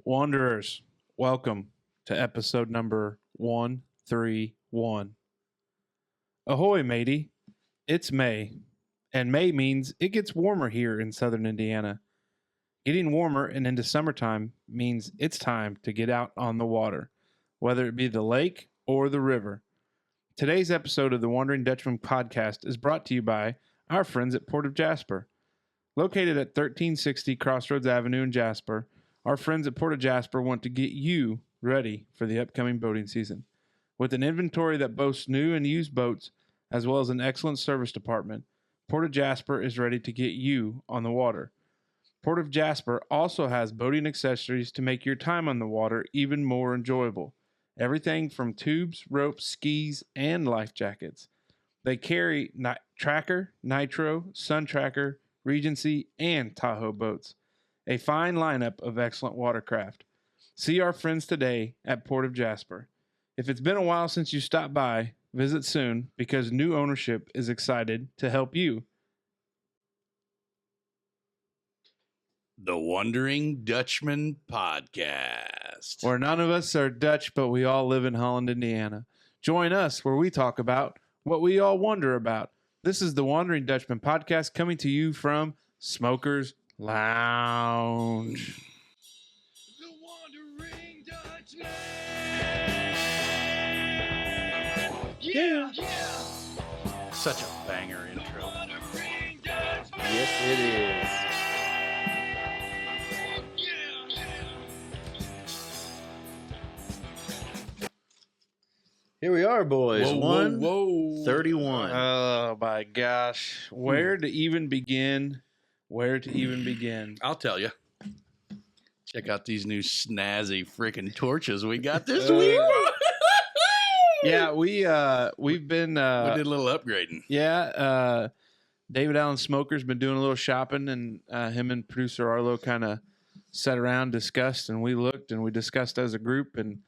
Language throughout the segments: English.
Wanderers, welcome to episode number 131. Ahoy, matey. It's May, and May means it gets warmer here in southern Indiana. Getting warmer and into summertime means it's time to get out on the water, whether it be the lake or the river. Today's episode of the Wondering Dutchmen podcast is brought to you by our friends at Port of Jasper. Located at 1360 Crossroads Avenue in Jasper, our friends at Port of Jasper want to get you ready for the upcoming boating season. With an inventory that boasts new and used boats, as well as an excellent service department, Port of Jasper is ready to get you on the water. Port of Jasper also has boating accessories to make your time on the water even more enjoyable. Everything from tubes, ropes, skis, and life jackets. They carry Tracker, Nitro, Sun Tracker, Regency, and Tahoe boats. A fine lineup of excellent watercraft. See our friends today at Port of Jasper. If it's been a while since you stopped by, visit soon because new ownership is excited to help you. The Wondering Dutchmen podcast. Where none of us are Dutch, but we all live in Holland, Indiana. Join us where we talk about what we all wonder about. This is the Wondering Dutchmen podcast coming to you from Smokers Lounge. The Wondering Dutchmen. Yeah. Such a banger intro. Yes, it is. Here we are, boys. Whoa. 31. Oh my gosh. Where to even begin? I'll tell you. Check out these new snazzy freaking torches we got this week. Yeah, we've been we did a little upgrading. Yeah, David Allen Smoker's been doing a little shopping, and him and producer Arlo kind of sat around, discussed, and we looked and we discussed as a group, and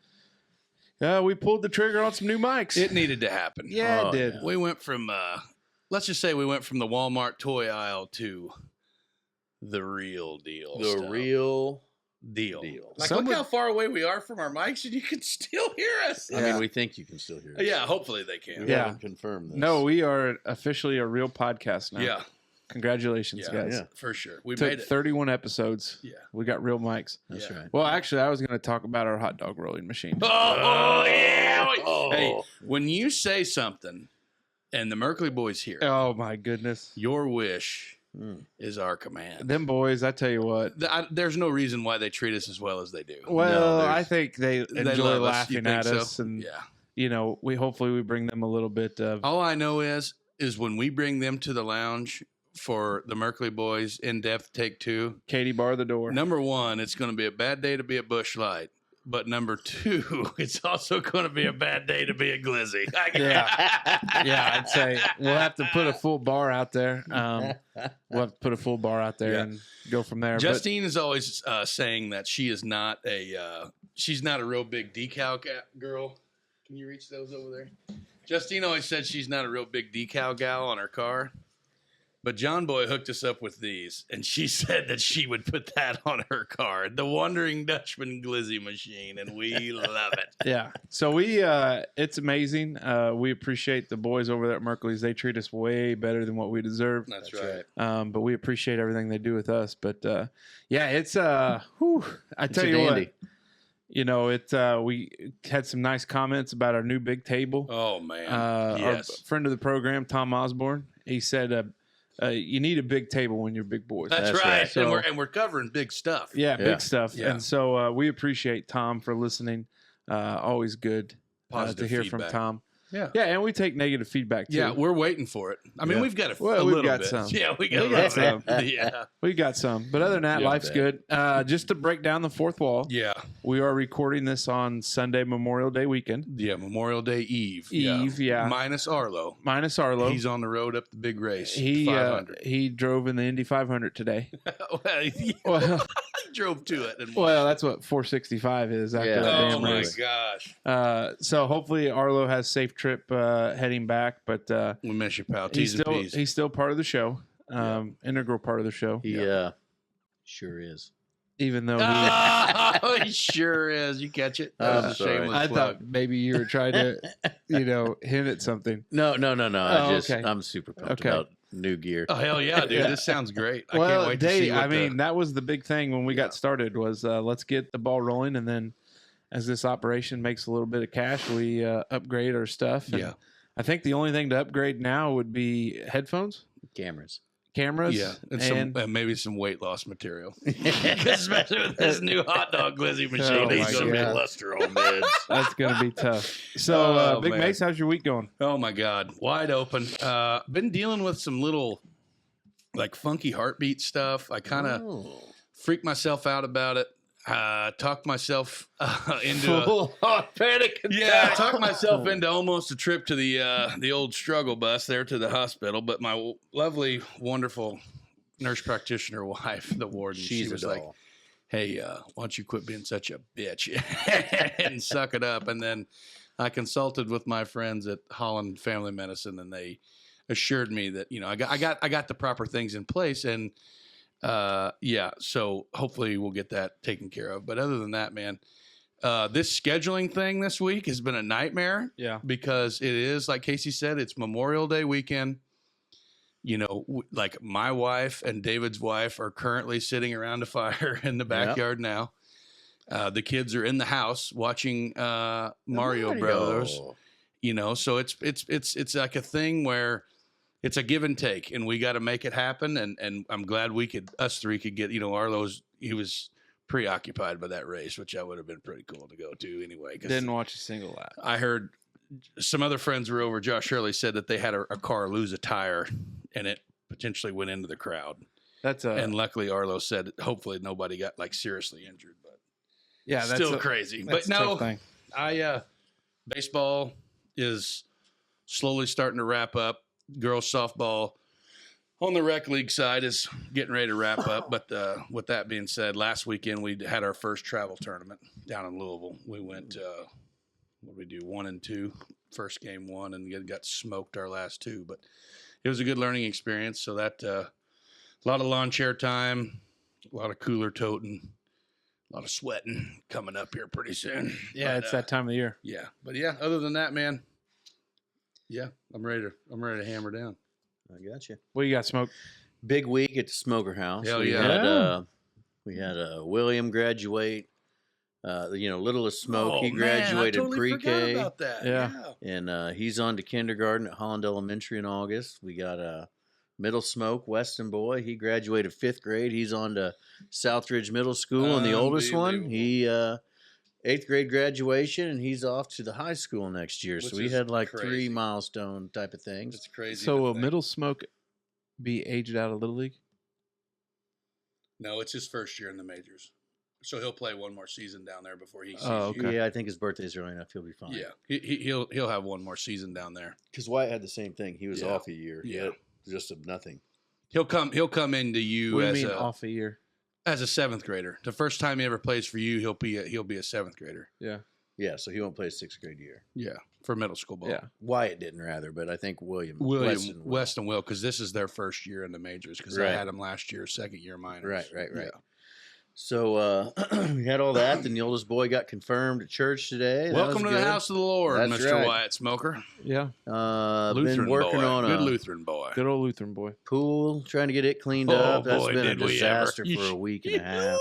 we pulled the trigger on some new mics. It needed to happen. Yeah, it did. Yeah. We went from let's just say we went from the Walmart toy aisle to the real deal. The real deal. Like, Someone- look how far away we are from our mics, and you can still hear us. I mean, we think you can still hear us. Yeah, hopefully they can. We Yeah. haven't confirmed this. No, we are officially a real podcast now. Yeah, Congratulations, guys. Yeah. for sure. We Took made it. 31 episodes. Yeah. We got real mics. That's Yeah. right. Well, actually, I was going to talk about our hot dog rolling machine. Oh, yeah. Oh. Hey, when you say something and the Merkley boys hear it, Oh, my goodness. your wish Mm. is our command. Them boys, I tell you what. There's no reason why they treat us as well as they do. Well, there's- I think they enjoy love us. You laughing think at so? us, and Yeah. you know, we bring them a little bit of. All I know is when we bring them to the lounge for the Merkley boys in-depth take 2, Katie, bar the door. number 1, it's going to be a bad day to be a Busch Light. But number 2, it's also going to be a bad day to be a Glizzy. Yeah, I'd say we'll have to put a full bar out there. We'll have to put a full bar out there Yeah. and go from there. Justine is always saying that she is not she's not a real big decal girl. Can you reach those over there? Justine always said she's not a real big decal gal on her car. But John Boy hooked us up with these, and she said that she would put that on her car, the Wondering Dutchman Glizzy machine, and we love it. Yeah. So we, it's amazing. We appreciate the boys over there at Merkley's. They treat us way better than what we deserve. That's right. But we appreciate everything they do with us. But yeah, it's I It's tell a you dandy. what, you know, we had some nice comments about our new big table. Oh, man. Our Yes. friend of the program, Tom Osborne, he said, you need a big table when you're big boys. That's That's right. right. So- and we're covering big stuff. Yeah, Yeah. big stuff. Yeah. And so we appreciate Tom for listening. Always good to Positive hear feedback. from Tom. Yeah. Yeah, and we take negative feedback too. Yeah, we're waiting for it. I mean, Yeah. we've got a Well, we've little got bit. some. Yeah, we got We a got little some. bit. Yeah. We got some. But other than that, Yeah, life's I good. Just to break down the fourth wall, Yeah. we are recording this on Sunday, Memorial Day weekend. Yeah, Memorial Day Eve. Eve, yeah. Minus Arlo. Minus Arlo. He's on the road up the big race. he 500. he drove in the Indy 500 today. Well, he Well, drove to it. And well, that's what 465 is after Yeah. that oh damn my race. gosh. So hopefully Arlo has safe trip heading back, but We miss you, pal. he's T's and still P's. he's still part of the show, integral part of the show. He sure is. Even though he, Oh, He sure is. You catch it? That was a sorry. shameless I plug. thought maybe you were trying to, hint at something. No. Oh, okay. I'm super pumped Okay. about new gear. Oh, hell yeah, dude. Yeah. This sounds great. I Well, can't wait to see what that was the big thing when we Yeah. got started was let's get the ball rolling, and then as this operation makes a little bit of cash, we upgrade our stuff. And Yeah. I think the only thing to upgrade now would be headphones, Cameras. cameras, Yeah, and maybe some weight loss material. That's Especially with this new hot dog glizzy machine. Oh, He's my gonna be God. cholesterol meds. that's going to be tough. So, Oh, Big man. Mace, how's your week going? Oh my God, wide open. Been dealing with some little like funky heartbeat stuff. I kind of Oh. freaked myself out about it. Talked myself into Full on panic attack. Yeah, I talked myself into almost a trip to the old struggle bus there to the hospital. But my lovely, wonderful nurse practitioner wife, the warden, She's she was a like, doll. "Hey, why don't you quit being such a bitch and suck it up?" And then I consulted with my friends at Holland Family Medicine, and they assured me that I got the proper things in place, and so hopefully we'll get that taken care of. But other than that, man, this scheduling thing this week has been a nightmare Yeah. because it is, like Casey said, it's Memorial Day weekend. Like my wife and David's wife are currently sitting around a fire in the backyard now. The kids are in the house watching Mario Brothers. So it's like a thing where it's a give and take, and we got to make it happen. And I'm glad us three could get, Arlo's, he was preoccupied by that race, which I would have been pretty cool to go to anyway. Didn't watch a single lap. I heard some other friends were over. Josh Shirley said that they had a car lose a tire and it potentially went into the crowd. That's And luckily Arlo said hopefully nobody got like seriously injured, but that's still crazy. That's But a no, tough thing. baseball is slowly starting to wrap up. Girls softball on the rec league side is getting ready to wrap up. But with that being said, last weekend we had our first travel tournament down in Louisville. We went, what did we do? 1 and 2, first game won, and got smoked our last two. But it was a good learning experience. So that a lot of lawn chair time, a lot of cooler toting, a lot of sweating coming up here pretty soon. Yeah, But, it's that time of the year. Yeah, but yeah, other than that, man, yeah, I'm ready to hammer down. I got you. What you got, Smoke? Big week at the Smoker House. Hell we yeah. had William graduate. Littlest Smoke. He man, I graduated totally forgot pre-K, about that. Yeah. and he's on to kindergarten at Holland Elementary in August. We got Middle Smoke, Weston boy. He graduated 5th grade. He's on to Southridge Middle School, and the oldest one, he 8th grade graduation, and he's off to the high school next year. Which So we is had like crazy. 3 milestone type of things. It's crazy. So to will think. Middle Smoke be aged out of Little League? No, it's his first year in the majors, so he'll play one more season down there before he sees Oh, you. okay. Yeah, I think his birthday's early enough. He'll be fine. Yeah, he'll have one more season down there. Because Wyatt had the same thing. He was Yeah. off a year. He Yeah. had just a nothing. He'll come into you What do you as mean a off a year? as a 7th grader. The first time he ever plays for you, he'll be a 7th grader. Yeah. Yeah, so he won't play 6th grade year. Yeah, for middle school ball. Yeah. Wyatt didn't rather, but I think Weston Weston will. will, because this is their first year in the majors. Because Right. I had him last year, second year minors. Right. Yeah. So we had all that. Then the oldest boy got confirmed at church today. That Welcome was to the good. house of the Lord, That's Mr. right. Wyatt Smoker. Yeah. Lutheran Been working boy. on Good a Lutheran boy. Good old Lutheran boy. pool, trying to get it cleaned Oh, up. That's boy, been a did we ever. disaster for a week and a half.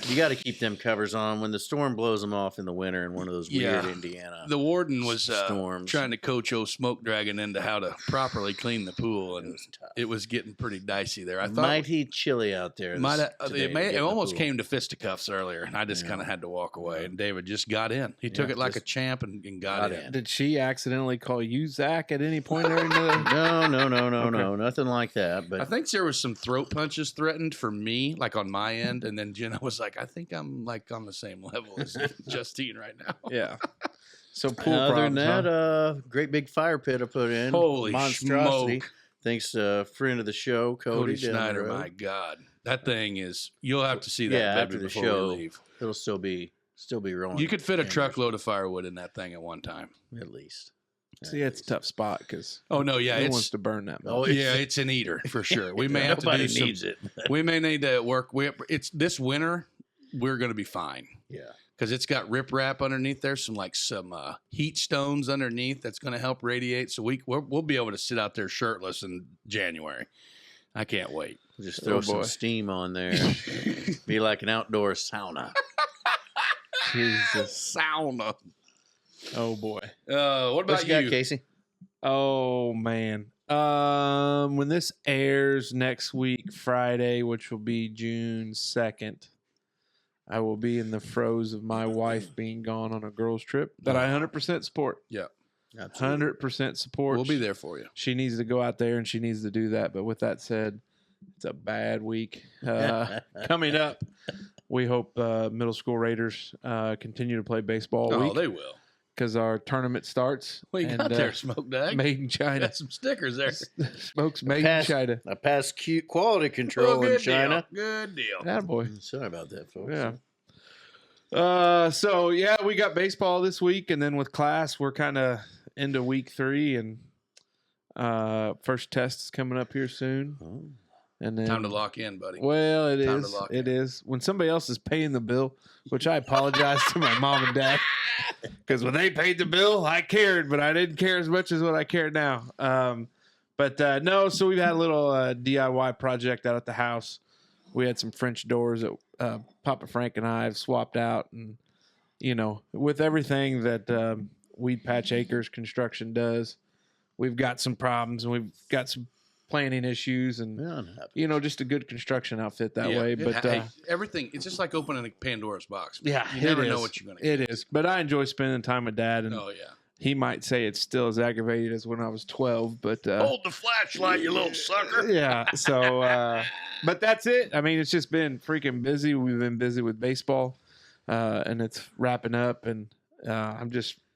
You got to keep them covers on when the storm blows them off in the winter in one of those weird Yeah. Indiana The warden was storms. trying to coach old Smoke Dragon into how to properly clean the pool, It and was tough. it was getting pretty dicey there. I thought Mighty chilly out there. it almost came to fisticuffs earlier, and I just kind of had to walk away. And David just got in. He took Yeah, it like a just champ and got got in. in. Did she accidentally call you Zach at any point during the? No, nothing like that. But I think there was some throat punches threatened for me, like on my end, and then Jenna was like, "I think I'm like on the same level as Justine right now." Yeah. So pool other than problems, that, huh? great big fire pit I put in. Holy monstrosity. smoke. Thanks to a friend of the show, Cody down the Schneider, road. my God, that thing is. You'll have to see that Yeah, baby after the before show. we leave. It'll still be rolling. You could fit a Cameras, truckload of firewood in that thing at one time. at least. See, it's a tough spot because Oh no, yeah, who it's wants to burn that much? Oh, yeah, it's an eater for sure. We may have to Nobody do some. needs it. We may need to work. It's this winter. we're going to be fine. Yeah. Because it's got riprap underneath there, some heat stones underneath that's going to help radiate. So we'll be able to sit out there shirtless in January. I can't wait. Just throw some steam on there. Be like an outdoor sauna. Jesus. Sauna. Oh boy. What about you got, Casey? Oh man. When this airs next week, Friday, which will be June 2nd, I will be in the throes of my wife being gone on a girls' trip that I 100% support. Yeah. Absolutely. 100% support. We'll be there for you. She needs to go out there and she needs to do that. But with that said, it's a bad week coming up. We hope middle school Raiders continue to play baseball all week. Oh, they will. Because our tournament starts. What you got there, Smoke Dag? Made in China. Got some stickers there. Smokes made in China. I passed quality control in China. Good deal. Attaboy. Sorry about that, folks. Yeah. So, yeah, we got baseball this week. And then with class, we're kind of into week 3. And first test is coming up here soon. Oh. And then, time to lock in, buddy. Well, it is. It is. When somebody else is paying the bill, which I apologize to my mom and dad, because when they paid the bill, I cared, but I didn't care as much as what I care now. But no, so we've had a little DIY project out at the house. We had some French doors that Papa Frank and I have swapped out, and with everything that Weed Patch Acres construction does, we've got some problems, and we've got some planning issues, and just a good construction outfit that way. But everything, it's just like opening a Pandora's box. Yeah, you never know what you're going to get. It is, but I enjoy spending time with Dad, and he might say it's still as aggravated as when I was 12. But hold the flashlight, you little sucker. Yeah. So, but that's it. I mean, it's just been freaking busy. We've been busy with baseball, and it's wrapping up, and I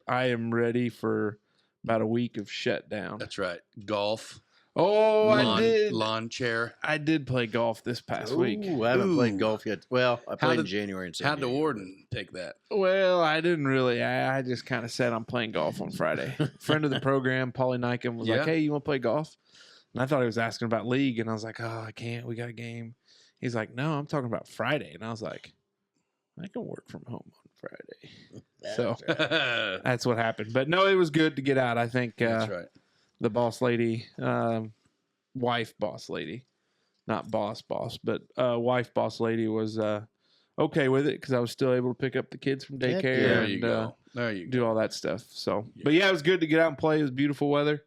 am ready for about a week of shutdown. That's right. Golf. Oh, I did. Lawn chair. I did play golf this past week. I haven't played golf yet. Well, I played in January and how'd the warden take that? Well, I didn't really. I just kind of said I'm playing golf on Friday. Friend of the program, Paulie Niken, was like, hey, you want to play golf? And I thought he was asking about league. And I was like, oh, I can't. We got a game. He's like, no, I'm talking about Friday. And I was like, I can work from home on Friday. So that's what happened. But no, it was good to get out. I think that's right. The boss lady, wife boss lady, not boss, but wife boss lady was okay with it because I was still able to pick up the kids from daycare there you go. Do all that stuff. So, but yeah, it was good to get out and play. It was beautiful weather.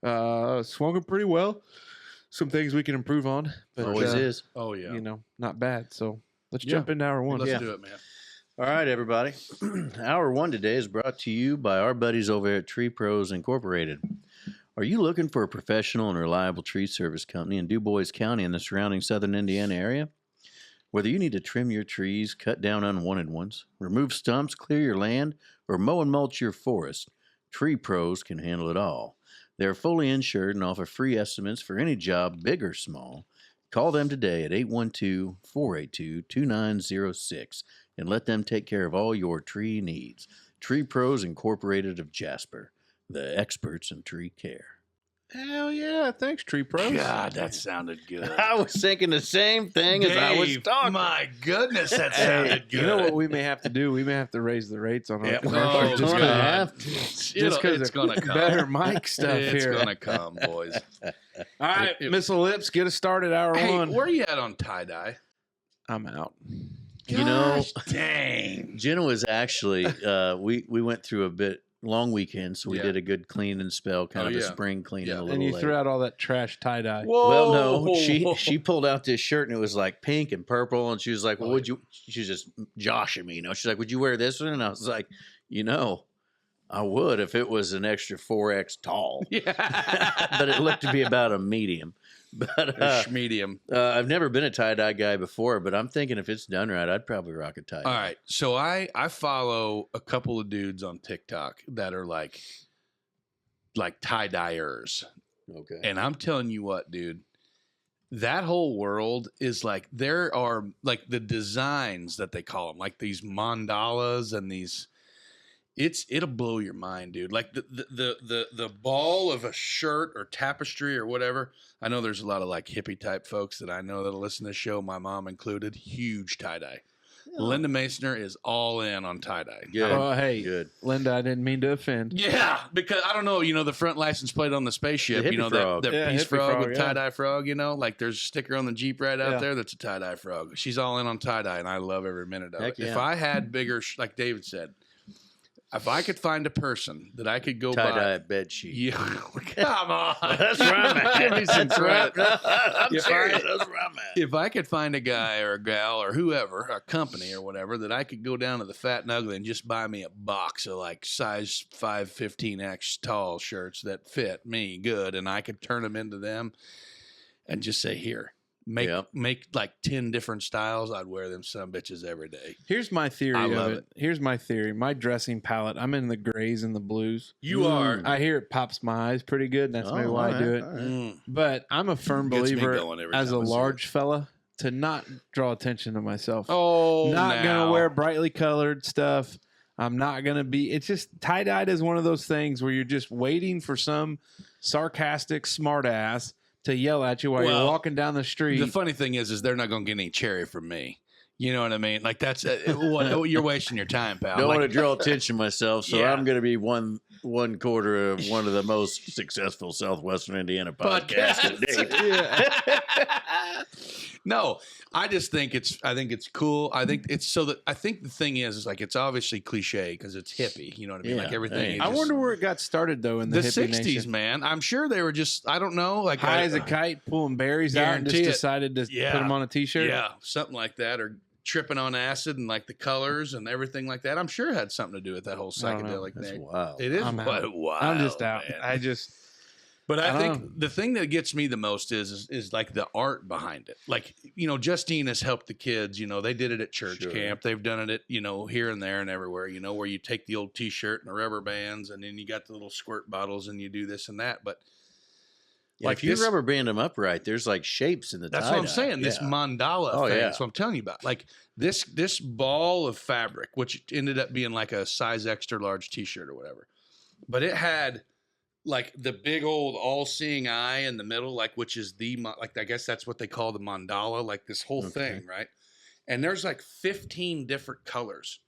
Swung it pretty well. Some things we can improve on. But, always is. Oh yeah. Not bad. So let's jump into hour 1. Let's do it, man. All right, everybody. Hour 1 today is brought to you by our buddies over at Tree Pros Incorporated. Are you looking for a professional and reliable tree service company in DuBois County and the surrounding southern Indiana area? Whether you need to trim your trees, cut down unwanted ones, remove stumps, clear your land, or mow and mulch your forest, Tree Pros can handle it all. They are fully insured and offer free estimates for any job, big or small. Call them today at 812-482-2906 and let them take care of all your tree needs. Tree Pros Incorporated of Jasper, the experts in tree care. Hell yeah. Thanks, Tree Pros. God, that sounded good. I was thinking the same thing as I was talking. My goodness, that sounded good. You know what we may have to do? We may have to raise the rates on our commercials. just because it's going to come. Better mic stuff it's here. It's going to come, boys. All right, Miss Lips, get us started. Hour 1. Where are you at on tie-dye? I'm out. Gosh, dang. Jenna was actually, we went through a long weekend, so we did a good clean and spell, kind of a spring clean and a little And you later. threw out all that trash tie-dye. Whoa. Well, no, she pulled out this shirt and it was like pink and purple, and she was like, well, she was just joshing me, she's like, would you wear this one? And I was like, I would if it was an extra 4X tall. Yeah. But it looked to be about a medium. But medium. I've never been a tie-dye guy before, but I'm thinking if it's done right, I'd probably rock a tie-dye. All right. So I follow a couple of dudes on TikTok that are like tie-dyers. Okay. And I'm telling you what, dude, that whole world is like, there are like the designs that they call them, like these mandalas and these, it'll blow your mind, dude. Like the ball of a shirt or tapestry or whatever. I know there's a lot of like hippie type folks that I know that'll listen to the show, my mom included, huge tie-dye. Linda Masoner is all in on tie-dye. Good. Oh, hey, Good. Linda, I didn't mean to offend. Yeah, because I don't know, the front license plate on the spaceship, The hippie frog. that Yeah, peace hippie frog frog, with yeah. tie-dye frog, like there's a sticker on the Jeep right out Yeah. there that's a tie-dye frog. She's all in on tie-dye, and I love every minute of Heck it. If yeah. I had bigger, like David said, if I could find a person that I could go Tie-dye buy. bed sheet. Yeah, come on. That's where I'm at. Give me some That's where credit. I'm If serious. I- That's where I'm at. If I could find a guy or a gal or whoever, a company or whatever, that I could go down to the Fat and Ugly and just buy me a box of like size 515X tall shirts that fit me good, and I could turn them into them and just say, here, make like 10 different styles. I'd wear them some bitches every day. Here's my theory I of love it. it. Here's my theory. My dressing palette, I'm in the grays and the blues. You are. I hear it pops my eyes pretty good, and that's maybe why I do it. All right. Mm. But I'm a firm Gets me believer going every as a time I see it. large fella to not draw attention to myself. Oh, not now. gonna wear brightly colored stuff. I'm not gonna be. It's just tie-dyed is one of those things where you're just waiting for some sarcastic smartass to yell at you while you're Well, walking down the street. The funny thing is they're not going to get any cherry from me. You know what I mean? Like that's what you're wasting your time, pal. Don't Like, want to draw attention to myself, so Yeah. I'm going to be one quarter of one of the most successful Southwestern Indiana podcasts to date. No, I just think it's cool. I think it's so that I think the thing is like it's obviously cliche because it's hippie. You know what I mean? Yeah, Like everything. hey. I wonder where it got started though in the, the hippie 60s, nation. man. I'm sure they were just I don't know, like High as a kite, pulling berries out, and just Guarantee it. decided to Yeah. put them on a t-shirt. Yeah, something like that, or tripping on acid and like the colors and everything like that. I'm sure it had something to do with that whole I don't know. psychedelic That's thing. wild. It is I'm out. wild. I'm just out. Man. But I I don't think know. the thing that gets me the most is like the art behind it. Like, Justine has helped the kids, they did it at church Sure. camp. They've done it at, here and there and everywhere, where you take the old t-shirt and the rubber bands and then you got the little squirt bottles and you do this and that. But Yeah, like if you this- rubber band them upright, there's like shapes in the that's tie-dye. what I'm saying. This Yeah. mandala Oh, thing. yeah. That's what I'm telling you about. Like this ball of fabric, which ended up being like a size extra large t-shirt or whatever. But it had like the big old all-seeing eye in the middle, like which is I guess that's what they call the mandala, like this whole Okay. thing, right? And there's like 15 different colors.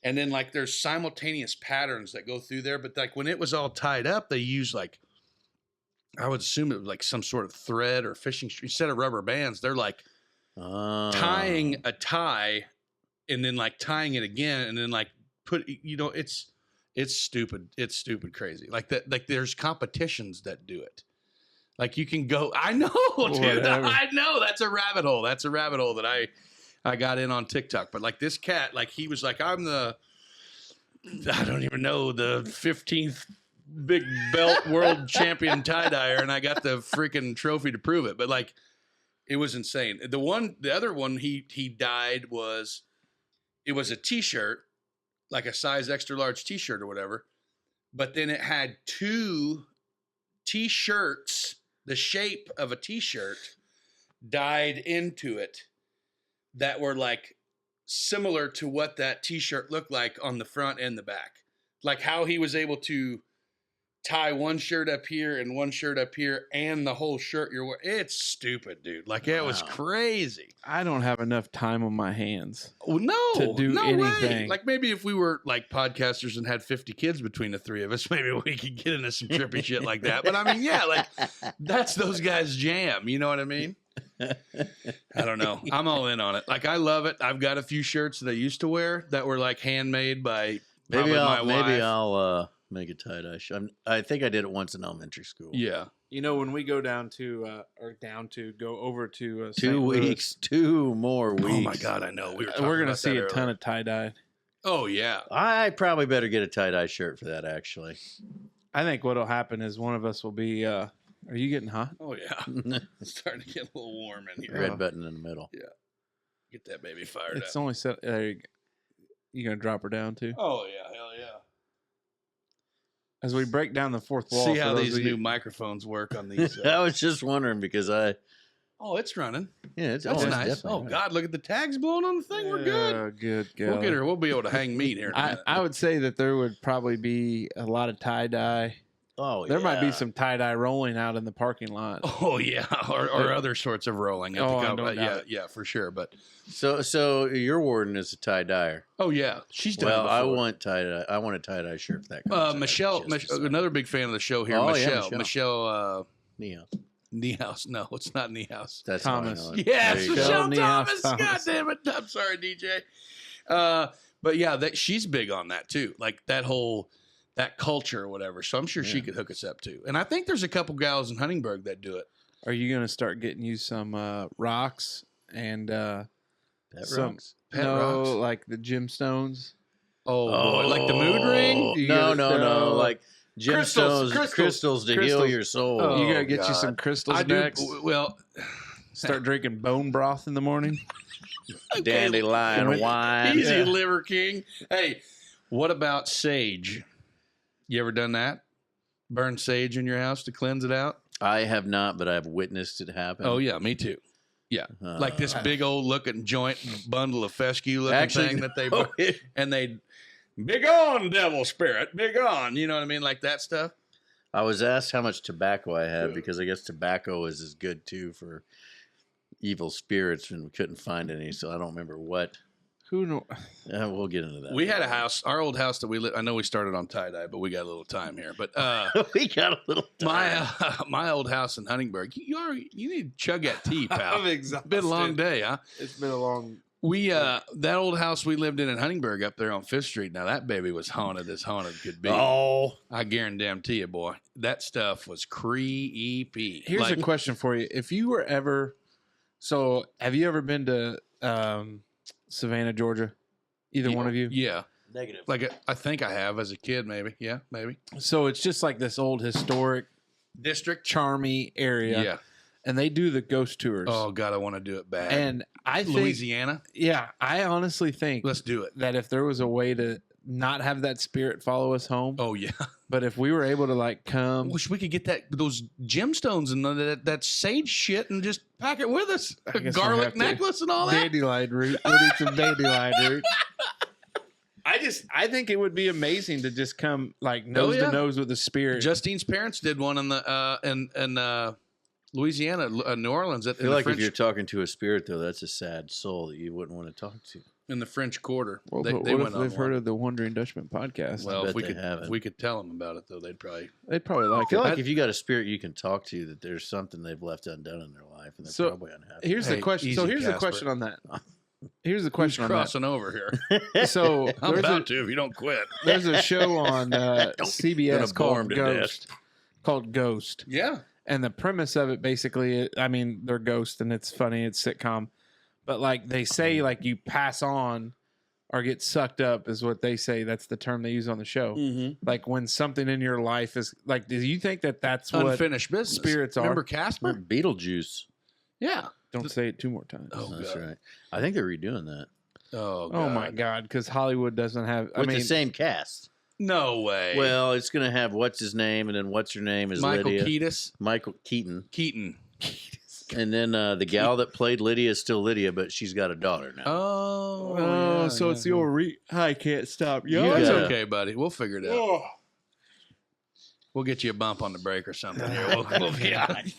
And then like there's simultaneous patterns that go through there, but like when it was all tied up, they used like I would assume it was like some sort of thread or fishing string. Instead of rubber bands, they're like tying a tie and then like tying it again and then like it's stupid. It's stupid crazy. Like that, like there's competitions that do it. Like you can go, I know, dude. Whatever. I know that's a rabbit hole. That's a rabbit hole that I got in on TikTok. But like this cat, like he was like, I don't even know, the 15th big belt world champion tie-dyer, and I got the freaking trophy to prove it. But like, it was insane. The other one he dyed it was a t-shirt, like a size extra large t-shirt or whatever. But then it had 2 t-shirts, the shape of a t-shirt dyed into it that were like similar to what that t-shirt looked like on the front and the back. Like how he was able to tie one shirt up here and one shirt up here and the whole shirt you're wearing. It's stupid, dude. Like it was Wow. crazy. I don't have enough time on my hands. Well, no, To do no way. anything. Like maybe if we were like podcasters and had 50 kids between the 3 of us, maybe we could get into some trippy shit like that. But I mean, yeah, like that's those guys' jam. You know what I mean? I don't know. I'm all in on it. Like I love it. I've got a few shirts that I used to wear that were like handmade by Maybe probably my wife. I'll make a tie-dye shirt. I think I did it once in elementary school. Yeah. When we go down to go over to 2 St. Louis, weeks, 2 more weeks. Oh my God, I know. We were talking we're gonna about see that a ton earlier. of tie-dye. Oh yeah. I probably better get a tie-dye shirt for that, actually. I think what'll happen is one of us will be. Are you getting hot? Oh yeah. It's starting to get a little warm in here. Red button in the middle. Get that baby fired It's up. only set. There you go. You gonna drop her down too? Oh yeah, hell yeah. As we break down the fourth wall. See for how those these of you- new microphones work on these. I was just wondering because Oh, it's running. it's That's it's nice. definitely Oh right. God, look at the tags blowing on the thing. We're good. Yeah, good. We'll get her. We'll be able to hang meat here. In a minute. I would say that there would probably be a lot of tie dye Oh, There might be yeah. some tie-dye rolling out in the parking lot. Oh yeah, or other sorts of rolling. At Oh, the I company. don't doubt it. Yeah, for sure. But So your warden is a tie-dyer. oh yeah, she's done. Well, it I before. want tie-dye. I want a tie-dye shirt for that. Comes out. Michelle, Just a second. another big fan of the show here. Oh, yeah, Michelle. Neo. Niehaus. No, it's not Niehaus. That's Thomas. how I know it. Yes, There you go. Michelle Niehaus Thomas. God Thomas. damn it. I'm sorry, DJ. But yeah, she's big on that too. Like that culture or whatever. So I'm sure she Yeah. could hook us up too. And I think there's a couple gals in Huntingburg that do it. Are you going to start getting you some rocks and Pet some rocks. Pet no, rocks? like the gemstones? Oh, like the mood ring? You No, gotta- no. Like Crystals, crystals to heal crystals. your soul. Oh, you got to get you God. some crystals I do. next. Well, Start drinking bone broth in the morning. Dandelion Okay. wine. easy, Yeah. Liver King. Hey, what about sage? You ever done that? Burn sage in your house to cleanse it out? I have not, but I've witnessed it happen. Oh yeah, me too. Yeah, like this big old looking joint bundle of fescue looking Actually, thing that they no, and they big on devil spirit, big on. You know what I mean, like that stuff. I was asked how much tobacco I had because I guess tobacco is as good too for evil spirits, and we couldn't find any, so I don't remember what. Who know? We'll get into that. We had a house, our old house that we lived. I know we started on tie dye, but we got a little time here. But we got a little time. my old house in Huntingburg. You need to chug that tea, pal. I'm It's been a long day, huh? It's been a long. We that old house we lived in Huntingburg up there on 5th Street. Now that baby was haunted as haunted could be. Oh, I guarantee you, boy, that stuff was creepy. Here's Like, a question for you: if you were ever, so have you ever been to Savannah, Georgia? Either one of you? Yeah, negative. like I think I have as a kid, maybe. Yeah, maybe. So it's just like this old historic, District. charmy area. Yeah. And they do the ghost tours. Oh God, I want to do it bad. And I think, Louisiana, yeah, I honestly think let's do it. that if there was a way to not have that spirit follow us home, Oh yeah. but if we were able to like come, Wish we could get those gemstones and that sage shit and just pack it with us. I guess we'll Garlic have to. necklace and all that. dandelion root, we'll need some dandelion root. I think it would be amazing to just come like nose yeah. to nose with the spirit. Justine's parents did one in the in Louisiana, New Orleans, I feel like if you're talking to a spirit, though, that's a sad soul that you wouldn't want to talk to. in the French Quarter. Well, they but they what went if on they've one. heard of the Wondering Dutchmen podcast? Well, bet if we they could haven't. if we could tell them about it though, they'd probably. They'd probably like I feel it. like if you got a spirit you can talk to, that there's something they've left undone in their life, and they're So, probably unhappy. Here's the Hey, question. So easy, here's the Casper. question on that. Here's the Who's question on that. crossing over here? So I'm there's about a, to if you don't quit. there's a show on gonna CBS bore 'em called to Ghost. Called Ghost. Yeah. And the premise of it basically, I mean, they're ghosts and it's funny, it's sitcom. But like they say, like you pass on or get sucked up is what they say. That's the term they use on the show. Mm-hmm. Like when something in your life is like, do you think that that's what? Unfinished business. spirits are. Remember Casper? Beetlejuice. Yeah. Don't say it 2 more times. Oh, That's God. right. I think they're redoing that Oh, Oh my God. Because Hollywood doesn't have, with I mean, the same cast. No way. Well, it's going to have what's his name, and then what's her name is Michael Lydia. Keaton. Michael Keaton. Keaton. And then the gal that played Lydia is still Lydia, but she's got a daughter now. Oh, oh, yeah, so it's the yeah. old I can't stop. You That's gotta- okay, buddy. We'll figure it out. Oh. We'll get you a bump on the break or something here. We'll be all right.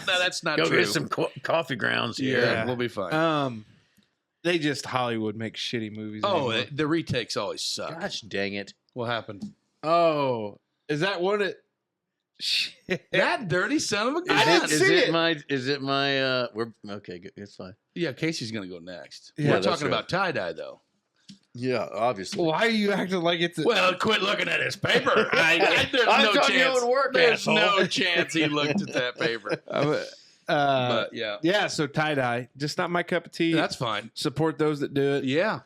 No, that's not Go true. get some coffee grounds here. Yeah, we'll be fine. They just Hollywood makes shitty movies. Oh, anymore. the retakes always suck. Gosh dang it. What happened? Oh, is that what it? Shit. That dirty son of a gun. didn't Is see it it. my we're okay, good. It's fine. Yeah, Casey's going to go next. Yeah, We're that's talking right. about tie-dye, though. Yeah, obviously. Why are you acting like it's? Well, quit looking at his paper. There's I'm no talking your chance. own work, There's asshole. no chance he looked at that paper. But yeah, yeah. So tie dye, just not my cup of tea. that's fine. Support those that do it. Yeah,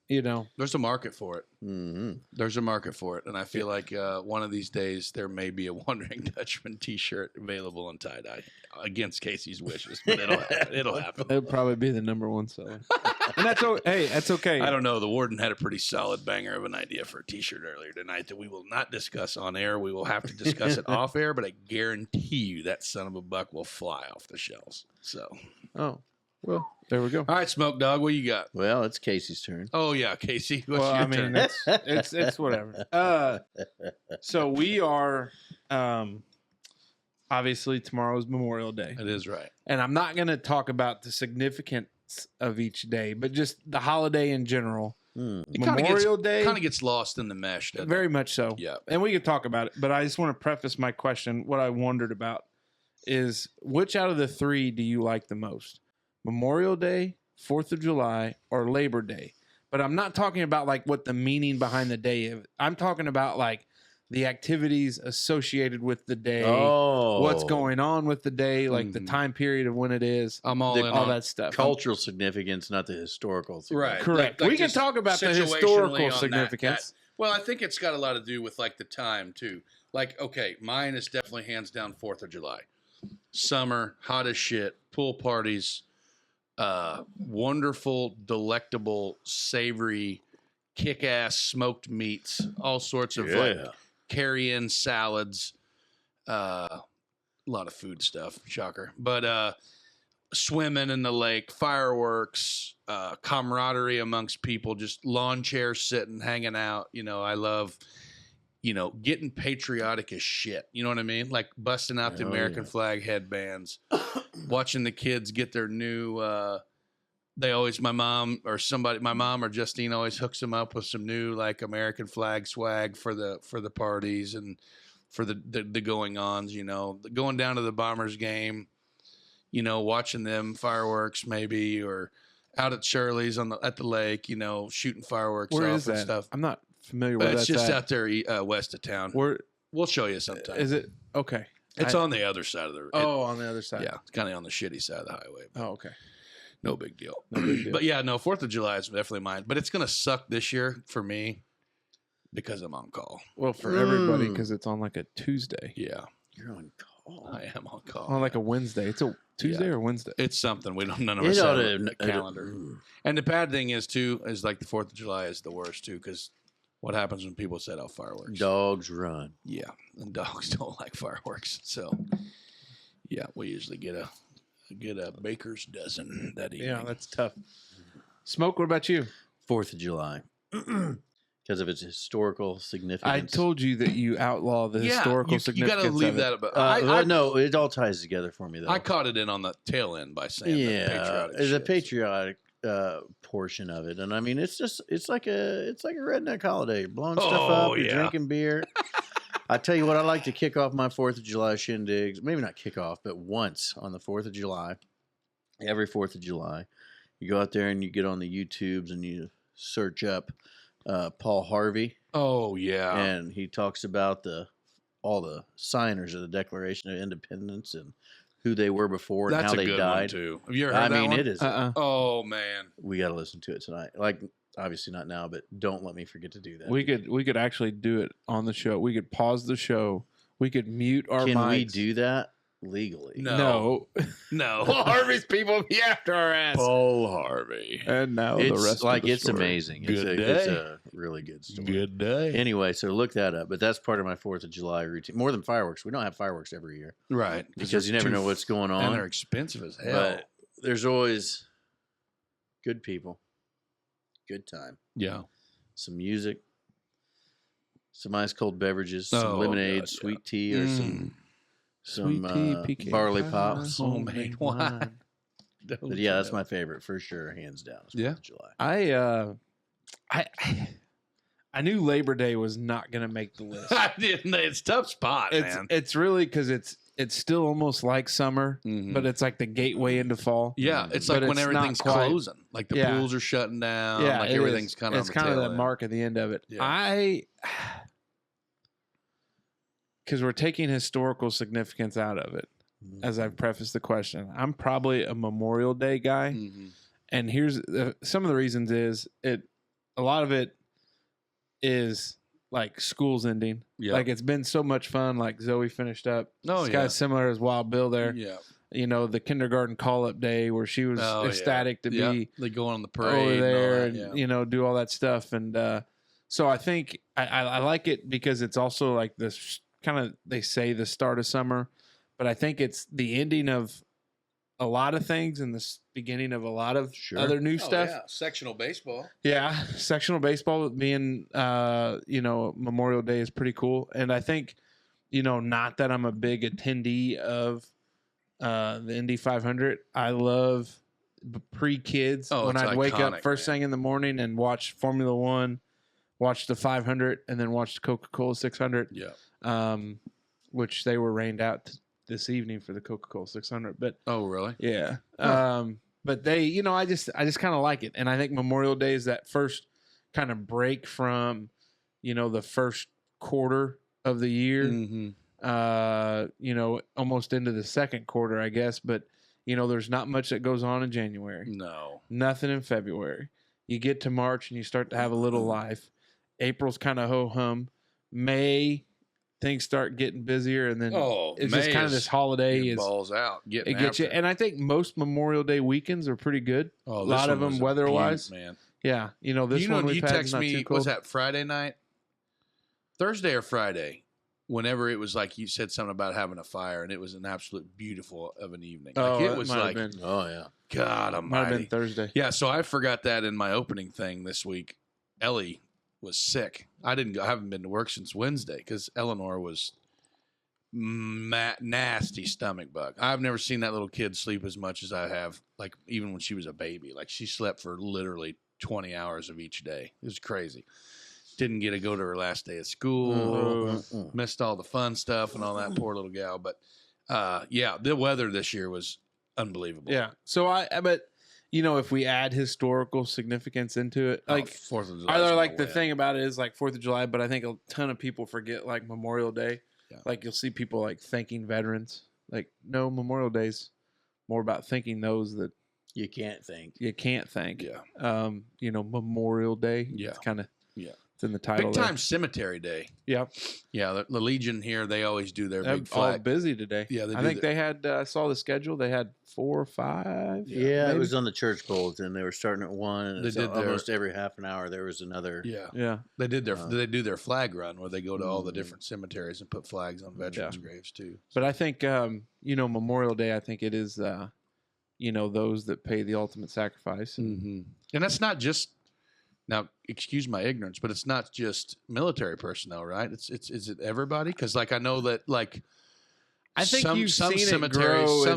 You know, there's a market for it. Mm-hmm. There's a market for it, and I feel like one of these days there may be a Wondering Dutchman T-shirt available in tie-dye against Casey's wishes, but it'll happen. It'll happen. it'll probably be the #1 seller. And that's hey, that's okay. I don't know. The warden had a pretty solid banger of an idea for a T-shirt earlier tonight that we will not discuss on air. We will have to discuss it off air, but I guarantee you that son of a buck will fly off the shelves. So Oh, Well, there we go. All right, Smoke Dog, what you got? Well, it's Casey's turn. Oh yeah, Casey. What's Well, your I mean, turn? it's whatever. So we are, obviously tomorrow's Memorial Day, It is right. and I'm not going to talk about the significance of each day, but just the holiday in general. It Memorial Day kind of gets lost in the mesh. doesn't it? very much so. Yeah. And we could talk about it, but I just want to preface my question. What I wondered about is which out of the three do you like the most? Memorial Day, 4th of July, or Labor Day? But I'm not talking about like what the meaning behind the day is. I'm talking about like the activities associated with the day, what's going on with the day, like the time period of when it is. I'm all in all on that stuff. Cultural significance, not the historical significance. Right. Correct. Like We can just talk about the situationally historical on significance. Well, I think it's got a lot to do with like the time too. Like, okay, mine is definitely hands down 4th of July. Summer, hot as shit, pool parties, wonderful, delectable, savory, kick-ass smoked meats, all sorts of like carry-in salads, a lot of food stuff, shocker. But swimming in the lake, fireworks, camaraderie amongst people, just lawn chairs sitting, hanging out. You know, I love, getting patriotic as shit. You know what I mean? Like busting out the American flag headbands, watching the kids get their new, my mom or Justine always hooks them up with some new like American flag swag for the parties and for the going ons, going down to the Bombers game, watching them fireworks maybe, or out at Shirley's at the lake, shooting fireworks Where off is and that? stuff. I'm not familiar But with it's just out there west of town. We'll show you sometime. Is it? Okay. It's on the other side of the on the other side. Yeah, it's kind of on the shitty side of the highway. Oh, okay. No big deal. No big deal. But yeah, no, 4th of July is definitely mine. But it's going to suck this year for me because I'm on call. Well, for everybody, because it's on like a Tuesday. Yeah. You're on call. I am on call. On like a Wednesday. It's a Tuesday or Wednesday? It's something. None of us have a calendar. And the bad thing is, too, is like the 4th of July is the worst, too, because what happens when people set off fireworks? Dogs run. Yeah. And dogs don't like fireworks. So, yeah, we usually get a baker's dozen that evening. Yeah, that's tough. Smoke, what about you? 4th of July. Because of its historical significance. I told you that you outlaw the historical significance. You got to leave that about. No, it all ties together for me, though. I caught it in on the tail end by saying patriotic there's a shits. patriotic portion of it, and I mean, it's like a redneck holiday. You're blowing stuff up, you're drinking beer. I tell you what, I like to kick off my 4th of July shindigs. Maybe not kick off, but once on the 4th of July, every 4th of July, you go out there and you get on the YouTubes and you search up Paul Harvey. Oh yeah, and he talks about all the signers of the Declaration of Independence and who they were before and how they died. Too. Have you ever heard that one? It is. Oh man, we got to listen to it tonight. Like, obviously not now, but don't let me forget to do that. We could actually do it on the show. We could pause the show. We could mute our mics. Can we do that legally? No. Paul Harvey's people be after our ass. Paul Harvey. And now It's the rest like of the it's story. amazing. It's a really good story. Good day. Anyway, so look that up. But that's part of my 4th of July routine. More than fireworks. We don't have fireworks every year. Right. Because you never know what's going on. And they're expensive as hell. But there's always good people. Good time. Yeah. Some music. Some ice cold beverages. Some lemonade, sweet tea, or some Sweet tea, PK barley pie, pops. Homemade wine. But yeah, that's my favorite for sure, hands down. Yeah. 4th of July. I knew Labor Day was not going to make the list. I didn't. It's a tough spot, man. It's really because it's still almost like summer, but it's like the gateway into fall. Yeah, it's But like when it's everything's not quite- closing, like the pools are shutting down. Yeah, like it everything's is. kind of. It's kind of the mark at the end of it. Yeah. Because we're taking historical significance out of it, as I've prefaced the question. I'm probably a Memorial Day guy, and here's some of the reasons: a lot of it is like school's ending. Yeah. Like it's been so much fun. Like Zoe finished up. Oh, This guy's similar as Wild Bill there. Yeah. The kindergarten call-up day where she was ecstatic to be they go on the parade over there and do all that stuff. And so I think I like it because it's also like this kind of, they say the start of summer, but I think it's the ending of a lot of things and beginning of a lot of other new stuff. Yeah. Sectional baseball. Yeah, sectional baseball being, Memorial Day is pretty cool. And I think, not that I'm a big attendee of the Indy 500. I love pre-kids when I'd wake up first thing in the morning and watch Formula One, watch the 500, and then watch the Coca-Cola 600. Yeah. Which they were rained out this evening for the Coca-Cola 600. But oh, really? Yeah. Huh. But they, I just kind of like it. And I think Memorial Day is that first kind of break from, the first quarter of the year, almost into the second quarter, I guess. But, there's not much that goes on in January. No. Nothing in February. You get to March and you start to have a little life. April's kind of ho-hum. May, things start getting busier, and then it's just kind of this holiday. Balls out. It gets you. And I think most Memorial Day weekends are pretty good. Oh, a lot of them weather-wise. Man. Yeah. This one we've you had text not me, too cold. was that Friday night? Thursday or Friday? Whenever it was like you said something about having a fire, and it was an absolute beautiful of an evening. Like it was like, oh yeah, God Almighty. Might have been Thursday. Yeah, so I forgot that in my opening thing this week. Ellie was sick. I haven't been to work since Wednesday because Eleanor was nasty stomach bug. I've never seen that little kid sleep as much as I have. Like even when she was a baby, like she slept for literally 20 hours of each day. It was crazy. Didn't get to go to her last day of school. Missed all the fun stuff and all that. Poor little gal. But the weather this year was unbelievable. Yeah. So but if we add historical significance into it, like 4th of July. The thing about it is like 4th of July, but I think a ton of people forget like Memorial Day. Yeah. Like you'll see people like thanking veterans. Like no, Memorial Day's more about thanking those that you can't thank. Yeah. Memorial Day. Yeah. It's kind of it's in the Big title. time cemetery day. Yeah. Yeah. The Legion here, they always do their big all flag. busy today. Yeah. I think they had. I saw the schedule. They had 4 or 5. Yeah, it was on the church bulletin. They were starting at 1, and they did almost every half an hour there was another. Yeah. Yeah. They did they do their flag run where they go to all the different cemeteries and put flags on veterans' graves too. But I think Memorial Day. I think it is those that pay the ultimate sacrifice, and that's not just. Now, excuse my ignorance, but it's not just military personnel, right? Is it everybody? Because I know that I think some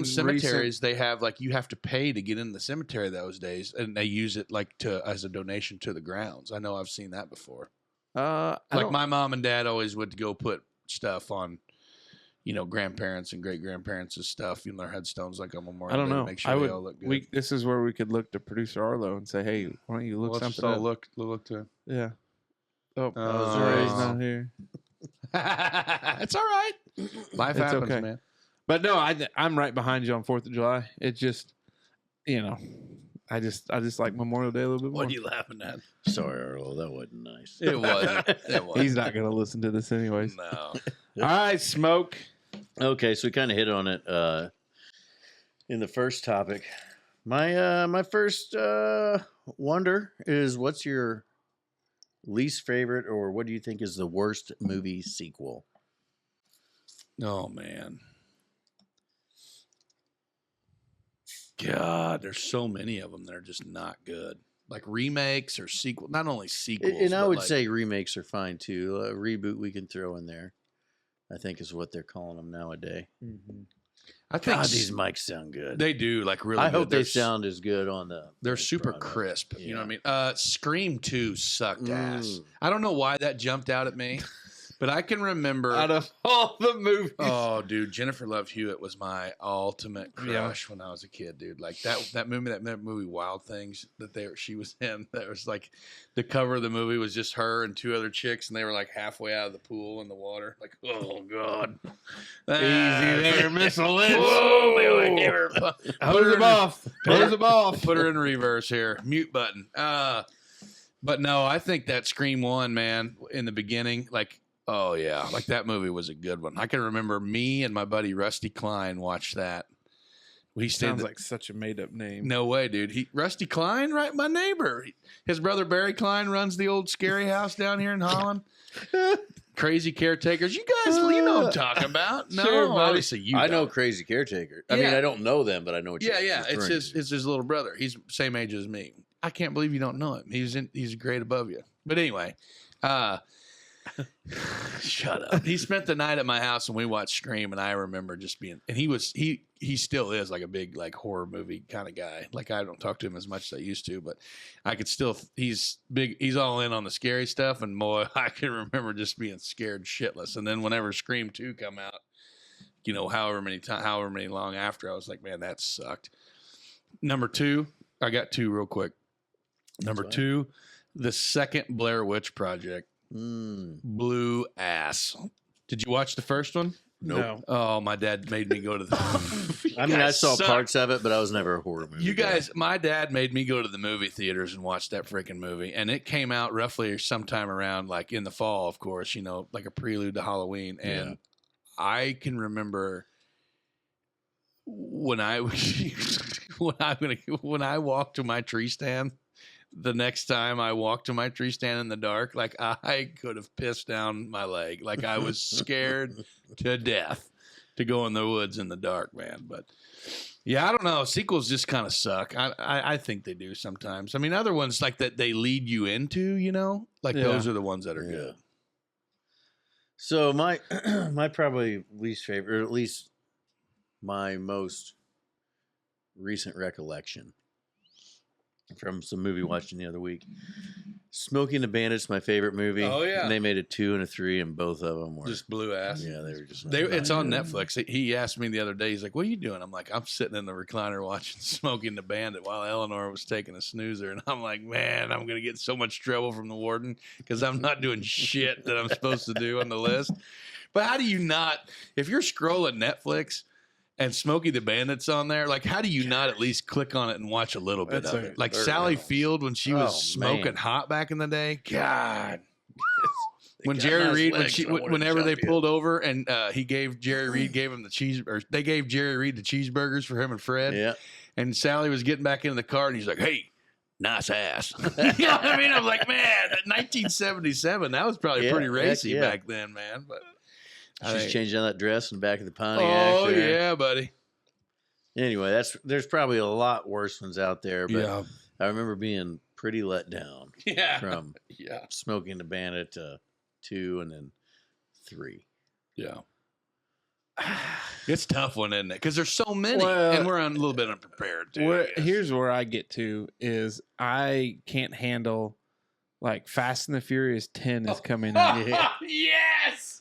cemeteries they have you have to pay to get in the cemetery those days, and they use it as a donation to the grounds. I know I've seen that before. My mom and dad always would go put stuff on, grandparents and great grandparents' stuff, their headstones on Memorial Day. I don't know. Make sure they all look good. This is where we could look to producer Arlo and say, "Hey, why don't you look something up?" Look to. Yeah. Oh, Ray's not here. It's all right. Life happens, okay. Man. But no, I'm right behind you on 4th of July. It's just, I just like Memorial Day a little bit more. What are you laughing at? Sorry, Arlo, that wasn't nice. It wasn't. He's not going to listen to this anyways. No. All right, Smoke. Okay, so we kind of hit on it in the first topic. My first wonder is, what's your least favorite, or what do you think is the worst movie sequel? Oh, man. God, there's so many of them that are just not good. Like remakes or sequel, not only sequels. And I would say remakes are fine too. A reboot we can throw in there, I think, is what they're calling them nowadays. Mm-hmm. I think these mics sound good. They do, really. I hope they sound as good on the. They're super crisp. Yeah. You know what I mean? Scream 2 sucked ass. I don't know why that jumped out at me, but I can remember out of all the movies. Oh, dude, Jennifer Love Hewitt was my ultimate crush when I was a kid, dude. Like that movie Wild Things she was in. That was the cover of the movie was just her and 2 other chicks, and they were halfway out of the pool in the water. Oh God, easy there, Miss Lynch. Whoa, Close them off. Close them off. Put her in reverse here. Mute button. But no, I think that Scream 1, man, in the beginning, oh, yeah. That movie was a good one. I can remember me and my buddy Rusty Klein watched that. Sounds like such a made-up name. No way, dude. Rusty Klein, right? My neighbor. His brother Barry Klein runs the old scary house down here in Holland. Crazy Caretakers. You guys, you know what I'm talking about. No, Sure, buddy. obviously you I know don't. Crazy Caretaker. I mean, I don't know them, but I know what you're Yeah. referring It's his little brother. He's same age as me. I can't believe you don't know him. He's a grade above you. But anyway, shut up. He spent the night at my house and we watched Scream, and I remember just being, and he still is like a big like horror movie kind of guy. Like I don't talk to him as much as I used to, but I could still, he's big, he's all in on the scary stuff, and boy, I can remember just being scared shitless. And then whenever Scream 2 come out, you know, however many long after, I was like, man, that sucked. Number 2, I got 2 real quick. Number 2, the second Blair Witch Project. Blew ass. Did you watch the first one? Nope. No. Oh, my dad made me go to the. I mean, I saw parts of it, but I was never a horror movie. You guys, my dad made me go to the movie theaters and watch that freaking movie, and it came out roughly sometime around like in the fall, of course, you know, like a prelude to Halloween. And I can remember when I when I walked to my tree stand. The next time I walked to my tree stand in the dark, like I could have pissed down my leg. Like I was scared to death to go in the woods in the dark, man. But yeah, I don't know. Sequels just kind of suck. I think they do sometimes. I mean, other ones like that they lead you into, you know, like those are the ones that are good. So my probably least favorite, or at least my most recent recollection from some movie watching the other week. Smoking the Bandit's my favorite movie. Oh yeah, and they made a 2 and a 3, and both of them were just blew ass. Yeah, they were just. It's on Netflix. He asked me the other day. He's like, "What are you doing?" I'm like, "I'm sitting in the recliner watching Smoking the Bandit while Eleanor was taking a snoozer." And I'm like, "Man, I'm gonna get so much trouble from the warden because I'm not doing shit that I'm supposed to do on the list." But how do you not? If you're scrolling Netflix and Smokey the Bandit's on there, like, how do you not at least click on it and watch a little bit of it? Like Sally Field when she was smoking hot back in the day. God. When Jerry Reed, whenever they pulled over and he gave Jerry Reed gave him the cheese, or they gave Jerry Reed the cheeseburgers for him and Fred. Yeah. And Sally was getting back into the car and he's like, "Hey, nice ass." You know what I mean? I'm like, man, 1977, that was probably pretty racy back then, man. But she's changing that dress in the back of the Pontiac. Oh yeah, buddy. Anyway, there's probably a lot worse ones out there, but I remember being pretty let down. From Smoking the Bandit to 2 and then 3. Yeah. It's a tough one, isn't it? Because there's so many, and we're a little bit unprepared too. Here's where I get to is I can't handle like Fast and the Furious 10 is coming out. Yes.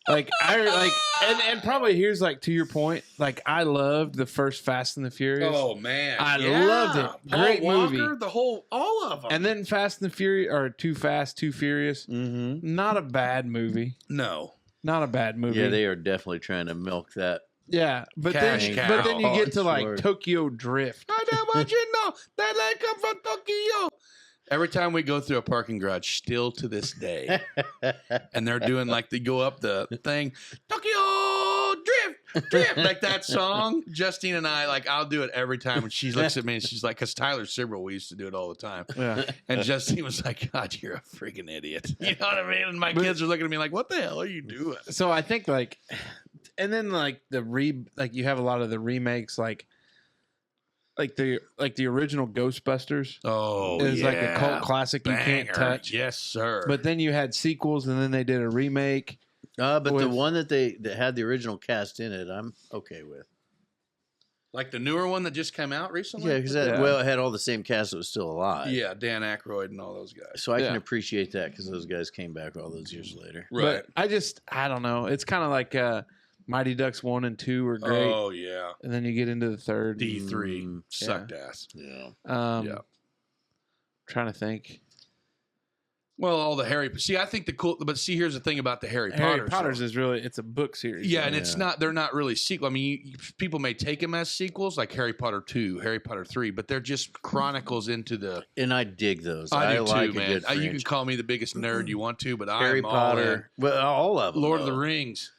Like and probably here's like to your point. Like I loved the first Fast and the Furious. Oh man, I loved it. Great movie. All of them. And then Fast and the Furious, or Too Fast, Too Furious. Mm-hmm. Not a bad movie. No, not a bad movie. Yeah, they are definitely trying to milk that. Yeah, but then you get to like Tokyo Drift. I don't want you to know that I come from Tokyo. Every time we go through a parking garage, still to this day, and they're doing like they go up the thing, Tokyo Drift, like that song. Justine and I, like, I'll do it every time. And she looks at me and she's like, because Tyler Sibrel, we used to do it all the time. Yeah. And Justine was like, "God, you're a freaking idiot." You know what I mean? And my kids are looking at me like, "What the hell are you doing?" So I think like, and then like you have a lot of the remakes like the original Ghostbusters. Oh, is like a cult classic you can't touch. Yes, sir. But then you had sequels, and then they did a remake. But the one that had the original cast in it, I'm okay with. Like the newer one that just came out recently. Yeah, because it had all the same cast that was still alive. Yeah, Dan Aykroyd and all those guys. So I can appreciate that because those guys came back all those years later. Right. But I don't know. It's kind of like Mighty Ducks 1 and 2 were great. Oh yeah. And then you get into the third. D3 sucked ass. Yeah. Trying to think. Well, all the I think but here's the thing about the Harry Potter. Harry Potter's is really, it's a book series. Yeah, and it's not, they're not really sequel. I mean, people may take them as sequels, like Harry Potter 2, Harry Potter 3, but they're just chronicles into the. And I dig those. I do like too, man. You can call me the biggest nerd you want to, but Harry Potter. Well, all of them. Lord of the Rings.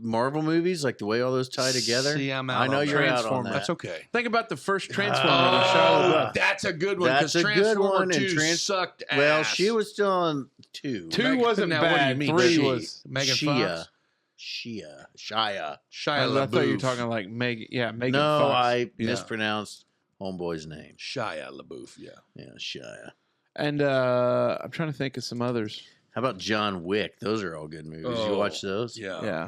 Marvel movies, like the way all those tie together. See, I'm out I know on you're out on Transformers. that. That's okay. Think about the first Transformer with Shia LaBeouf. That's a good one. That's a good Transformer one. 2 sucked ass. Well, she was still on 2. 2 wasn't now, bad. what do you mean? 3 She? was. Megan Shia. Fox? Shia. Shia I thought you were LaBeouf. talking like Megan. Yeah, Megan No, Fox. I Yeah. mispronounced homeboy's name. Shia LaBeouf, yeah. Yeah, Shia. And I'm trying to think of some others. How about John Wick? Those are all good movies. You watch those? Yeah. Yeah.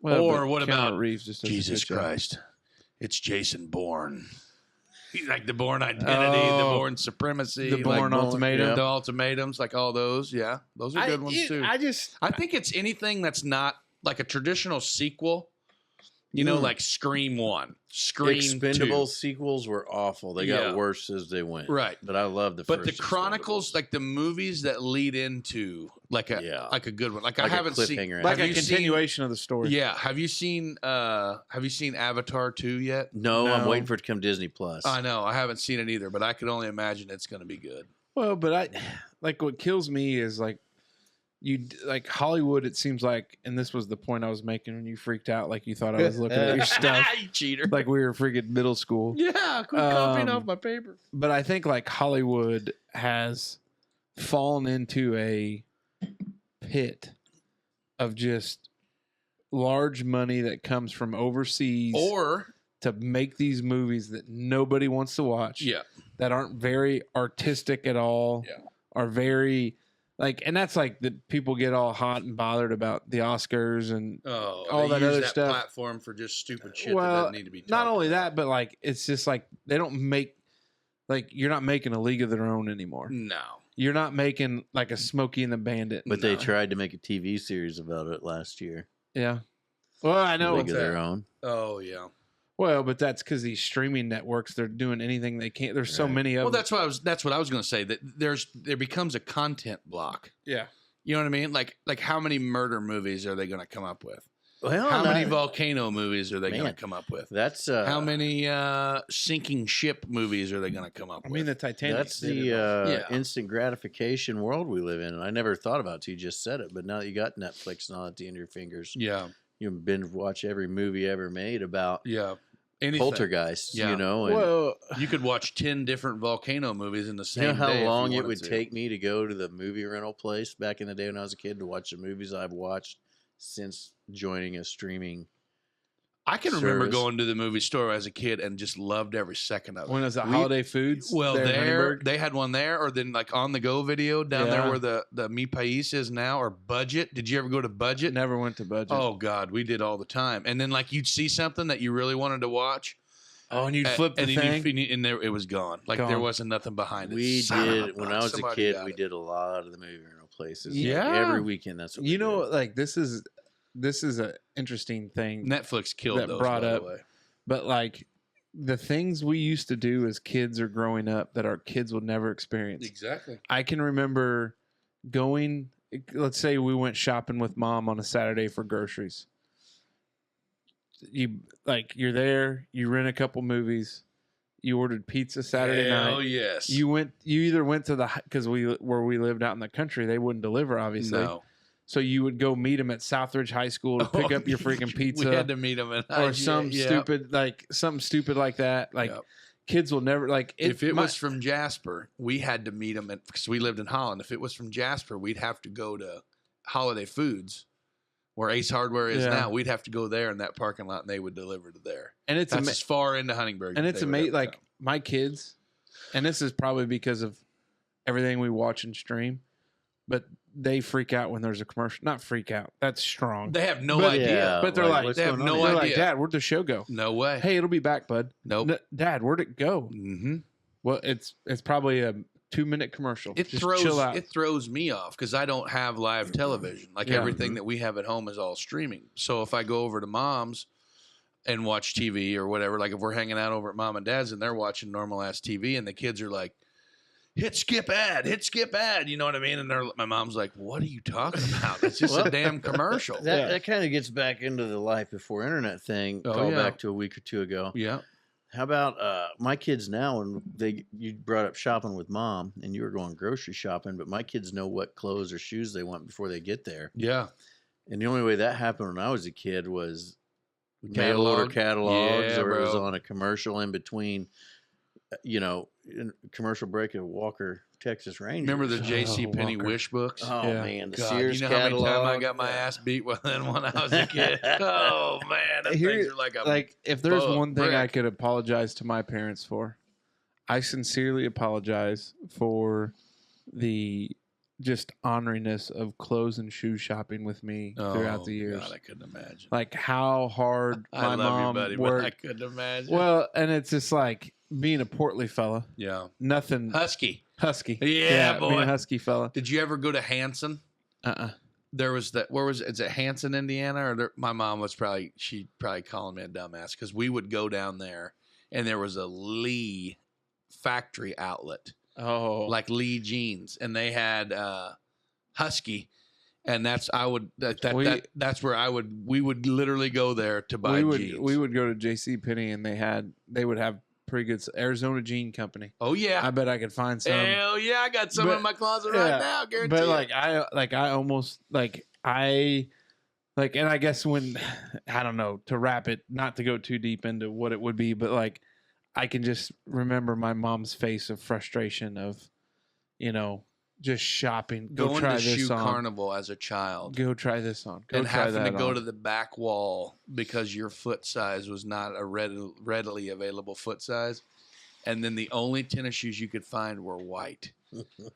Or but what Keanu about Reeves? Just does a Jesus good job. Christ. It's Jason Bourne. He's like the Bourne Identity, the Oh. Bourne Supremacy. The Bourne like, Ultimatum. The Ultimatums, like all those. Yeah. Those are good ones, too. I think it's anything that's not like a traditional sequel. You know, like Scream 1, Scream Expendable 2. sequels were awful. They got worse as they went. Right. But I love the But first the Chronicles, Expendables. like the movies that lead into like a good one. Like I Like a haven't seen cliffhanger. Like have a you seen- continuation of the story. Yeah. Have you seen Avatar 2 yet? No, I'm No. waiting for it to come Disney Plus. I know. I haven't seen it either, but I can only imagine it's going to be good. Well, but I like what kills me is like like Hollywood. It seems like, and this was the point I was making when you freaked out, like you thought I was looking at your stuff, You cheater. like we were freaking middle school. Yeah, quit copying Um, off my paper. But I think like Hollywood has fallen into a pit of just large money that comes from overseas Or to make these movies that nobody wants to watch. yeah, That aren't very artistic at all. Yeah. Are very like, and that's like the people get all hot and bothered about the Oscars and all they that use other that stuff. platform for just stupid shit that Well, doesn't need to be. not talked only about. that, but like it's just like they don't make like you're not making a League of Their Own anymore. No. You're not making like a Smokey and the Bandit. But they No. tried to make a TV series about it last year. Yeah. Well, I know. League of that? Their Own. Oh yeah. Well, but that's because these streaming networks, they're doing anything they can. There's so Right. many of Well, them. that's what I was going to say. That there becomes a content block. Yeah. You know what I mean? Like how many murder movies are they going to come up with? Well, How many that- volcano movies are they going to Man. come up with? That's How many sinking ship movies are they going to come up I with? mean, the Titanic. That's did the it all. Yeah. instant gratification world we live in, and I never thought about it till you just said it. But now that you got Netflix and all at the end of your fingers, yeah, you can binge watch every movie ever made about yeah. Anything. poltergeists. Yeah. You know, and Well, You could watch 10 different volcano movies in the you same know how day if long you it wanted would to. take me to go to the movie rental place back in the day when I was a kid to watch the movies I've watched since joining a streaming. I can remember service. going to the movie store as a kid and just loved every second of it. when is it Holiday Foods? Well, there in Huntingburg? they had one there, or then like on the go video down there Yeah. where the Mi País is now, or Budget. Did you ever go to Budget? Never went to Budget. Oh God, we did all the time. And then like you'd see something that you really wanted to watch, and you'd flip the and thing. and there it was gone. Like there Gone. wasn't nothing behind it. We Son of a did when bitch, I was a somebody kid. got We it. did a lot of the movie rental places. Yeah. Like, every weekend. That's what You we know, did. like this is an interesting thing. Netflix killed that those. brought by up- the way. But like the things we used to do as kids or growing up that our kids would never experience. Exactly. I can remember going, let's say we went shopping with mom on a Saturday for groceries. You're there, you rent a couple movies, you ordered pizza Saturday Hell night. yes. You either went to because where we lived out in the country, they wouldn't deliver, obviously. No. So you would go meet them at Southridge High School to pick up your freaking pizza. We had to meet them in or something stupid like that. Like Yep. kids will never like if it was from Jasper, we had to meet them because we lived in Holland. If it was from Jasper, we'd have to go to Holiday Foods, where Ace Hardware is Yeah. now. We'd have to go there in that parking lot, and they would deliver to there. and it's That's as far into Huntingburg. and as it's they would amazing. ever Like come. my kids, and this is probably because of everything we watch and stream, but they freak out when there's a commercial. Not freak out. That's strong. They have no But- idea. Yeah, but they're like, what's they have going on no here? They're like, idea. Dad, where'd the show go? No way. Hey, it'll be back, bud. Nope. Dad, where'd it go? Mm-hmm. Well, it's probably a 2-minute commercial. It Just chill out. throws me off because I don't have live television. Like Yeah. everything that we have at home is all streaming. So if I go over to mom's and watch TV or whatever, like if we're hanging out over at mom and dad's and they're watching normal ass TV and the kids are like, hit skip ad, you know what I mean? And my mom's like, what are you talking about? It's just a Well, damn commercial. That kind of gets back into the life before internet thing. Oh, Call yeah. back to a week or two ago. Yeah. How about my kids now? And you brought up shopping with mom, and you were going grocery shopping, but my kids know what clothes or shoes they want before they get there. Yeah. And the only way that happened when I was a kid was mail Catalog? order catalogs, Yeah, or it was bro. on a commercial in between, in a commercial break of Walker, Texas Rangers. Remember the J.C. Penney Walker. wish books? Oh Yeah. man, the God, Sears you know how many catalog. times I got my ass beat with them when I was a kid? Oh man, that Here- things are like a Like, if there's fuck, one thing I brick. could apologize to my parents for, I sincerely apologize for the just honoringness of clothes and shoe shopping with me throughout the years. God, I couldn't imagine. Like how hard I my love mom you, buddy, but worked. I couldn't imagine. Well, and it's just like being a portly fella, yeah, nothing husky. husky. Yeah, boy. being a husky fella. Did you ever go to Hanson? There was that. Where was it? Is it Hanson, Indiana? Or my mom was probably calling me a dumbass because we would go down there and there was a Lee factory outlet, Oh, like Lee jeans, and they had husky, and that's where we would literally go there to buy jeans. we would go to J.C. Penney and they would have pretty good Arizona Jean Company. Oh yeah, I bet I could find some. hell yeah, I got some But- in my closet yeah, right now. Guarantee. But and I guess when I don't know, to wrap it, not to go too deep into what it would be, but like I can just remember my mom's face of frustration of, just shopping. Go going try to this shoe on. carnival as a child. Go try this on. Go and try having that to go on. to the back wall because your foot size was not a readily available foot size. And then the only tennis shoes you could find were white.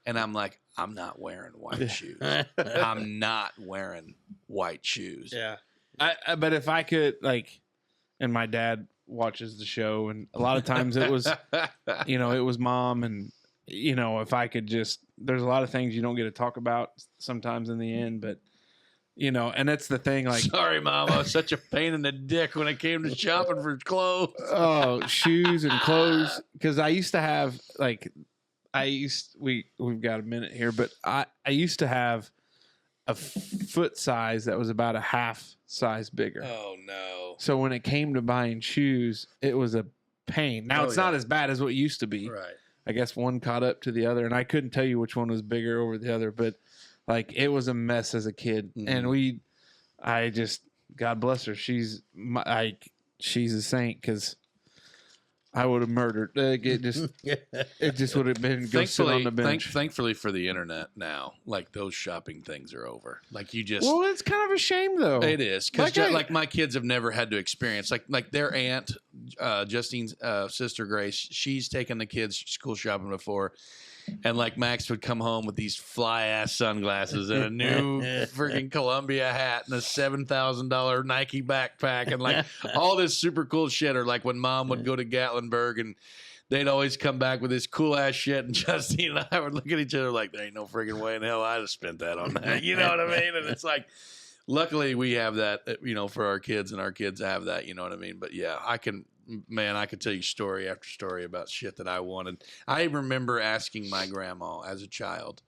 And I'm like, I'm not wearing white shoes. I'm not wearing white shoes. Yeah. But if I could, and my dad watches the show, and a lot of times it was, it was mom, and, if I could there's a lot of things you don't get to talk about sometimes in the end, but, and that's the thing, like, Sorry, Mom. I was such a pain in the dick when it came to shopping for clothes. oh, shoes and clothes. Because I used to have, we've got a minute here, but I used to have a foot size that was about a half size bigger. Oh, no. So when it came to buying shoes, it was a pain. Now it's not as bad as what it used to be. Right. I guess one caught up to the other, and I couldn't tell you which one was bigger over the other, but it was a mess as a kid. Mhm. And God bless her. She's a saint, because I would have murdered. It just would have been go sit on the bench. Thankfully for the internet now, those shopping things are over. You just Well, it's kind of a shame though. it is because Like my kids have never had to experience like their aunt, Justine's sister Grace. She's taken the kids school shopping before, and Max would come home with these fly ass sunglasses and a new freaking Columbia hat and a $7,000 Nike backpack and all this super cool shit. Or when Mom would go to Gatlinburg and they'd always come back with this cool ass shit, and Justine and I would look at each other like, there ain't no freaking way in hell I'd have spent that on that. You know what I mean? And it's luckily we have that, for our kids, and our kids have that, you know what I mean? But yeah, I could tell you story after story about shit that I wanted. I remember asking my grandma as a child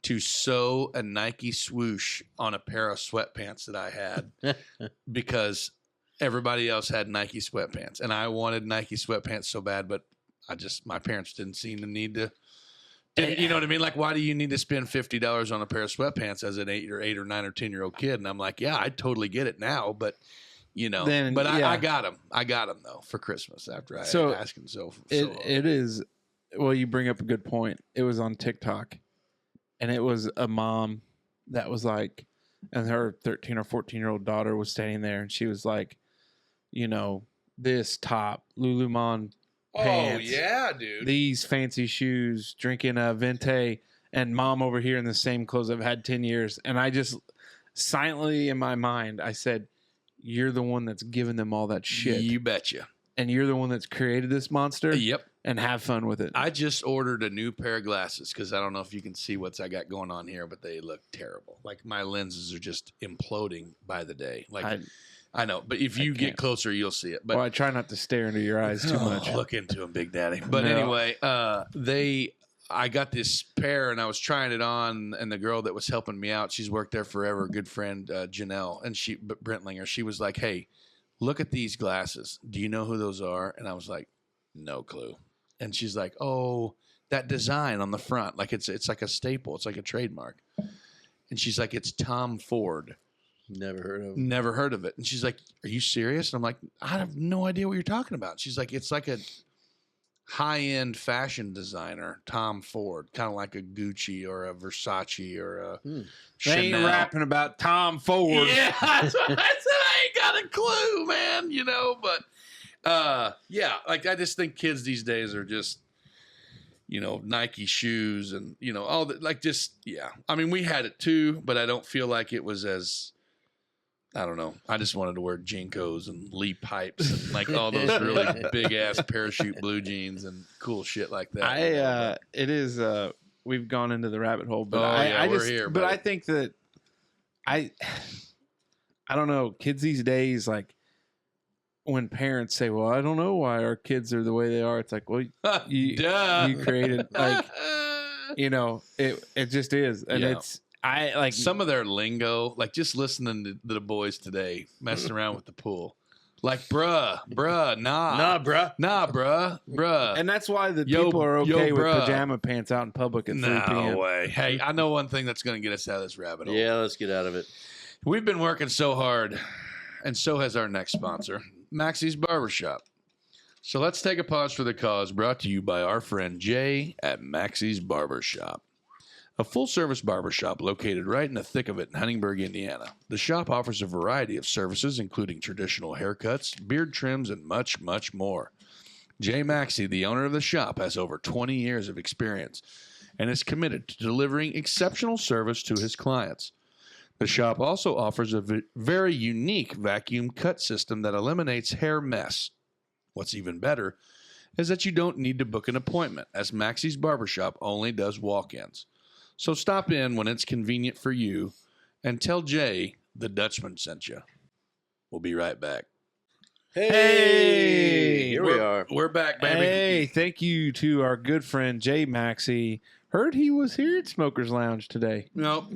to sew a Nike swoosh on a pair of sweatpants that I had because everybody else had Nike sweatpants, and I wanted Nike sweatpants so bad, but my parents didn't seem to need to. You know what I mean? Why do you need to spend $50 on a pair of sweatpants as an 8 or 9 or 10-year-old kid? And I'm like, yeah, I totally get it now, but I got them. I got them though for Christmas after I asked him so. It is. Well, you bring up a good point. It was on TikTok, and it was a mom that was and her 13 or 14-year-old daughter was standing there, and she was like, this top Lululemon pants. Oh yeah, dude. These fancy shoes, drinking a Venti, and mom over here in the same clothes I've had 10 years. And I just silently in my mind, I said, you're the one that's giving them all that shit. You betcha. And you're the one that's created this monster. Yep. And have fun with it. I just ordered a new pair of glasses because I don't know if you can see what I got going on here, but they look terrible. My lenses are just imploding by the day. I know, but if you get closer, you'll see it. But I try not to stare into your eyes too much. Look into them, Big Daddy. But anyway, I got this pair, and I was trying it on, and the girl that was helping me out, she's worked there forever, good friend Janelle, and Brentlinger, she was like, hey, look at these glasses. Do you know who those are? And I was like, no clue. And she's like, oh, that design on the front, it's like a staple. It's like a trademark. And she's like, it's Tom Ford. Never heard of. Never heard of it. And she's like, "Are you serious?" And I'm like, "I have no idea what you're talking about." She's like, "It's like a high-end fashion designer, Tom Ford, kind of like a Gucci or a Versace or a They Chanel." ain't rapping about Tom Ford. Yeah, that's what I said. I ain't got a clue, man. But yeah, like I just think kids these days are just, Nike shoes and all that. Like just I mean, we had it too, but I don't feel like it was as. I don't know. I just wanted to wear Jinkos and Lee pipes and like all those really big ass parachute blue jeans and cool shit like that. It is. We've gone into the rabbit hole, but we're here. But I think that I don't know. Kids these days, like when parents say, "Well, I don't know why our kids are the way they are," it's like, well, you created like, it just is, and it's. I like some of their lingo, like just listening to the boys today messing around with the pool. Like, bruh, nah, bruh. And that's why the people are okay with pajama pants out in public at 3 p.m. No way. Hey, I know one thing that's going to get us out of this rabbit hole. Yeah, let's get out of it. We've been working so hard, and so has our next sponsor, Maxey's Barbershop. So let's take a pause for the cause, brought to you by our friend Jay at Maxey's Barbershop. A full-service barbershop located right in the thick of it in Huntingburg, Indiana. The shop offers a variety of services, including traditional haircuts, beard trims, and much, much more. Jay Maxey, the owner of the shop, has over 20 years of experience and is committed to delivering exceptional service to his clients. The shop also offers a very unique vacuum cut system that eliminates hair mess. What's even better is that you don't need to book an appointment, as Maxey's Barbershop only does walk-ins. So stop in when it's convenient for you and tell Jay the Dutchman sent you. We'll be right back. Hey, here we are. We're back, baby. Hey, thank you to our good friend Jay Maxey. Heard he was here at Smokers Lounge today. Nope.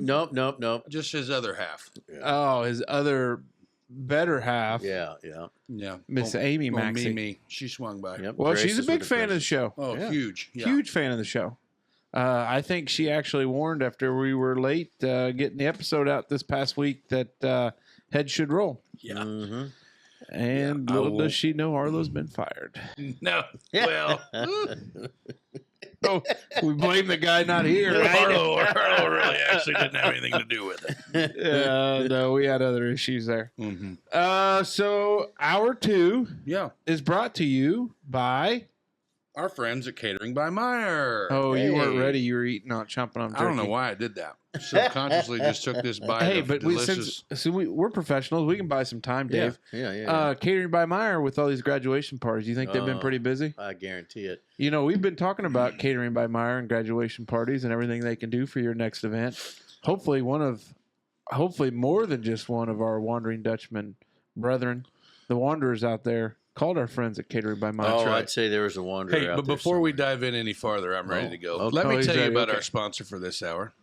Just his other half. Oh, his other better half. Yeah. Miss Amy Maxey. Me. She swung by. Yep. Well, Grace she's a is big with fan of the Grace. show. Oh, Yeah. huge. Yeah. Huge fan of the show. I think she actually warned after we were late getting the episode out this past week that head should roll. Yeah. Mm-hmm. And Yeah, little does she know Arlo's been fired. No. Well, Oh, we blame the guy not here. Arlo really actually didn't have anything to do with it. No, we had other issues there. Mm-hmm. So hour 2 Yeah. is brought to you by. Our friends at Catering by Meyer. Oh, you weren't Hey. ready. You were eating, not chomping on turkey. I don't know why I did that. Subconsciously just took this bite Hey, of but delicious. we're professionals. We can buy some time, Dave. Yeah. Catering by Meyer with all these graduation parties. You think they've been pretty busy? I guarantee it. We've been talking about Catering by Meyer and graduation parties and everything they can do for your next event. Hopefully more than just one of our Wandering Dutchmen brethren, the wanderers out there, called our friends at Catering by Meyer. Oh, I'd say there was a wanderer Hey, out but there before we somewhere. dive in any farther, I'm ready to go. Okay. Let me he's tell you ready. about Okay. our sponsor for this hour.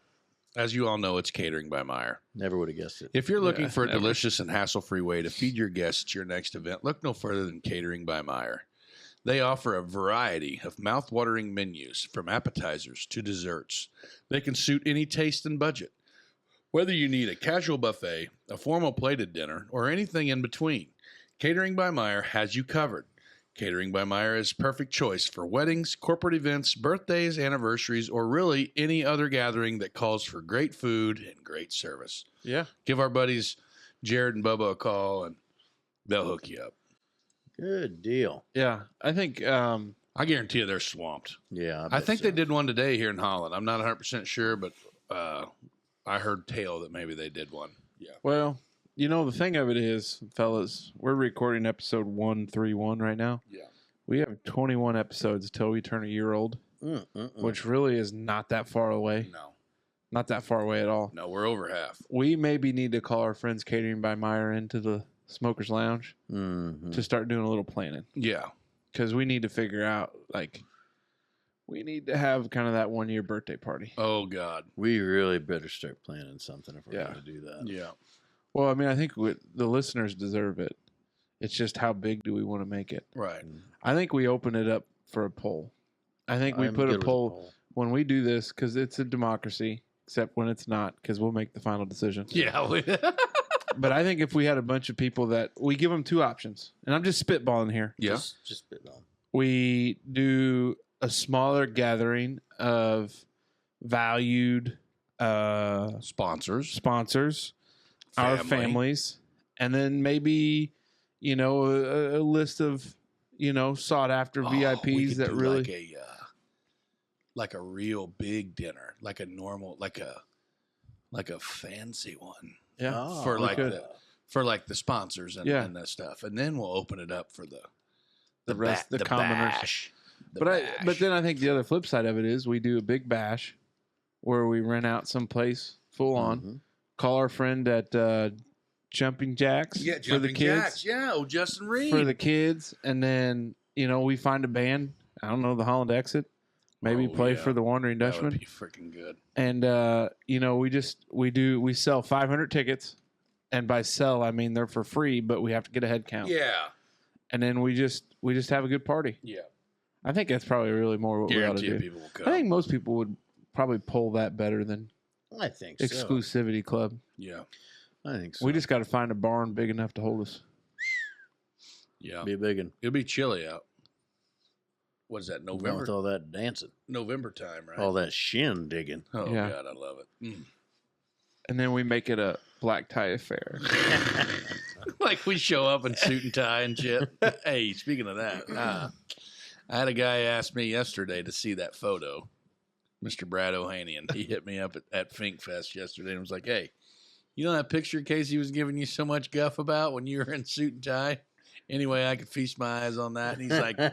As you all know, it's Catering by Meyer. Never would have guessed it. If you're looking Yeah, for a never. delicious and hassle-free way to feed your guests at your next event, look no further than Catering by Meyer. They offer a variety of mouth-watering menus, from appetizers to desserts. They can suit any taste and budget. Whether you need a casual buffet, a formal plated dinner, or anything in between, Catering by Meyer has you covered. Catering by Meyer is a perfect choice for weddings, corporate events, birthdays, anniversaries, or really any other gathering that calls for great food and great service. Yeah. Give our buddies Jared and Bubba a call, and they'll hook you up. Good deal. Yeah. I think I guarantee you they're swamped. Yeah. I think they did one today here in Holland. I'm not 100% sure, but I heard tale that maybe they did one. Yeah. well, the thing of it is, fellas, we're recording episode 131 right now. Yeah. We have 21 episodes till we turn a year old, which really is not that far away. No. Not that far away at all. No, we're over half. We maybe need to call our friends Catering by Meyer into the Smokers Lounge Mm-hmm. to start doing a little planning, Yeah. because we need to figure out, we need to have kind of that 1 year birthday party. Oh, God. We really better start planning something if we're Yeah. going to do that. Yeah. Well, I mean, I think the listeners deserve it. It's just how big do we want to make it? Right. I think we open it up for a poll. I think we I'm put good a with poll when we do this, because it's a democracy, except when it's not, because we'll make the final decision. Yeah. But I think if we had a bunch of people that we give them two options, and I'm just spitballing here. Yeah. Just spitball. We do a smaller gathering of valued Sponsors. our families, and then maybe, a list of, sought after VIPs that really like a real big dinner, like a normal, like a fancy one. Yeah. Oh, For like could. the sponsors and that stuff, and then we'll open it up for The rest, the commoners. bash. But then I think the other flip side of it is we do a big bash where we rent out some place full on, call our friend at Jumping Jacks for the kids. Justin Reed For the kids, and then we find a band. I don't know, the Holland Exit. Maybe play for the Wondering That Dutchmen. would be freaking good. And we sell 500 tickets, and by sell I mean they're for free, but we have to get a head count. Yeah. And then we just have a good party. Yeah. I think that's probably really more what we ought to do. People will come. I think most people would probably pull that better than I think so. Exclusivity Club. Yeah. I think so. We just got to find a barn big enough to hold us. Yeah. Be a big one. It'll be chilly out. What is that, November? With all that dancing. November time, right? All that shin digging. Oh, Yeah. God, I love it. Mm. And then we make it a black tie affair. Like we show up in suit and tie and shit. Hey, speaking of that, I had a guy ask me yesterday to see that photo, Mr. Brad Ohanian. He hit me up at Fink Fest yesterday and was like, hey, you know that picture Casey was giving you so much guff about when you were in suit and tie? Anyway, I could feast my eyes on that. And he's like, man,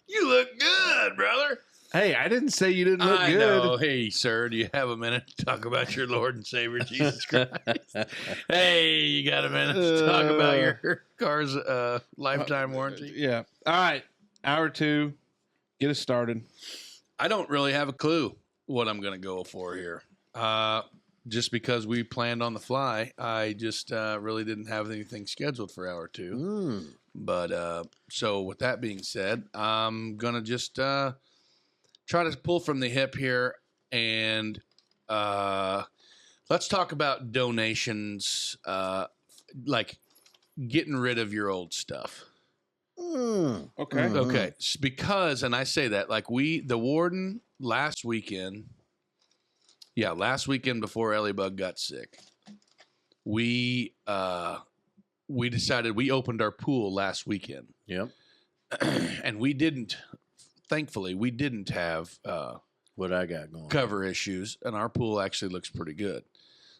you look good, brother. Hey, I didn't say you didn't look I good. know. Hey, sir, do you have a minute to talk about your Lord and Savior Jesus Christ? Hey, you got a minute to talk about your car's lifetime warranty? Yeah. All right. Hour 2. Get us started. I don't really have a clue what I'm going to go for here. Just because we planned on the fly, I just really didn't have anything scheduled for hour 2. But so with that being said, I'm going to just try to pull from the hip here, and let's talk about donations, like getting rid of your old stuff. Okay. Okay, because, and I say that, like the warden last weekend before Ellie Bug got sick, we decided, we opened our pool last weekend. Yep. And thankfully, we didn't have what I got going. Cover issues, and our pool actually looks pretty good.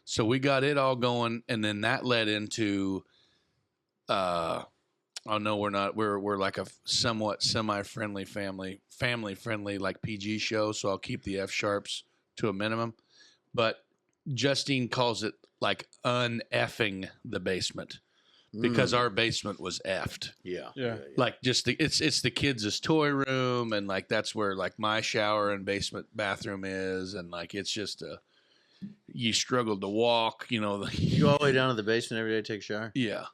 So we got it all going, and then that led into, we're like a somewhat semi-friendly family-friendly, like PG show, so I'll keep the F-sharps to a minimum. But Justine calls it like un-effing the basement. Because our basement was effed. Yeah. Like just it's the kids' toy room, and like that's where like my shower and basement bathroom is, and like it's just you struggled to walk, You go all the way down to the basement every day to take a shower? Yeah.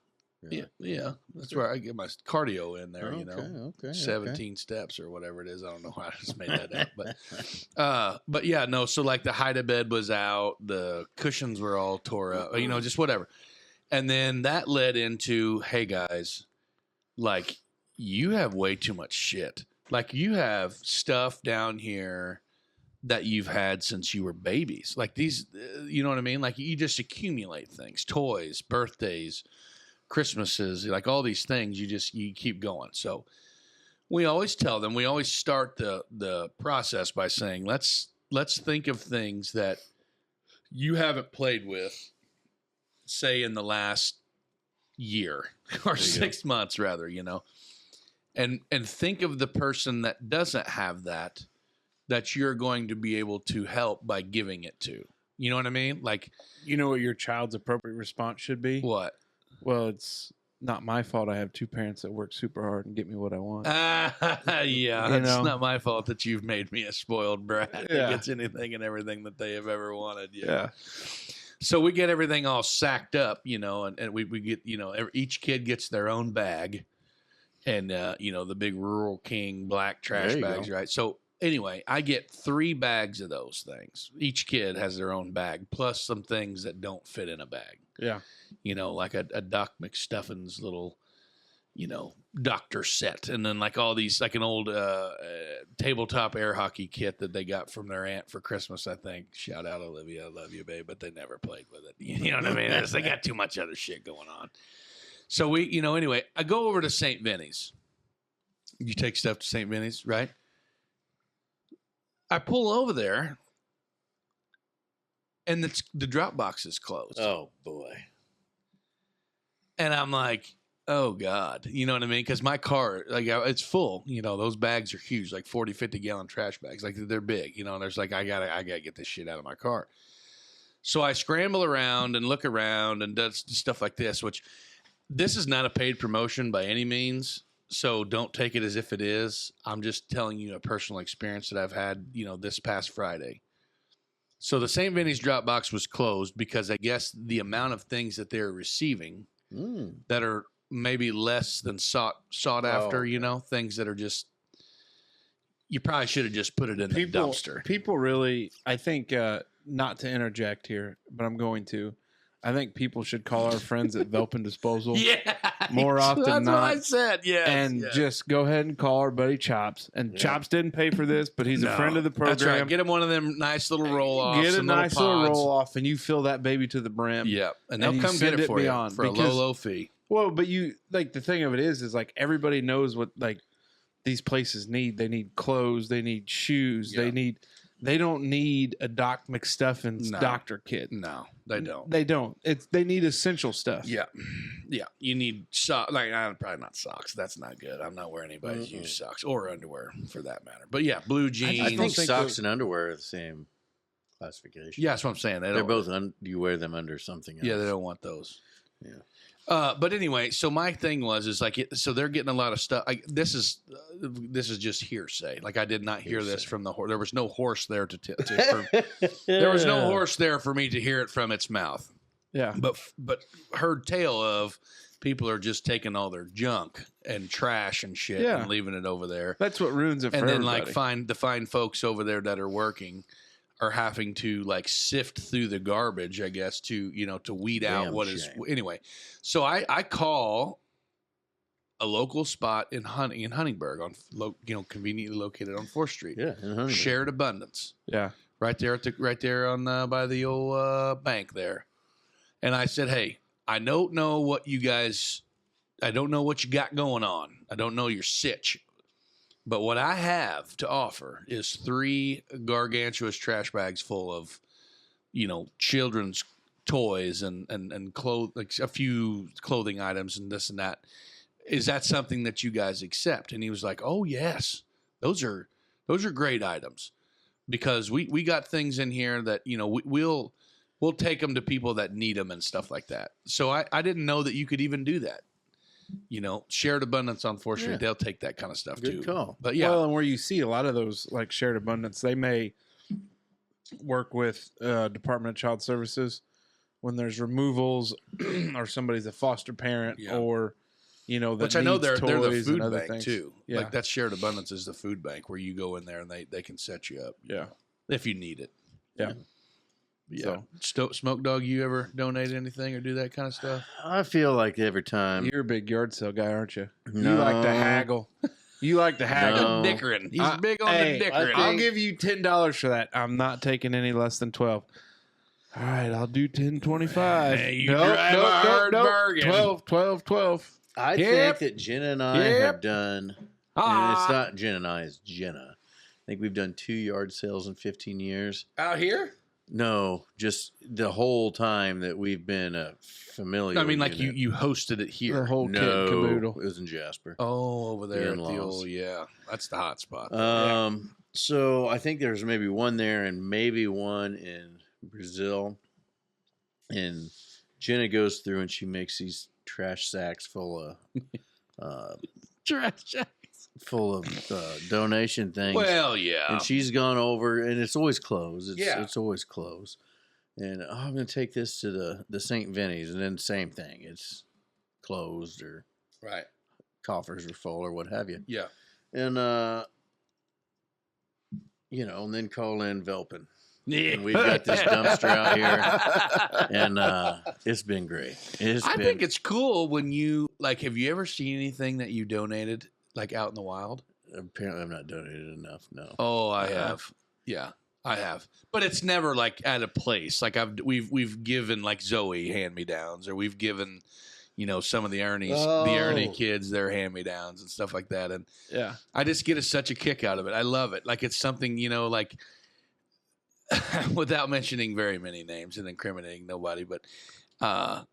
Really? Yeah. That's where I get my cardio in there, Okay. 17 steps or whatever it is. I don't know how I just made that up. But yeah, no, so like the hide bed was out, the cushions were all tore up, just whatever. And then that led into, hey guys, like you have way too much shit. Like you have stuff down here that you've had since you were babies. Like these, you know what I mean? Like you just accumulate things, toys, birthdays, Christmases, like all these things. You keep going. So we always tell them, we always start the process by saying, let's think of things that you haven't played with, say in the last year or 6 months rather, and think of the person that doesn't have that you're going to be able to help by giving it to. You know what I mean? Like, you know what your child's appropriate response should be? What? Well, it's not my fault I have two parents that work super hard and get me what I want. Yeah, it's not my fault that you've made me a spoiled brat that gets anything and everything that they have ever wanted. Yeah. So we get everything all sacked up, and we get, each kid gets their own bag, and the big Rural King black trash bags, right? So anyway, I get 3 bags of those things. Each kid has their own bag, plus some things that don't fit in a bag. Yeah. You know, like a Doc McStuffins little, you know, doctor set. And then like all these, like an old tabletop air hockey kit that they got from their aunt for Christmas, I think. Shout out, Olivia. I love you, babe. But they never played with it. You know what I mean? They got too much other shit going on. So we, you know, anyway, I go over to St. Vinny's. You take stuff to St. Vinny's, right? I pull over there, and the drop box is closed. Oh, boy. And I'm like, oh, God. You know what I mean? Because my car, like, it's full. You know, those bags are huge, like 40, 50-gallon trash bags. Like, they're big. You know, and there's like, I gotta get this shit out of my car. So I scramble around and look around and does stuff like this, which this is not a paid promotion by any means. So don't take it as if it is. I'm just telling you a personal experience that I've had, you know, this past Friday. So the St. Vinny's drop box was closed because I guess the amount of things that they're receiving that are maybe less than sought after, you know, things that are just, you probably should have just put it in the dumpster. People really, I think, not to interject here, but I'm going to. I think people should call our friends at Velpen Disposal more often than not. That's what I said, yeah. And just go ahead and call our buddy Chops. And Chops didn't pay for this, but he's a friend of the program. That's right. Get him one of them nice little roll-offs. Get a nice little roll-off, and you fill that baby to the brim. Yeah, and they'll come get it for you for a low fee. Well, but you, like, the thing of it is like everybody knows what, like, these places need. They need clothes. They need shoes. Yeah. They don't need a Doc McStuffins doctor kit. No, they don't. They don't. They need essential stuff. Yeah. Yeah. You need socks. Like, probably not socks. That's not good. I'm not wearing anybody's used socks or underwear for that matter. But yeah, blue jeans. I think socks and underwear are the same classification. Yeah, that's what I'm saying. They're both, you wear them under something else. Yeah, they don't want those. Yeah. But anyway, so my thing is like, so they're getting a lot of stuff. This is just hearsay. Like I did not hear this from the horse. There was no horse there there was no horse there for me to hear it from its mouth. Yeah. But heard tale of people are just taking all their junk and trash and shit and leaving it over there. That's what ruins it for everybody. Like the fine folks over there that are working are having to like sift through the garbage, I guess, to weed out what is anyway. So I call a local spot in Huntingburg on conveniently located on 4th Street. Yeah, in Huntingburg. Shared Abundance. Yeah. Right there on by the old bank there. And I said, "Hey, I don't know what you got going on. I don't know your sitch. But what I have to offer is 3 gargantuous trash bags full of, children's toys and like a few clothing items and this and that. Is that something that you guys accept?" And he was like, "Oh yes, those are great items, because we got things in here that we'll take them to people that need them and stuff like that." So I didn't know that you could even do that. Shared Abundance on 4th Street, they'll take that kind of stuff too. Good call. But yeah. Well, and where you see a lot of those, like Shared Abundance, they may work with Department of Child Services when there's removals or somebody's a foster parent or, that which I know they're the food bank things. too. Yeah. Like that's Shared Abundance is the food bank where you go in there and they can set you up. Yeah. If you need it. Yeah. Yeah. So, Smoke Dog, you ever donate anything or do that kind of stuff? I feel like every time. You're a big yard sale guy, aren't you? No. You like to haggle. You like to haggle. No. Dickering. He's big on the dickering. I'll give you $10 for that. I'm not taking any less than 12. All right, I'll do 10.25. Hey, you drive a hard bargain. 12. I think that Jenna and I have done, and it's not Jenna and I, it's Jenna. I think we've done 2 yard sales in 15 years. Out here? No, just the whole time that we've been familiar. I mean, like you hosted it here. The whole kit and caboodle. It was in Jasper. Oh, over there The at the in-laws. old, that's the hot spot. So I think there's maybe one there and maybe one in Brazil. And Jenna goes through and she makes these trash sacks full of donation things. Well, yeah. And she's gone over, and it's always closed. It's always closed. And I'm going to take this to the St. Vinny's, and then same thing. It's closed, or right, coffers are full, or what have you. Yeah. And and then call in Velpen. Yeah. And we've got this dumpster out here, and it's been great. I think it's cool when you have you ever seen anything that you donated out in the wild? Apparently, I've not donated enough. No. Oh, I have. Yeah, I have. But it's never at a place. We've given Zoe hand-me-downs, or we've given some of the Ernie kids their hand-me-downs and stuff like that. And yeah, I just get such a kick out of it. I love it. It's something without mentioning very many names and incriminating nobody, but at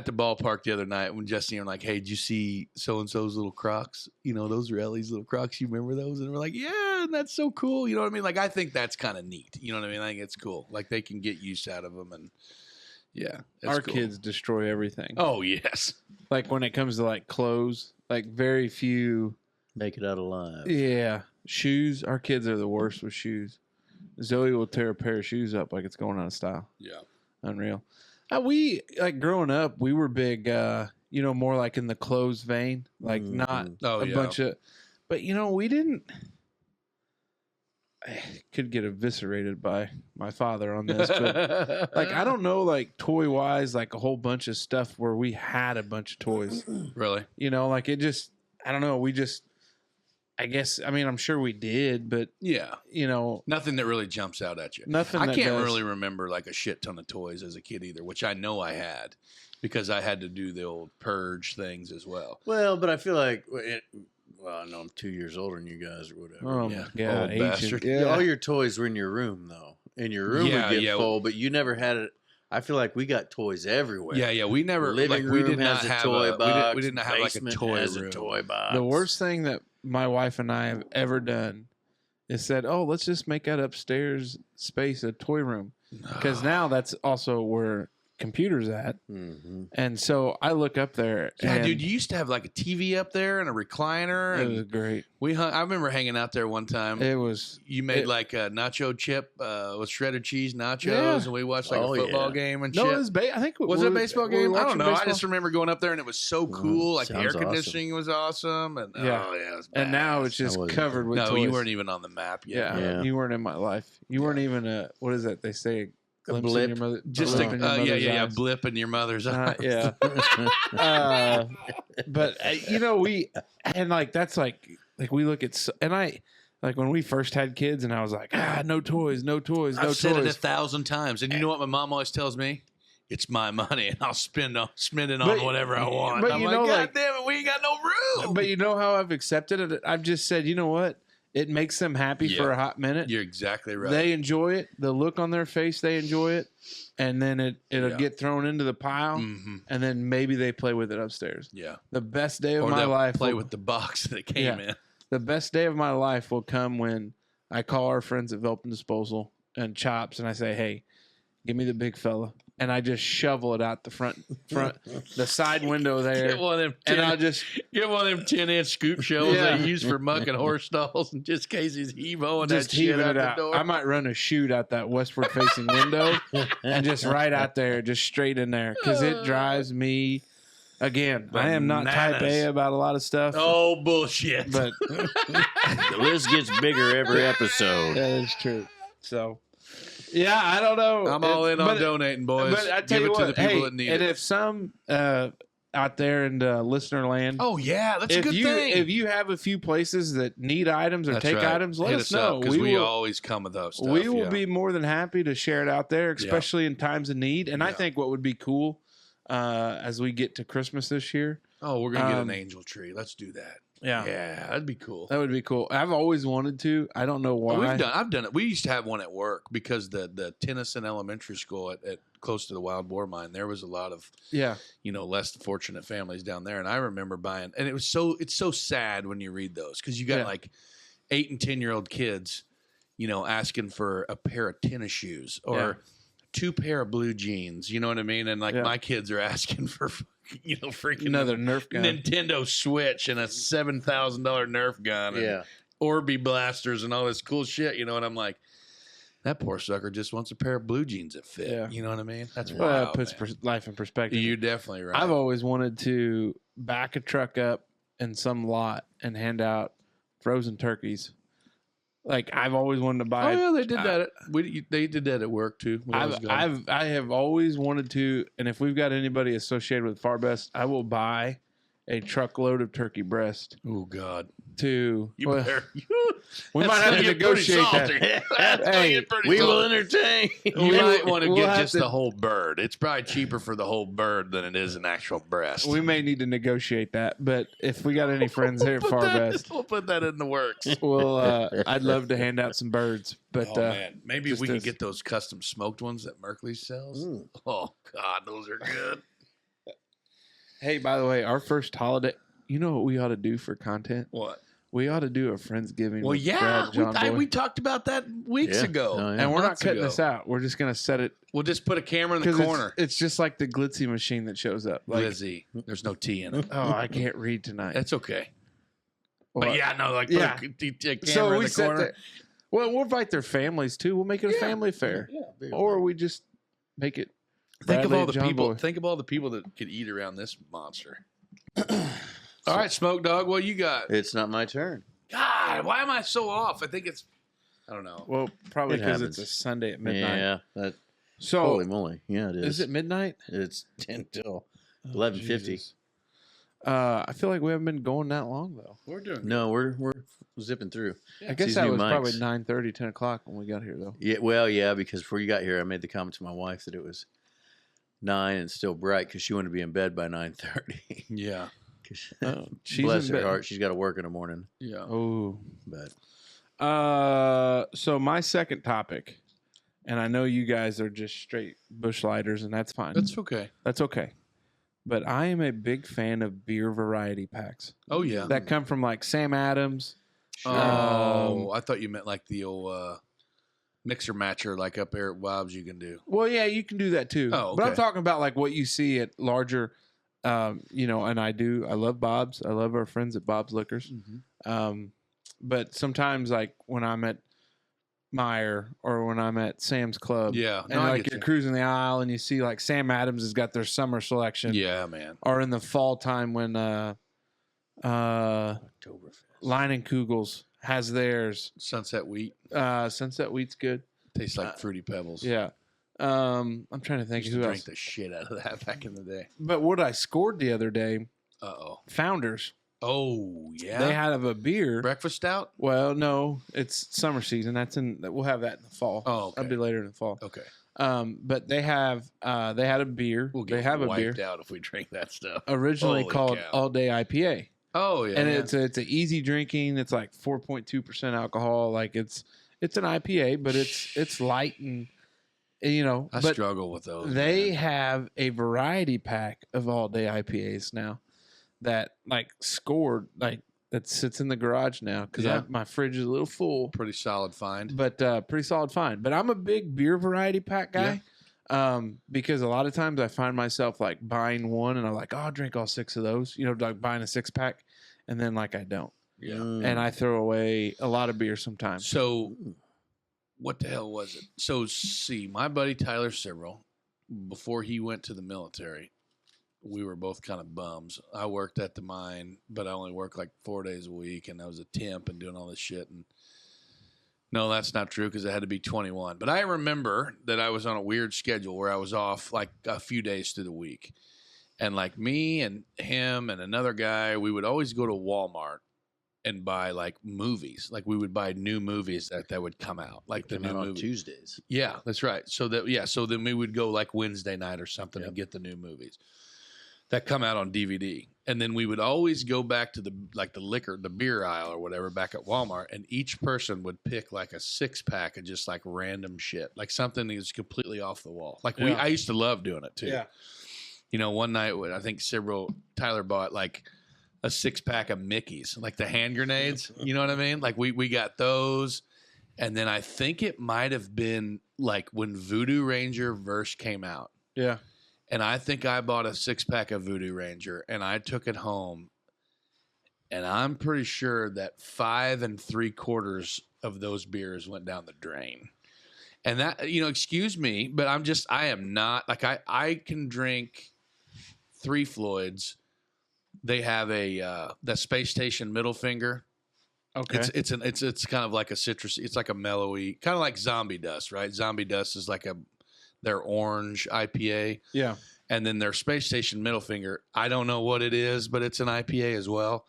the ballpark the other night when Justine were like, "Hey, did you see so-and-so's little Crocs? Those are Ellie's little Crocs. You remember those?" And we're like, "Yeah, that's so cool." You know what I mean? I think that's kind of neat. You know what I mean? I think it's cool. They can get use out of them. And yeah, our kids destroy everything. Oh, yes. When it comes to clothes, very few make it out alive. Yeah. Shoes. Our kids are the worst with shoes. Zoe will tear a pair of shoes up like it's going out of style. Yeah. Unreal. We growing up, we were big, more in the clothes vein, not bunch of, but we didn't. I could get eviscerated by my father on this, but I don't know, toy wise, a whole bunch of stuff where we had a bunch of toys. Really? It just, I don't know. We just, I guess, I'm sure we did, but yeah, nothing that really jumps out at you. Nothing. I can't really remember a shit ton of toys as a kid either, which I know I had because I had to do the old purge things as well. Well, but I feel I know I'm 2 years older than you guys or whatever. Oh my God, old bastard. Yeah. All your toys were in your room though. In your room would get full, but you never had it. I feel we got toys everywhere. Yeah. We never living room we did not has have a toy box. We didn't have a toy has room. A toy box. The worst thing that my wife and I have ever done is said, "Oh, let's just make that upstairs space a toy room," because now that's also where computers at. Mm-hmm. And so I look up there. Yeah, and dude, you used to have a TV up there and a recliner. It was great. I remember hanging out there one time. It was. You made a nacho chip with shredded cheese nachos, and we watched a football game and shit. No, it was I think was it a baseball game? I don't know. Baseball? I just remember going up there and it was so cool. The air conditioning was awesome, and it was and now it's just covered with. No, you weren't even on the map yet. Yeah, you weren't in my life. You weren't even what is that they say? A blip. In your mother, just a blip in your mother's eyes. Yeah. But we and that's we look at and I when we first had kids and I was like, no toys. I've said it 1,000 times, and you know what my mom always tells me? It's my money, and I'll spend it on whatever I want. But I'm God damn it, we ain't got no room. But you know how I've accepted it? I've just said, you know what? It makes them happy for a hot minute. You're exactly right. They enjoy it. The look on their face, they enjoy it. And then it'll get thrown into the pile. Mm-hmm. And then maybe they play with it upstairs. Yeah. The best day of my life. Play with the box that came in. The best day of my life will come when I call our friends at Velpen Disposal and Chops and I say, "Hey, give me the big fella." And I just shovel it out the front, the side window there. Get one of them and I'll just get one of them 10-inch scoop shovels they use for mucking horse stalls, and just in case he's heaving that shit out the door. I might run a chute out that westward facing window and just right out there, just straight in there, because it drives me. Again, I am not type A about a lot of stuff. Oh, bullshit! But the list gets bigger every episode. That is true. So. Yeah, I don't know. I'm all in on donating, boys. But I tell you what, if some out there in listener land, that's a good thing. If you have a few places that need items or take items, let us know because we always come with those stuff. We will be more than happy to share it out there, especially in times of need. And I think what would be cool as we get to Christmas this year. Oh, we're gonna get an angel tree. Let's do that. Yeah, that'd be cool. That would be cool. I've always wanted to. I don't know why. I've done it. We used to have one at work because the Tennyson Elementary School at close to the Wild Boar Mine, there was a lot of less fortunate families down there, and I remember buying. And it's so sad when you read those because you got 8 and 10-year-old kids, asking for a pair of tennis shoes or 2 pair of blue jeans. You know what I mean? And my kids are asking for. Freaking another Nerf gun, Nintendo Switch, and a $7,000 Nerf gun, and Orby blasters, and all this cool shit. And I'm like, that poor sucker just wants a pair of blue jeans that fit. Yeah. You know what I mean? That's wild. That puts life in perspective. You're definitely right. I've always wanted to back a truck up in some lot and hand out frozen turkeys Like I've always wanted to buy. Oh yeah, they did that. They did that at work too. I have always wanted to, and if we've got anybody associated with Farbest, I will buy a truckload of turkey breast. Oh God. We Better. might have to negotiate that. Hey, we will entertain. You might want to get just the whole bird. It's probably cheaper for the whole bird than it is an actual breast. We may need to negotiate that, but if we got any friends there at Farbest, we'll put that in the works. I'd love to hand out some birds. But man, maybe we can get those custom smoked ones that Merkley sells. Oh God, those are good. Hey, by the way, our first holiday. You know what we ought to do for content? What? We ought to do a Friendsgiving. Well, with yeah, Brad, John Boy. we talked about that weeks ago. Oh, yeah. And we're not Months cutting ago. this out. We're just gonna set it We'll just put a camera in the because corner. it's just like the glitzy machine that shows up. Like, Lizzie, there's no T in it. oh, I can't read tonight. That's okay. Well, But yeah, no, like yeah. put a camera so in we the set corner. that. Well, we'll invite their families too. We'll make it a family affair, or we just make it. Think of Bradley all and the John people. Boy. Think of all the people that could eat around this monster. All right, Smoke Dog, what you got? It's not my turn. God, why am I so off? I think it's. I don't know. Well, probably It because happens. it's a Sunday at midnight. Yeah. That, So holy moly. Yeah, it is. is it midnight? It's 10 till Oh, 11:50. Jesus. I feel like we haven't been going that long though. We're doing. No, we're zipping through. I guess These that new was probably mics. 9:30, 10 o'clock when we got here though. Yeah, well, yeah, because before you got here, I made the comment to my wife that it was 9 and still bright because she wanted to be in bed by 9:30. Yeah. Oh, she's Bless in her bed. heart, she's got to work in the morning. Yeah. Oh. But So my second topic, and I know you guys are just straight bush lighters, and that's fine. That's okay. That's okay. But I am a big fan of beer variety packs Oh yeah. that come from like Sam Adams. Oh, I thought you meant like the old mixer matcher, like up there at Wobb's. You can do. Well, yeah, you can do that too. Oh, But I'm okay. talking about like what you see at larger, and I love Bob's. I love our friends at Bob's Liquors. But sometimes like when I'm at Meyer or when I'm at Sam's Club, Yeah. and No, I like get you're you. cruising the aisle and you see like Sam Adams has got their summer selection. Yeah, man. Or in the fall time when Oktoberfest. Leinenkugels has theirs. Sunset wheat Sunset Wheat's good. tastes like Fruity Pebbles. Yeah. I'm trying to I think used who to else. drink the shit out of that back in the day. But what I scored the other day, Uh-oh. Founders. Oh, yeah. They have a beer. Breakfast stout? Well, no, it's summer season. We'll have that in the fall. Oh, okay. That'll be later in the fall. Okay. But they had a beer. We'll get they have a beer wiped out if we drink that stuff. originally Holy called cow. All Day IPA. Oh, yeah. And yeah. it's a easy drinking. It's like 4.2% alcohol. Like it's an IPA, but it's light and I but struggle with those. they man. have a variety pack of all day IPAs now that like scored like that sits in the garage now because Yeah. my fridge is a little full, Pretty solid find. but pretty solid find. But I'm a big beer variety pack guy. Because a lot of times I find myself like buying one and I'm like, oh, I'll drink all 6 of those, like buying a 6-pack, and then like I don't. Yeah. And I throw away a lot of beer sometimes. So, what the hell was it? So, see, my buddy Tyler Sibrel, before he went to the military, we were both kind of bums. I worked at the mine, but I only worked like 4 days a week, and I was a temp and doing all this shit. And no, that's not true because I had to be 21. But I remember that I was on a weird schedule where I was off like a few days through the week. And like me and him and another guy, we would always go to Walmart and buy like movies. Like we would buy new movies that would come out, like the Come new out on movie. Tuesdays. Yeah, that's right. So then we would go like Wednesday night or something and get the new movies that come out on DVD. And then we would always go back to the beer aisle or whatever back at Walmart, and each person would pick like a 6-pack of just like random shit, like something that was completely off the wall. Like I used to love doing it too. Yeah. One night I think Tyler bought like a 6-pack of Mickeys, like the hand grenades. You know what I mean? Like we got those. And then I think it might have been like when Voodoo Ranger Verse came out. Yeah. And I think I bought a 6-pack of Voodoo Ranger and I took it home. And I'm pretty sure that 5 3/4 of those beers went down the drain. And that, excuse me, but I am not like, I can drink 3 Floyds. They have the Space Station middle finger. Okay. It's kind of like a citrus. It's like a mellowy, kind of like Zombie Dust, right? Zombie Dust is like their orange IPA. Yeah. And then their Space Station Middle Finger. I don't know what it is, but it's an IPA as well.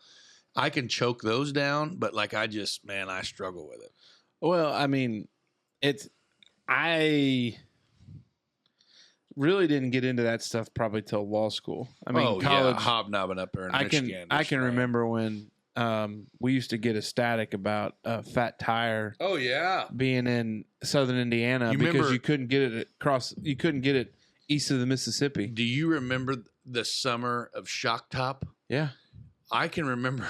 I can choke those down, but like I struggle with it. Well, I mean, I really didn't get into that stuff probably till law school. I mean, college, hobnobbing up there in Michigan. I can remember when we used to get ecstatic about Fat Tire. Oh yeah, being in Southern Indiana because you couldn't get it you couldn't get it east of the Mississippi. Do you remember the summer of Shock Top? Yeah. I can remember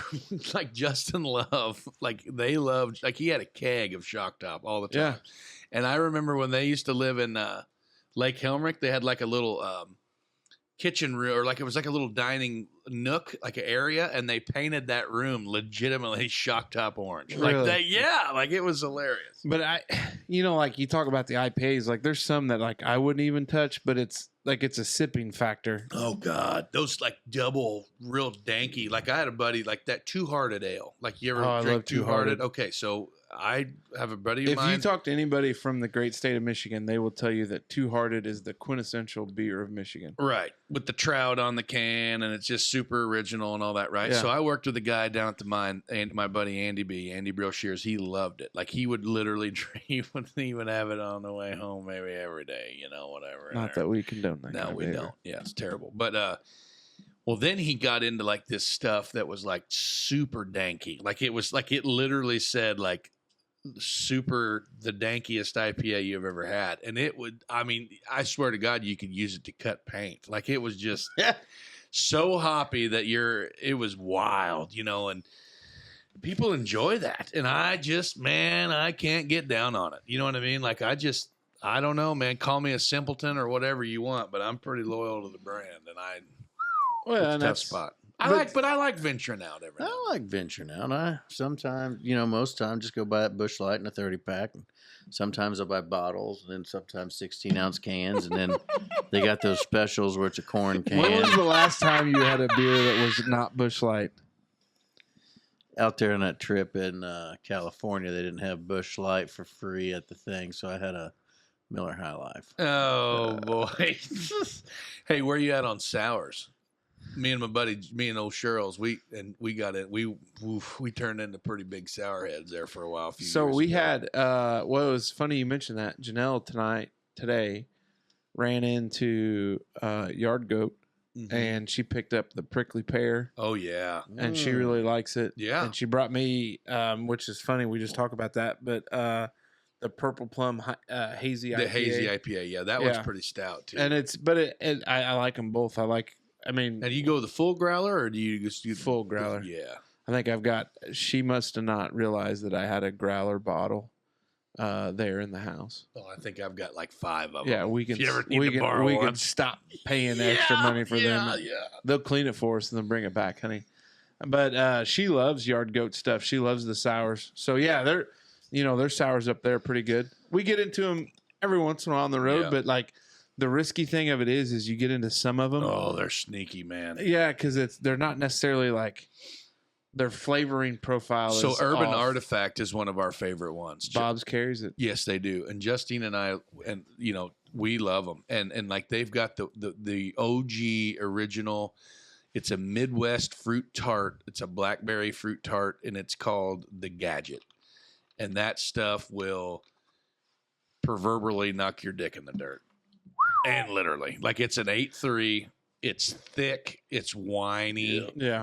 like Justin Love, like they loved, like he had a keg of Shock Top all the time. Yeah. And I remember when they used to live in Lake Helmrich, they had like a little kitchen room, or like it was like a little dining nook, like an area, and they painted that room legitimately Shock Top orange. Really? Like that, yeah, like it was hilarious. But like you talk about the IPAs, like there's some that like I wouldn't even touch, but it's a sipping factor. Oh God, those like double real danky. Like I had a buddy like that Two Hearted Ale. Like you ever drink Two Hearted? Okay, so I have a buddy of mine. If you talk to anybody from the great state of Michigan, they will tell you that Two Hearted is the quintessential beer of Michigan. Right. With the trout on the can, and it's just super original and all that, right? Yeah. So I worked with a guy down at the mine, and my buddy Andy Broshears, he loved it. Like he would literally drink, he would have it on the way home maybe every day, whatever. Not that we condone that. No, we don't. Yeah, it's terrible. But well, then he got into like this stuff that was like super danky. Like it was like it literally said like super the dankiest IPA you've ever had. And it would, I mean, I swear to God, you could use it to cut paint. Like it was just so hoppy that it was wild, and people enjoy that. And I just, man, I can't get down on it. You know what I mean? Like I don't know, man, call me a simpleton or whatever you want, but I'm pretty loyal to the brand, and it's a tough spot. I like venturing out every now. I like venturing out. I sometimes, most times just go buy that Busch Light in a 30-pack. And sometimes I'll buy bottles, and then sometimes 16-ounce cans, and then they got those specials where it's a corn can. When was the last time you had a beer that was not Busch Light? Out there on that trip in California, they didn't have Busch Light for free at the thing, so I had a Miller High Life. Oh, boy. Hey, where you at on sours? Me and old Cheryl's, we got it. We turned into pretty big sour heads there for a while. So we had, well, it was funny you mentioned that. Janelle today ran into Yard Goat, and she picked up the prickly pear. Oh, yeah. And she really likes it. Yeah. And she brought me, which is funny, we just talk about that, but the purple plum hazy IPA. The hazy IPA, yeah. That one's pretty stout, too. And I like them both. And do you go with the full growler, or do you just do full growler? Yeah. I think she must have not realized that I had a growler bottle there in the house. Oh, I think I've got like 5 of them. Yeah, we can stop paying extra money for them. Yeah. They'll clean it for us and then bring it back, honey. But she loves Yard Goat stuff. She loves the sours. So yeah, their sours up there are pretty good. We get into them every once in a while on the road, but like the risky thing of it is you get into some of them. Oh, they're sneaky, man. Yeah, because they're not necessarily like their flavoring profile. So is Urban off. Artifact is one of our favorite ones. Bob's carries it. Yes, they do. And Justine and I, and we love them. And like they've got the OG original. It's a Midwest fruit tart. It's a blackberry fruit tart, and it's called the Gadget. And that stuff will proverbially knock your dick in the dirt. And literally, like it's an 8.3. It's thick. It's winey. Yeah.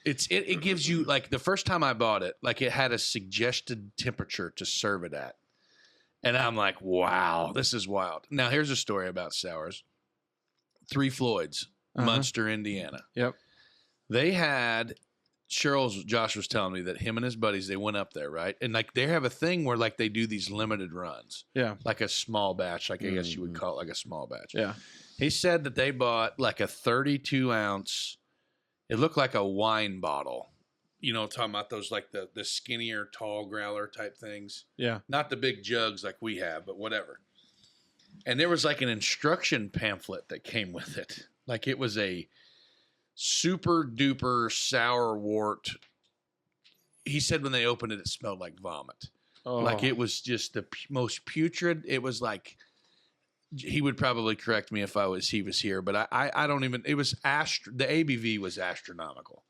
It gives you, like, the first time I bought it, like it had a suggested temperature to serve it at, and I'm like, wow, this is wild. Now here's a story about sours. Three Floyds, Munster, Indiana. Yep. They had Josh was telling me that him and his buddies, they went up there, right? And like they have a thing where like they do these limited runs. Yeah. Like a small batch, like I guess you would call it like a small batch. Yeah. He said that they bought like a 32-ounce, it looked like a wine bottle. Talking about those like the skinnier, tall growler type things. Yeah. Not the big jugs like we have, but whatever. And there was like an instruction pamphlet that came with it. Like it was a super duper sour wort he said when they opened it, it smelled like vomit. Oh. Like it was just the most putrid. It was like, he would probably correct me if he was here, but I don't even, it was the ABV was astronomical.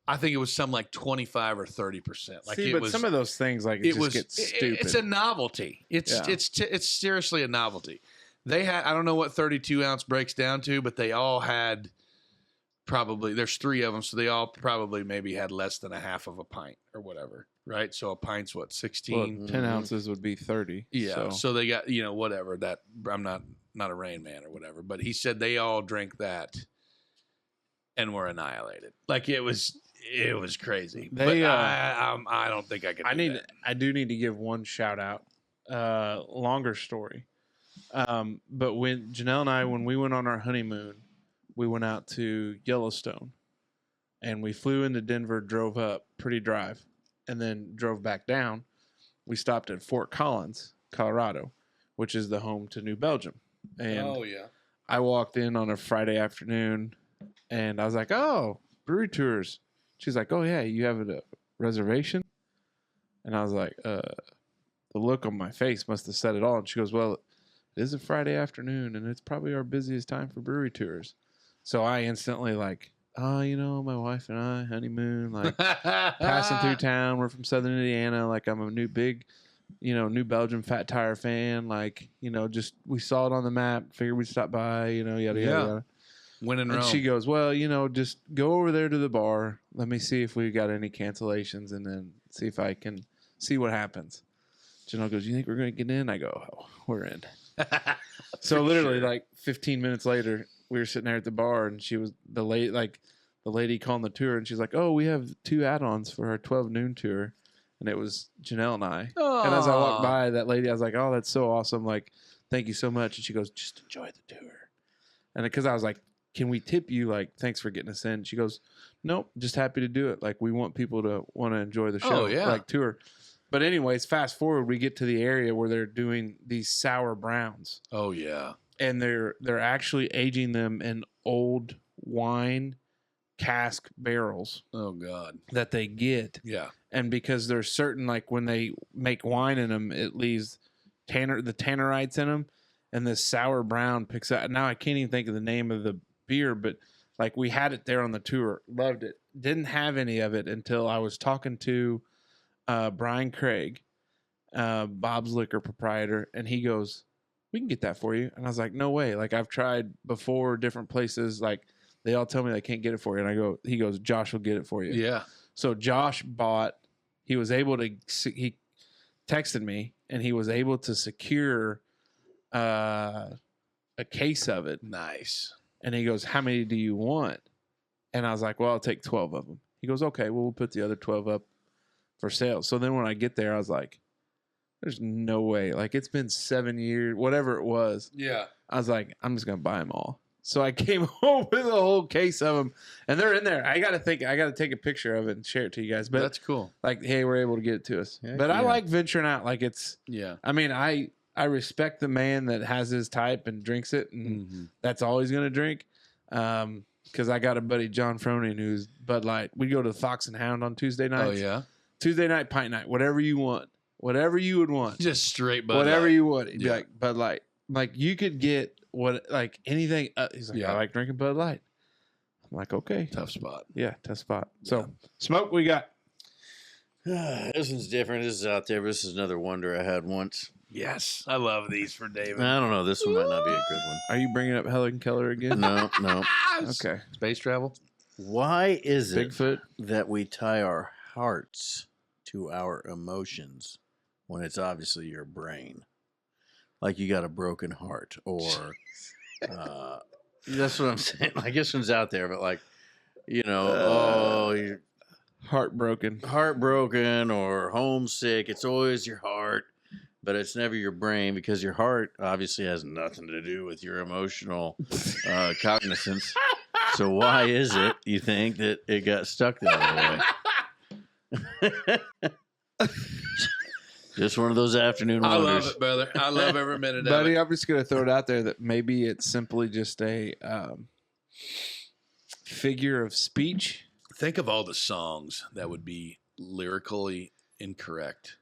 I think it was some like 25 or 30%. Like but some of those things, like, it just gets stupid. It's a novelty. It's seriously a novelty. They had, I don't know what 32 ounce breaks down to, but they all had probably, there's 3 of them, so they all probably maybe had less than a half of a pint or whatever, right? So a pint's what, 16? Well, 10 ounces would be 30. Yeah. So they got, whatever, that, I'm not a Rain Man or whatever, but he said they all drank that and were annihilated. Like it was crazy. But I don't think I could. I do need to give one shout out. Longer story. But when Janelle and I, when we went on our honeymoon, we went out to Yellowstone, and we flew into Denver, drove up, pretty drive, and then drove back down. We stopped at Fort Collins, Colorado, which is the home to New Belgium. And I walked in on a Friday afternoon, and I was like, "Oh, brewery tours." She's like, "Oh yeah, you have a reservation?" And I was like, the look on my face must have said it all. And she goes, "Well, it is a Friday afternoon, and it's probably our busiest time for brewery tours." So I instantly like, my wife and I, honeymoon, like passing through town. We're from Southern Indiana. Like I'm a New Belgium Fat Tire fan. Like, just we saw it on the map, figured we'd stop by, yada, yada. When in Rome. And she goes, "Well, just go over there to the bar. Let me see if we got any cancellations, and then see if I can see what happens." Janelle goes, "You think we're going to get in?" I go, "Oh, we're in." So literally, like 15 minutes later, we were sitting there at the bar, and she was the lady calling the tour, and she's like, "Oh, we have 2 add-ons for our 12 noon tour," and it was Janelle and I. Aww. And as I walked by that lady, I was like, "Oh, that's so awesome! Like, thank you so much." And she goes, "Just enjoy the tour." And because I was like, "Can we tip you? Like, thanks for getting us in." She goes, "Nope, just happy to do it. Like, we want people to want to enjoy the show, like tour." But anyways, fast forward, we get to the area where they're doing these sour browns. Oh yeah, and they're actually aging them in old wine cask barrels. Oh God, that they get. Yeah, and because there's certain, like when they make wine in them, it leaves the tannerites in them, and this sour brown picks up. Now I can't even think of the name of the beer, but like we had it there on the tour, loved it. Didn't have any of it until I was talking to Brian Craig, Bob's Liquor proprietor, and he goes, "We can get that for you." And I was like, "No way. Like I've tried before different places, like they all tell me they can't get it for you." And he goes, "Josh will get it for you." Yeah. So Josh he texted me, and he was able to secure a case of it. Nice. And he goes, "How many do you want?" And I was like, "Well, I'll take 12 of them." He goes, "Okay, well, we'll put the other 12 up for sale." So then when I get there, I was like, "There's no way." Like it's been 7 years, whatever it was. Yeah. I was like, "I'm just going to buy them all." So I came home with a whole case of them, and they're in there. I got to take a picture of it and share it to you guys. But that's cool. Like, hey, we're able to get it to us. But I like venturing out. Like it's, I mean, I respect the man that has his type and drinks it, and that's all he's going to drink. Because I got a buddy, John Froning, who's Bud Light. We go to the Fox and Hound on Tuesday nights. Oh, yeah? Tuesday night, pint night, whatever you want. Whatever you would want. Just straight Bud Light. Whatever you want. He'd be like, Bud Light. Like, you could get anything. He's like, "I like drinking Bud Light." I'm like, okay. Tough spot. Yeah, tough spot. So, smoke we got. This one's different. This is out there. But this is another wonder I had once. Yes. I love these for David. I don't know. This one might not be a good one. Are you bringing up Helen Keller again? No. Okay. Space travel? Why is it Bigfoot that we tie our hearts to our emotions when it's obviously your brain? Like you got a broken heart, or that's what I'm saying. Like this one's out there, but like, you're heartbroken or homesick. It's always your heart, but it's never your brain, because your heart obviously has nothing to do with your emotional cognizance. So why is it, you think, that it got stuck that way? Just one of those afternoon wonders. I love it, brother. I love every minute of it. Buddy, I'm just going to throw it out there that maybe it's simply just a figure of speech. Think of all the songs that would be lyrically incorrect.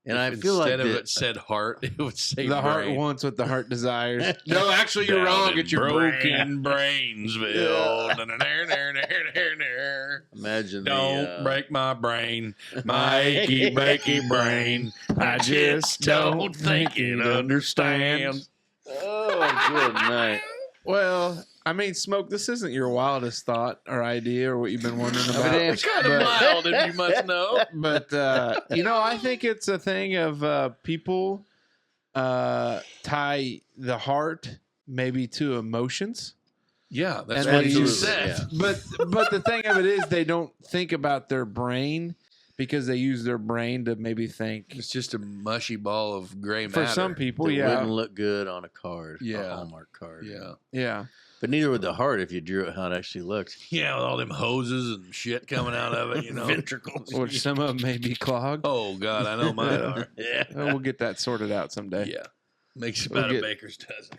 And If I feel like instead of it said heart, it would say The heart brain. wants what the heart desires. No, actually, you're wrong. It's your broken Brainsville. Imagine Don't break my brain, my achy breaky brain. I just don't think it understands. Oh, good night. Well, I mean, Smoke, this isn't your wildest thought or idea or what you've been wondering about. It's kind of mild, if you must know. But, I think it's a thing of people tie the heart maybe to emotions. Yeah, that's And what they you use- said. yeah. But the thing of it is they don't think about their brain because they use their brain to maybe think. It's just a mushy ball of gray matter. For some people, That yeah. wouldn't look good on a card, Yeah. a Hallmark card. Yeah. Yeah. But neither would the heart if you drew it how it actually looked. Yeah, with all them hoses and shit coming out of it, Ventricles. Which some of them may be clogged. Oh, God, I know mine are. Yeah. We'll get that sorted out someday. Yeah. Makes We'll about a get- baker's dozen.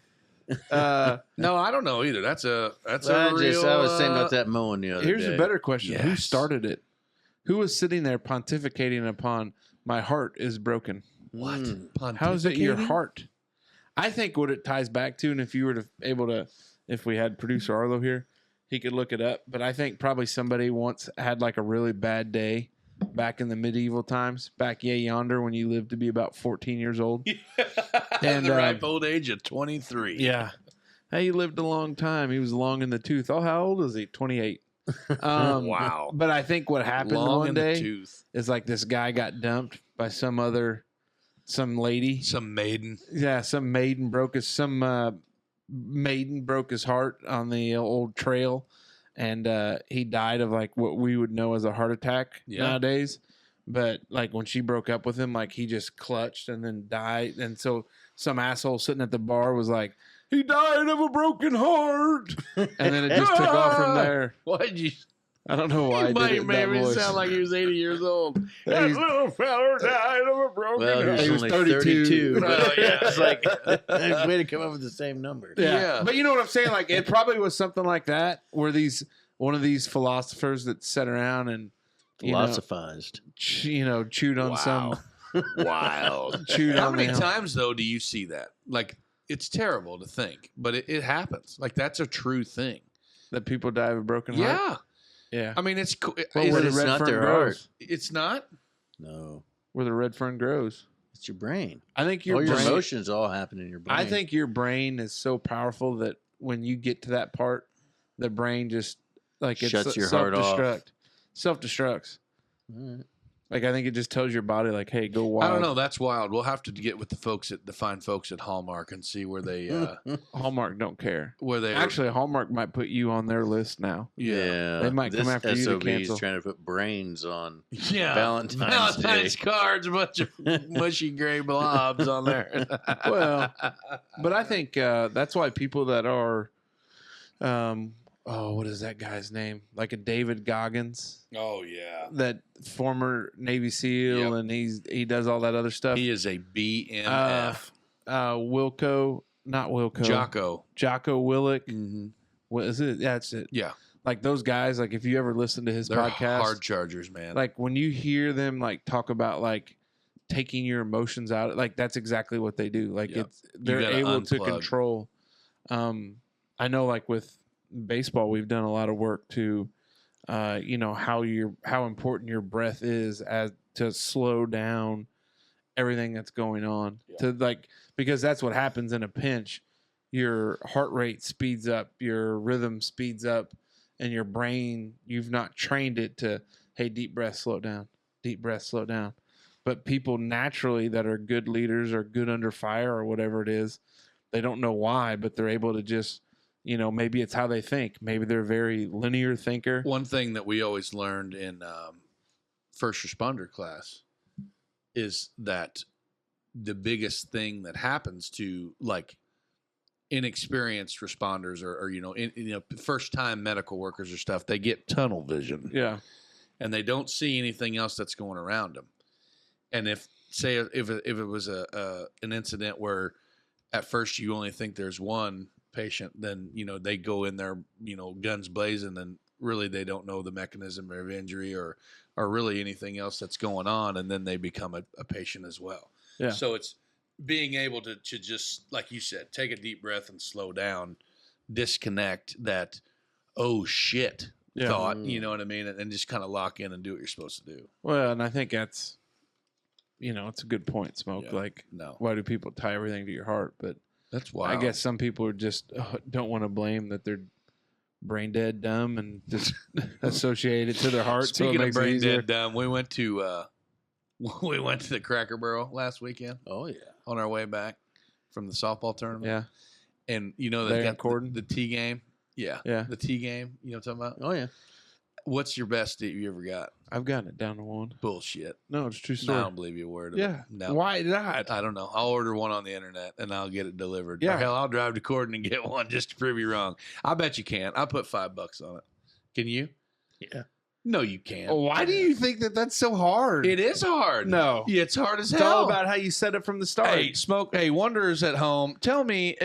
No, I don't know either. That's a I real... was saying about that mowing the other Here's day. a better question. Who Yes. started it? Who was sitting there pontificating upon my heart is broken? What? How is it your Pontificating? heart? I think what it ties back to, and if you were to able to, if we had producer Arlo here, he could look it up. But I think probably somebody once had like a really bad day back in the medieval times, back yonder when you lived to be about 14 years old. And the ripe old age of 23. Yeah. Hey, he lived a long time. He was long in the tooth. Oh, how old is he? 28. Wow. But I think what happened Long one in the day tooth. is like this guy got dumped by some lady. Some maiden. Yeah, some maiden broke his heart on the old trail, and he died of like what we would know as a heart attack nowadays. But like when she broke up with him, like he just clutched and then died. And so some asshole sitting at the bar was like, "He died of a broken heart," and then it just took off from there. Why'd you... I don't know why I did it in that made me voice. sound like he was 80 years old. That He's- little feller died of a broken Well, heart. he was was only 32. 32. Oh, yeah. It's like, way to come up with the same number. Yeah. But you know what I'm saying? Like it probably was something like that, where one of these philosophers that sat around and Philosophized. chewed on some Wild. chewed How on many the- times, though, do you see that? Like, it's terrible to think, but it happens. Like, that's a true thing. that people die of a broken heart. Yeah. Yeah. I mean, it's cool. Well, But where the it's red not fern their grows. It's not? No. Where the red fern grows. It's your brain. I think All your brain, emotions all happen in your brain. I think your brain is so powerful that when you get to that part, the brain just like it's Shuts your heart off. Self-destructs. All right. Like I think it just tells your body like, "Hey, go wild." I don't know. That's wild. We'll have to get with the fine folks at Hallmark and see where they Hallmark don't care. are. Actually, Hallmark might put you on their list now. Yeah. They might come This after you to SOB cancel. is trying to put brains on Yeah. Valentine's Day. cards, a bunch of mushy gray blobs on there. Well, but I think that's why people that are, what is that guy's name? Like a David Goggins, Oh yeah. that former Navy SEAL, Yep. and he does all that other stuff. He is a BMF. Not Wilco, Jocko. Willick. Mm-hmm. What is it? Yeah, that's it. Yeah. Like those guys. Like if you ever listen to his They're podcast, hard chargers, man. like when you hear them like talk about like taking your emotions out, like that's exactly what they do. Like Yep. they're gotta able to unplug. control. I know like with baseball, we've done a lot of work to, how important your breath is as to slow down everything that's going on to like, because that's what happens in a pinch. Your heart rate speeds up, your rhythm speeds up, and your brain, you've not trained it to, hey, deep breath, slow down, deep breath, slow down. But people naturally that are good leaders or good under fire or whatever it is, they don't know why, but they're able to just, maybe it's how they think. Maybe they're a very linear thinker. One thing that we always learned in first responder class is that the biggest thing that happens to like inexperienced responders or first time medical workers or stuff, they get tunnel vision. Yeah. And they don't see anything else that's going around them. And if it was an incident where at first you only think there's one patient, then they go in there, guns blazing, and really they don't know the mechanism of injury or really anything else that's going on, and then they become a patient as well. Yeah. So it's being able to just, like you said, take a deep breath and slow down, disconnect that, oh shit, thought, you know what I mean? And just kind of lock in and do what you're supposed to do. Well, and I think that's, it's a good point, Smoke. Yeah. Like, No. why do people tie everything to your heart? But That's wild. I guess some people are just don't want to blame that they're brain dead, dumb, and just associate it to their heart. Speaking so it of makes it brain easier. dead dumb, we went to the Cracker Barrel last weekend. Oh yeah. On our way back from the softball tournament. Yeah. And they There in got the tea game. Yeah. Yeah. The tea game. You know what I'm talking about? Oh yeah. What's your best that you ever got? I've gotten it down to one. Bullshit. No, it's a true No, I story. don't believe you a word of Yeah. it. No. Why not? I don't know. I'll order one on the internet and I'll get it delivered. Yeah. Or hell, I'll drive to Corden and get one just to prove you wrong. I bet you can. I put $5 on it. Can you? Yeah. No, you can't. Why do you think that that's so hard? It is hard. No. Yeah, it's hard as It's hell. all about how you set it from the start. Hey, Smoke. Hey, Wanderers at home, tell me,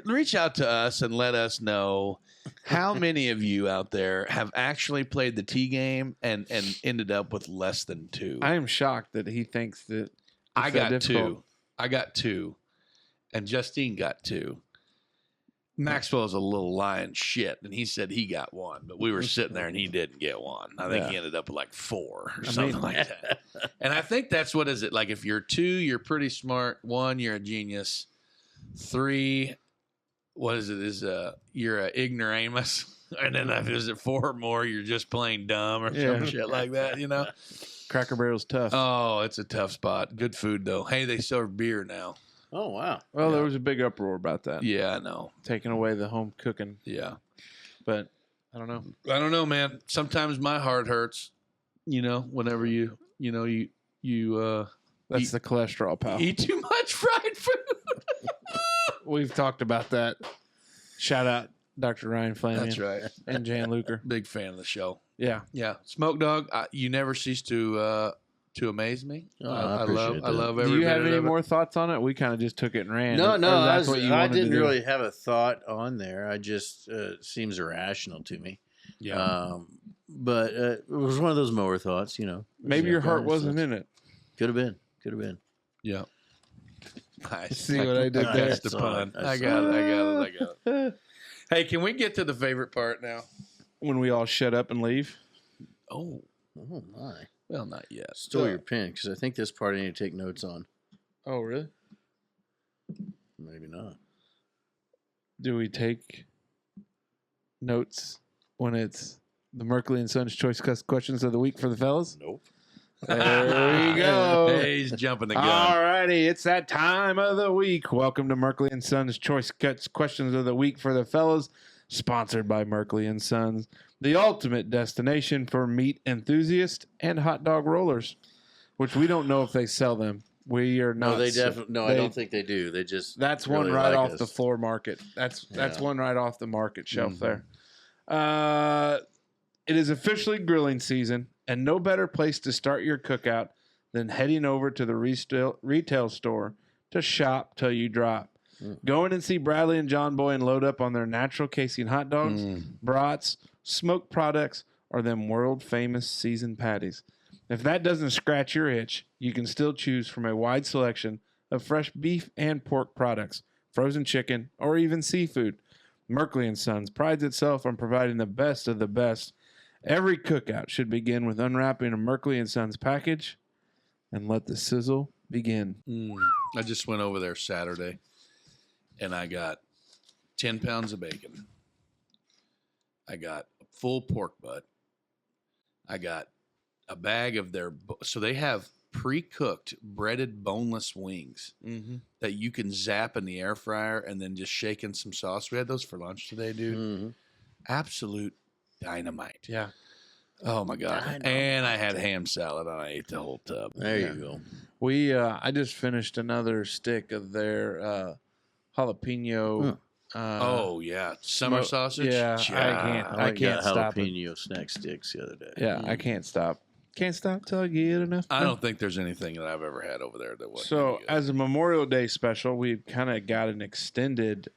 reach out to us and let us know how many of you out there have actually played the T game and ended up with less than 2. I am shocked that he thinks that I it's that got difficult. 2. I got 2, and Justine got 2. Maxwell's a little lying shit, and he said he got 1, but we were sitting there and he didn't get 1. I think he ended up with like 4 or something like that. And I think that's what is it like. If you're 2, you're pretty smart. 1, you're a genius. 3, what is it? You're a ignoramus. And then if is it 4 or more, you're just plain dumb or some shit like that. You know, Cracker Barrel's tough. oh, it's a tough spot. Good food though. Hey, they serve beer now. Oh wow. Well, there was a big uproar about that. Yeah, I know. Taking away the home cooking. Yeah. But I don't know. I don't know, man. Sometimes my heart hurts, whenever That's the cholesterol, pal. eat too much fried food. We've talked about that. Shout out Dr. Ryan Flanagan. That's right. And Jan Luker. Big fan of the show. Yeah. Yeah. Smoke Dog, you never cease to amaze me. Oh, I appreciate love that. every Do you have bit any of it. more thoughts on it? We kind of just took it and ran. No, Or I you wanted to didn't do? really have a thought on there. I just seems irrational to me. Yeah. But it was one of those mower thoughts, Maybe your heart wasn't in it. Could have been. Yeah. Nice. See what I did there? That's the I saw pun. it. I got it. Hey, can we get to the favorite part now? When we all shut up and leave. Oh, Oh my! well, not yet. Stole your pen because I think this part I need to take notes on. Oh, really? Maybe not. Do we take notes when it's the Merkley and Sons Choice Questions of the Week for the fellas? Nope. There we go. Hey, he's jumping the gun. All righty, it's that time of the week. Welcome to Merkley and Sons Choice Questions of the Week for the fellas, sponsored by Merkley and Sons, the ultimate destination for meat enthusiasts and hot dog rollers, which we don't know if they sell them. We are not. No, they definitely. No, I don't think they do. They just. That's really one right like off us. the floor market. That's Yeah. one right off the market shelf Mhm. there. It is officially grilling season, and no better place to start your cookout than heading over to the retail store to shop till you drop. Mm. Go in and see Bradley and John Boy and load up on their natural casing hot dogs, brats, smoked products, or them world famous seasoned patties. If that doesn't scratch your itch, you can still choose from a wide selection of fresh beef and pork products, frozen chicken, or even seafood. Merkley & Sons prides itself on providing the best of the best. Every cookout should begin with unwrapping a Merkley & Sons package and let the sizzle begin. I just went over there Saturday, and I got 10 pounds of bacon. I got a full pork butt. I got a bag of their so they have pre-cooked breaded boneless wings that you can zap in the air fryer and then just shake in some sauce. We had those for lunch today, dude. Mhm. Absolute dynamite. Yeah. Oh my god. Dynamite. And I had ham salad and I ate the whole tub. There Yeah. you go. We I just finished another stick of their jalapeno. Oh yeah, summer smoke- sausage. yeah, I can't stop it. jalapeno snack sticks the other day. Yeah, I can't stop. Can't stop till I get enough. I don't think there's anything that I've ever had over there that wasn't. So any good. as a Memorial Day special, we've kind of got an extended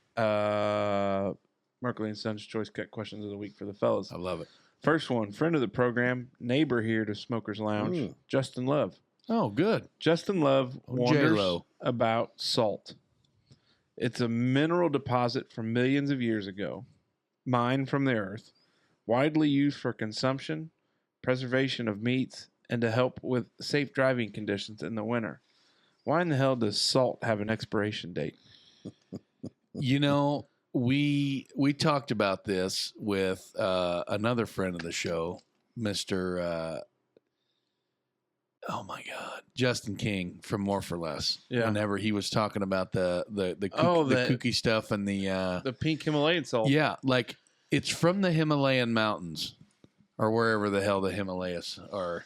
Merkley and Sons Choice Cut questions of the week for the fellas. I love it. First one, friend of the program, neighbor here to Smokers Lounge, Justin Love. Oh, good. Justin Love wonders J-Lo. about salt. It's a mineral deposit from millions of years ago, mined from the earth, widely used for consumption, preservation of meats, and to help with safe driving conditions in the winter. Why in the hell does salt have an expiration date? You know, we talked about this with another friend of the show, Mr. Oh my God, Justin King from More for Less. Yeah. Whenever he was talking about the kooky stuff and the pink Himalayan salt. yeah, like it's from the Himalayan mountains or wherever the hell the Himalayas are,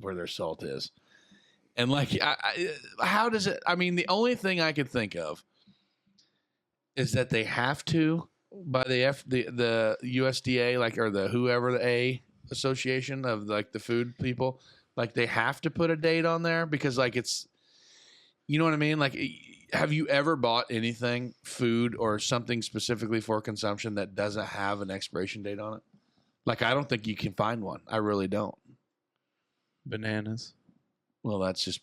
where their salt is. And like, how does it? I mean, the only thing I could think of is that they have to by the USDA, like, or the whoever the A association of like the food people. Like, they have to put a date on there because, like, it's, you know what I mean? Like, have you ever bought anything, food or something specifically for consumption that doesn't have an expiration date on it? Like, I don't think you can find one. I really don't. Bananas. Well, that's just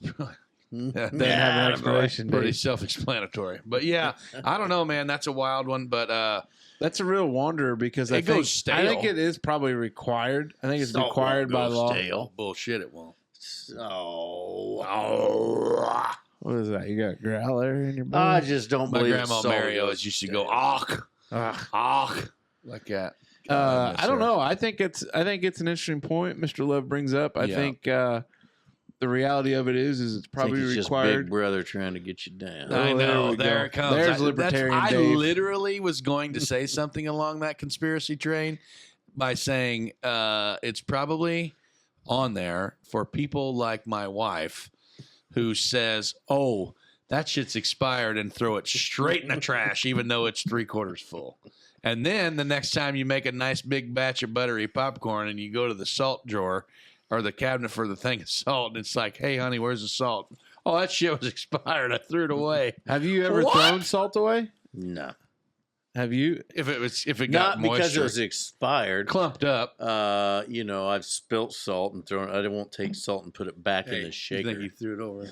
They have an expiration date. pretty self-explanatory. But yeah, I don't know, man. That's a wild one. But that's a real wanderer because it goes stale. I think it is probably required. I think it's required by law. Stale. Bullshit, it won't. What is that? You got growler in your bowl? I just don't My believe grandma Mary always used to go, "Ach, ach," like that. I don't know. I think it's an interesting point Mr. Love brings up. I think the reality of it is it's probably it's required. Just Big Brother trying to get you down. I know. There There it comes. There's Libertarian I Dave. literally was going to say something along that conspiracy train by saying it's probably on there for people like my wife who says, "Oh, that shit's expired," and throw it straight in the trash, even though it's 3/4 full. And then the next time you make a nice big batch of buttery popcorn and you go to the salt drawer or the cabinet for the thing of salt, and it's like, "Hey, honey, where's the salt?" "Oh, that shit was expired. I threw it away." Have you ever thrown salt away? No. Have you? If it Not got moisture, because it was expired. clumped up. I've spilt salt and thrown. I won't take salt and put it back in the You shaker. think you threw it over?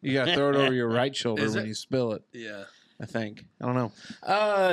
You got to throw it over your right shoulder Is when it? you spill it. Yeah. I think. I don't know.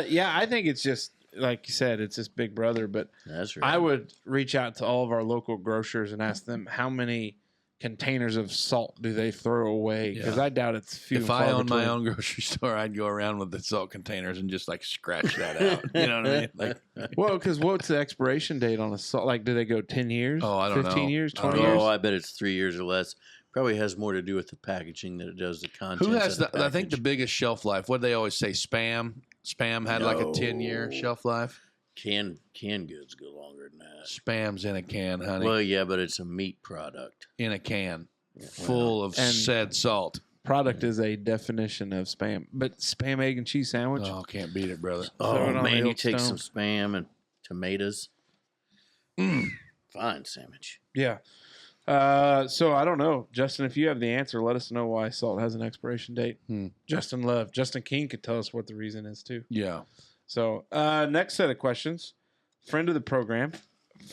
Yeah, I think it's just like you said, it's just Big Brother. But That's right. I would reach out to all of our local grocers and ask them how many containers of salt do they throw away? Because I doubt it's few. If and I far owned my between. own grocery store, I'd go around with the salt containers and just like scratch that out. You know what I mean? Like, Well, because what's the expiration date on a salt? Like, do they go 10 years? Oh, I don't 15 know. years? I don't 20 know. years? I bet it's 3 years or less. Probably has more to do with the packaging than it does the content. who has the? I think the biggest shelf life. What do they always say? Spam. Spam had like a 10-year shelf life. Canned goods go longer than that. Spam's in a can, honey. Well, yeah, but it's a meat product. In a can, full of and- said salt. Product is a definition of spam. But spam, egg, and cheese sandwich? Oh, can't beat it, brother. Oh Throw it on man, the you take stone. some spam and tomatoes. Fine sandwich. Yeah. So I don't know. Justin, if you have the answer, let us know why salt has an expiration date. Justin Love. Justin King could tell us what the reason is, too. Yeah. So next set of questions. Friend of the program,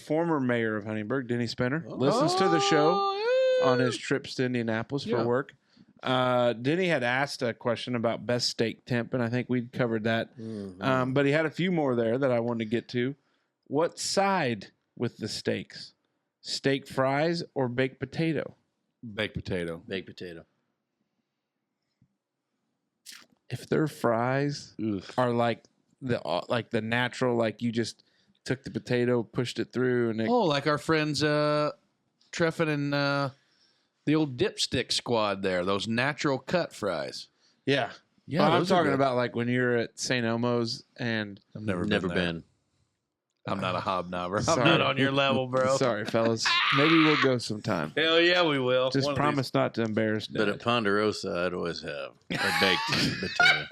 former mayor of Huntingburg, Denny Spinner, listens to the show on his trips to Indianapolis for work. Denny had asked a question about best steak temp, and I think we'd covered that. But he had a few more there that I wanted to get to. What side with the steaks? Steak fries or baked potato? Baked potato. Baked potato. If their fries are like the natural, like you just took the potato, pushed it through, and Like our friends Treffin and the old dipstick squad there. Those natural cut fries. yeah. Yeah, Well, I'm those are talking good. about like when you're at St. Elmo's and I've never Never there. been. I'm not a hobnobber. Sorry. I'm not on your level, bro. sorry, fellas. Maybe we'll go sometime. Hell yeah, we will. Just One of promise not to embarrass But Dad. at Ponderosa, I'd always have a baked potato.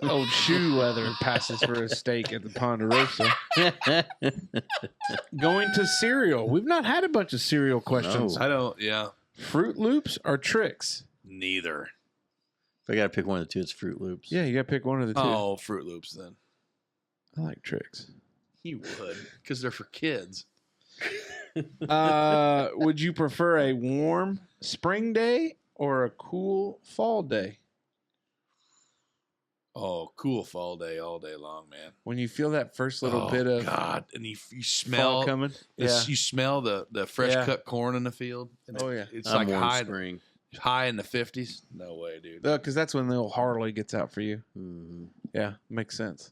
Old shoe leather passes for a steak at the Ponderosa. Going to cereal. We've not had a bunch of cereal questions. No. I don't. Yeah. Fruit Loops or Tricks? Neither. If I got to pick one of the two, it's Fruit Loops. Yeah, you got to pick one of the two. Oh, Fruit Loops then. I like tricks. You would, because they're for kids. Would you prefer a warm spring day or a cool fall day? Oh, cool fall day all day long, man. When you feel that first little bit of God, and you fall smell coming. you smell the fresh cut corn in the field. And Oh, yeah. It's I'm like warm high spring. high in the 50s. No way, dude. Because that's when the old Harley gets out for you. Mhm. Yeah, makes sense.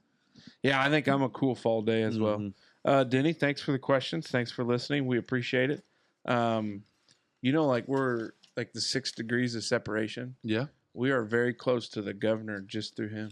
Yeah, I think I'm a cool fall day as well. Denny, thanks for the questions. Thanks for listening. We appreciate it. Like we're like the 6 degrees of separation. Yeah. We are very close to the governor just through him.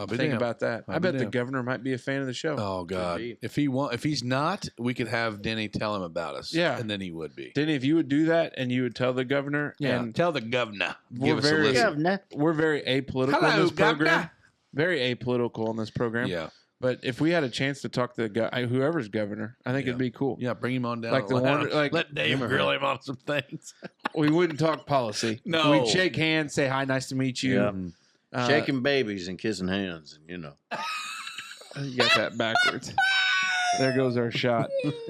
Think about that. I bet the governor might be a fan of the show. Oh God! be. If he's not, we could have Denny tell him about us. Yeah. And then he would be. Denny, if you would do that and you would tell the governor, and Tell the governor. We're Give us a very- listen. Governor. we're very apolitical Hello, in this program. governor. Very apolitical in this program. Yeah. But if we had a chance to talk to whoever's governor, I think it'd be cool. Yeah. Bring him on down. Like the let one- like- let Dave grill him on some things. We wouldn't talk policy. No. We'd shake hands, say hi, nice to meet you. Yeah. Uh, Shaking babies and kissing hands, and You got that backwards. There goes our shot.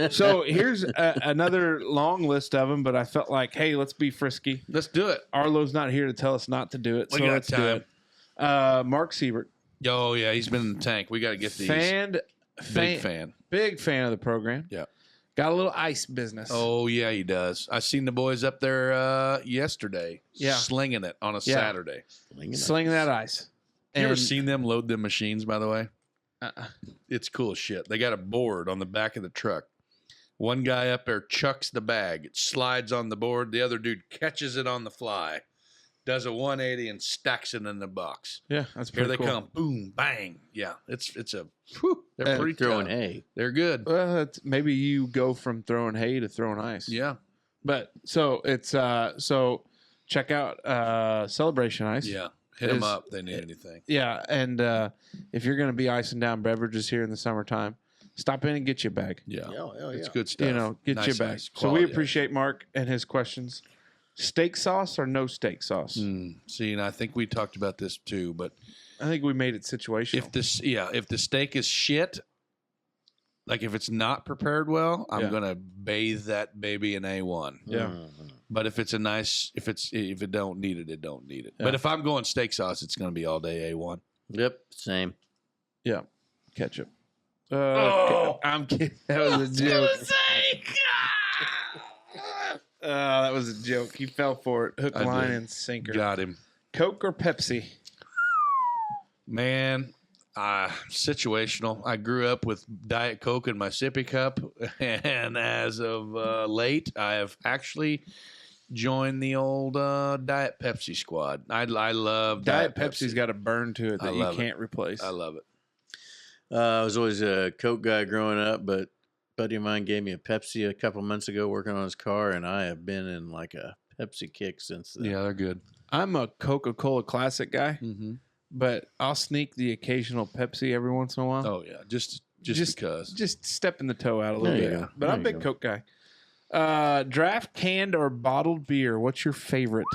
So here's another long list of them, but I felt like, hey, let's be frisky. Let's do it. Arlo's not here to tell us not to do it, We so got let's do time. it. Mark Siebert, Oh yeah, he's been in the tank. We got to get these. Big fan. big fan of the program. Yeah. Got a little ice business. Oh yeah, he does. I seen the boys up there yesterday. Yeah. Slinging it on a Saturday. Slinging that ice. You ever seen them load them machines? By the way, Uh-uh. it's cool as shit. They got a board on the back of the truck. One guy up there chucks the bag. It slides on the board. The other dude catches it on the fly, does a 180 and stacks it in the box. Yeah, that's Here pretty they cool. come. Boom, bang. Yeah, they're pretty throwing tough. hay. They're good. Well, maybe you go from throwing hay to throwing ice. Yeah, But so it's so check out Celebration Ice. yeah. Hit them Is- up. If they need anything. Yeah, and if you're going to be icing down beverages here in the summertime, stop in and get you a bag. Yeah, Yeah, it's good stuff. Get Nice you a bag. ice, So we quality appreciate Mark and his questions. Steak sauce or no steak sauce? See, and I think we talked about this too, but I think we made it situational. if the steak is shit, like if it's not prepared well, I'm Yeah. gonna bathe that baby in A1. Yeah. But if it's if it don't need it, it don't need it. Yeah. But if I'm going steak sauce, it's gonna be all day A1. Yep, same. Yeah, ketchup. Oh! I'm kidding. That was a joke. That was a joke. He fell for it. Hook, I line, did. and sinker. Got him, Coke or Pepsi? man. Situational. I grew up with Diet Coke in my sippy cup, and as of late, I have actually joined the old Diet Pepsi squad. I love Diet Pepsi. Pepsi's got a burn to it I that you love it. can't replace. I love it. I was always a Coke guy growing up, but a buddy of mine gave me a Pepsi a couple months ago working on his car, and I have been in like a Pepsi kick since then. Yeah, they're good. I'm a Coca-Cola Classic guy, Mm-hmm. but I'll sneak the occasional Pepsi every once in a while. Oh yeah, just Just- because. Just stepping the toe out a little There you bit. go. But I'm a There you big go. Coke guy. Draft canned or bottled beer? What's your favorite?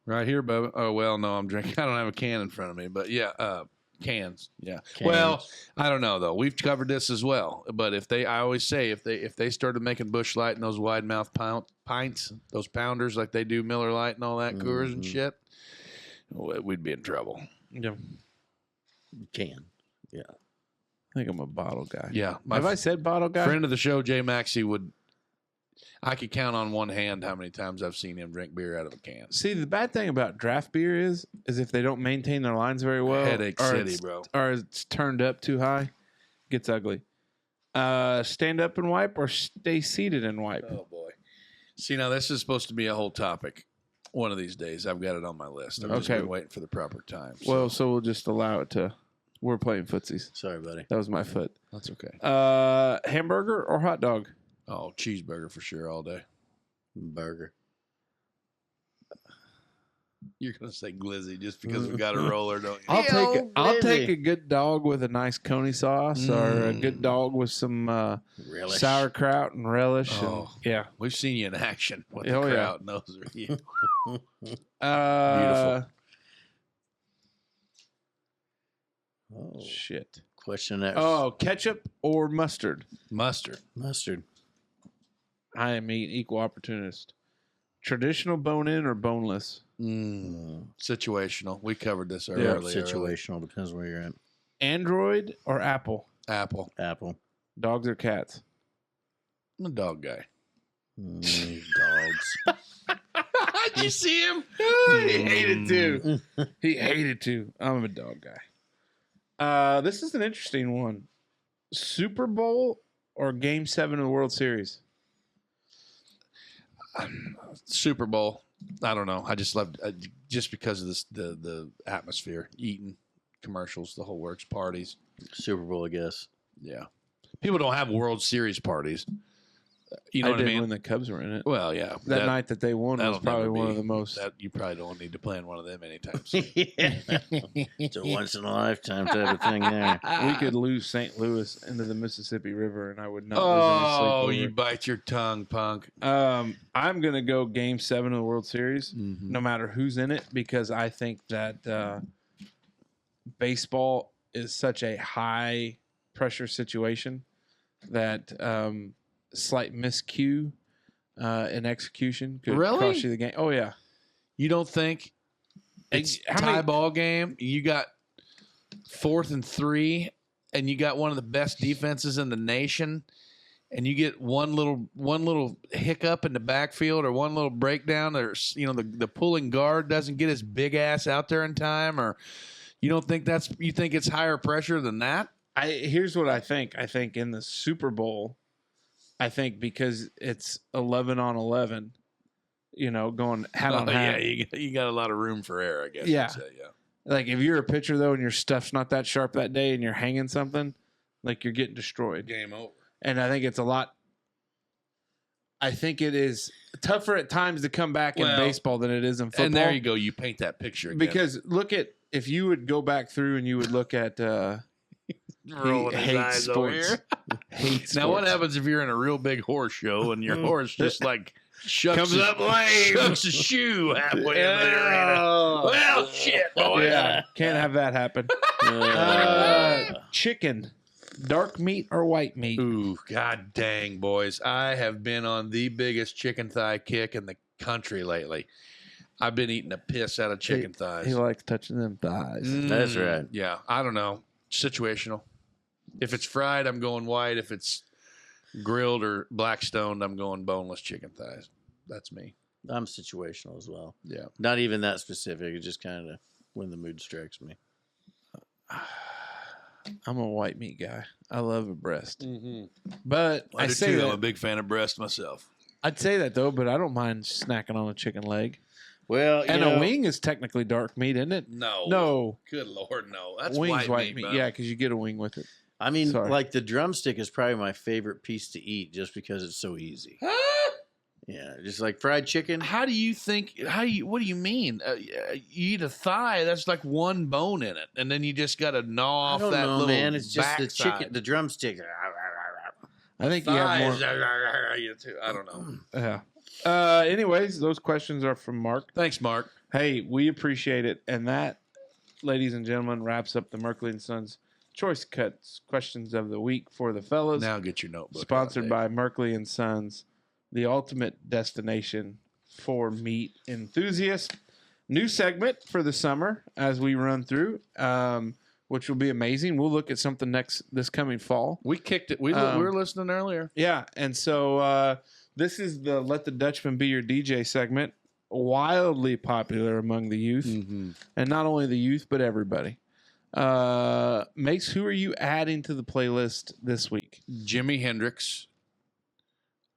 Right here, Bubba. Oh well, no, I'm drinking. I don't have a can in front of me, but yeah, cans. Yeah. Cans. Well, I don't know though. We've covered this as well, but I always say if they started making Busch Light and those wide mouth pints, those pounders like they do Miller Lite and all that, Coors and Mhm. shit, we'd be in trouble. Yeah, Can. I think I'm a bottle guy. Yeah, Have I said bottle guy? friend of the show, Jay Maxey, would. I could count on one hand how many times I've seen him drink beer out of a can. See, the bad thing about draft beer is if they don't maintain their lines very well, Headache or City, it's- bro. or it's turned up too high, gets ugly. Stand up and wipe or stay seated and wipe? Oh boy. See, now this is supposed to be a whole topic. One of these days, I've got it on my list. I've just Okay. been waiting for the proper time. Well, so we'll just allow it to. We're playing footsies. Sorry, buddy. That was my foot. That's okay. Hamburger or hot dog? Oh, cheeseburger for sure all day. Burger. You're gonna say glizzy just because we got a roller, don't you? I'll take Lizzie. a good dog with a nice coney sauce or a good Mm. dog with some Relish. sauerkraut and relish. Oh. And, yeah. We've seen you in action with Oh, the yeah. crowd. And those are you. Beautiful. Oh, Shit. question that. Oh, ketchup or mustard? Mustard. Mustard. I am eating equal opportunist. Traditional bone-in or boneless? Situational. We covered this Yeah, earlier. Situational. Depends where you're at. Android or Apple? Apple. Dogs or cats? I'm a dog guy. Dogs. Did you see him? He hated to. He hated to. I'm a dog guy. This is an interesting one. Super Bowl or Game 7 of the World Series? Super Bowl. I don't know. I just loved just because of this the atmosphere, eating, commercials, the whole works, parties. Super Bowl, I guess. Yeah, people don't have World Series parties. You know what I did mean? when the Cubs were in it. Well, yeah, That night that they won was that'll probably never one be- of the most. That you probably don't need to plan one of them anytime soon. It's a once in a lifetime type of thing there. We could lose St. Louis into the Mississippi River, and I would not lose Oh, any you sleep bite your tongue, punk. over it. I'm gonna go Game 7 of the World Series, Mhm. no matter who's in it, because I think that baseball is such a high pressure situation that slight miscue in execution could Really? cost you the game. Oh yeah. You don't think it's How tie many- ball game? You got 4th and 3, and you got one of the best defenses in the nation, and you get one little hiccup in the backfield or one little breakdown, or the pulling guard doesn't get his big ass out there in time, or you don't think you think it's higher pressure than that? Here's what I think. I think in the Super Bowl, I think because it's 11 on 11, going hat on Yeah, hat. you got a lot of room for error, I guess. Yeah. You'd say, yeah. Like if you're a pitcher though, and your stuff's not that sharp that day, and you're hanging something, like you're getting destroyed. Game over. And I think it's a lot. I think it is tougher at times to come back in Well, baseball than it is in football. And there you go. You paint that picture again. Because look at if you would go back through and you would look at rolling his hates eyes over sports. here. hates Now, what sports. happens if you're in a real big horse show and your horse just like shucks Comes his, up lame. shucks a shoe halfway into the arena? Well, shit, boy. Yeah, can't have that happen. Chicken, dark meat or white meat? Ooh, god dang, boys. I have been on the biggest chicken thigh kick in the country lately. I've been eating the piss out of chicken thighs. He likes touching them thighs. That's right. Yeah, I don't know. Situational. If it's fried, I'm going white. If it's grilled or black stoned, I'm going boneless chicken thighs. That's me. I'm situational as well. Yeah. Not even that specific. It's just kind of when the mood strikes me. I'm a white meat guy. I love a breast, Mm-hmm. but I I do say too. that. I'm a big fan of breast myself. I'd say that though, but I don't mind snacking on a chicken leg. Well, And a wing is technically dark meat, isn't it? No. No, Good Lord, no. That's wing's white meat, bro. Yeah, because you get a wing with it. I mean, Sorry. like the drumstick is probably my favorite piece to eat just because it's so easy. Huh? Yeah, just like fried chicken. What do you mean? You eat a thigh, that's like one bone in it, and then you just got to gnaw I off don't that know, little man. It's just the backside. chicken, the drumstick. I think you have more. I don't know. Yeah. Anyways, those questions are from Mark. Thanks, Mark. Hey, we appreciate it. And that, ladies and gentlemen, wraps up the Merkley and Sons Choice Cuts questions of the week for the fellas. Now get your notebook. Sponsored out, by Merkley and Sons, the ultimate destination for meat enthusiasts. New segment for the summer as we run through, which will be amazing. We'll look at something this coming fall. We kicked it. We were listening earlier. Yeah, and so this is the Let the Dutchman Be Your DJ segment, wildly popular among the youth, and not only the youth, but everybody. Mace, who are you adding to the playlist this week? Jimi Hendrix,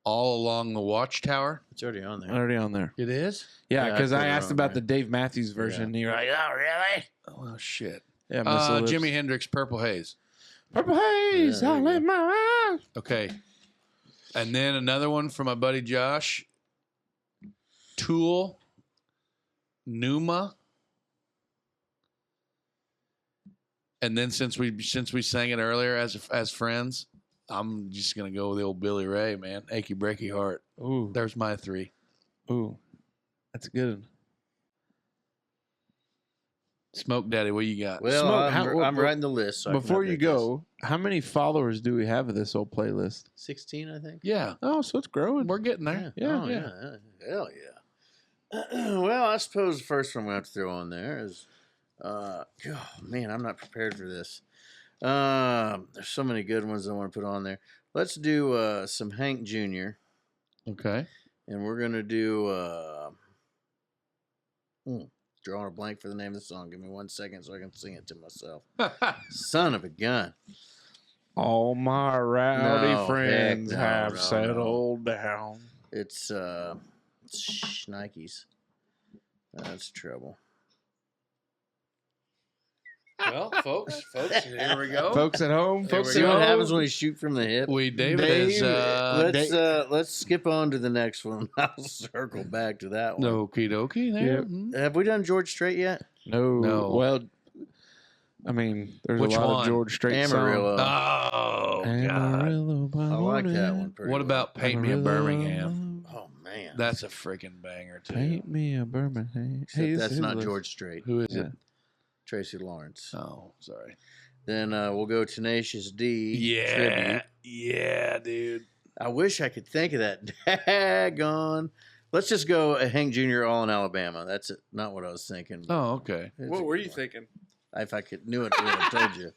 All Along the Watchtower. It's already on there. Already on there. It is? Yeah, Yeah, because I I put it asked on about there. the Dave Matthews version, and you're like, oh, really? Oh, shit. Yeah, Miss Lips. Jimi Hendrix, Purple Haze. Purple Haze, Yeah, there you all in my eyes. Okay. And then another one from my buddy Josh. Tool, Numa. And then since we sang it earlier as friends, I'm just gonna go with the old Billy Ray, man. Achy Breaky Heart. Ooh, There's my three. ooh, that's a good one. Smoke Daddy, what you got? Well, Smoke, I'm writing the list. So before you go, how many followers do we have of this old playlist? 16, I think. Yeah. Oh, so it's growing. We're getting there. Yeah. Oh, yeah. Hell yeah. Well, I suppose the first one we have to throw on there is, oh, man, I'm not prepared for this. There's so many good ones I want to put on there. Let's do some Hank Jr. Okay. And we're going to do, drawing a blank for the name of the song. Give me 1 second so I can sing it to myself. Son of a gun. All my rowdy No, friends heck no, have no, settled down. It's Nikes. That's trouble. Well, folks, here we go. Folks at home, There folks we See at go. what home. happens when you shoot from the hip? David Dave, is Let's skip on to the next one. I'll circle back to that one. okie dokie there. Yep. Mhm. Have we done George Strait yet? No. Well, I mean, there's Which a lot one? of George Strait songs. Amarillo. Oh, God. Amarillo by I like that morning. one pretty What well. about Paint Me a Amarillo. Birmingham? Oh, man. That's a freaking banger, too. Paint me a Birmingham. Except this that's is not his George Strait. Who is Yeah. it? Tracy Lawrence. Oh, sorry. Then we'll go Tenacious D. Yeah. Tribute. Yeah, dude. I wish I could think of that. Daggone. Let's just go Hank Jr. All in Alabama. That's it. Not what I was thinking. Oh, okay. It's What a were good you one. thinking? If I knew it, I would have told you.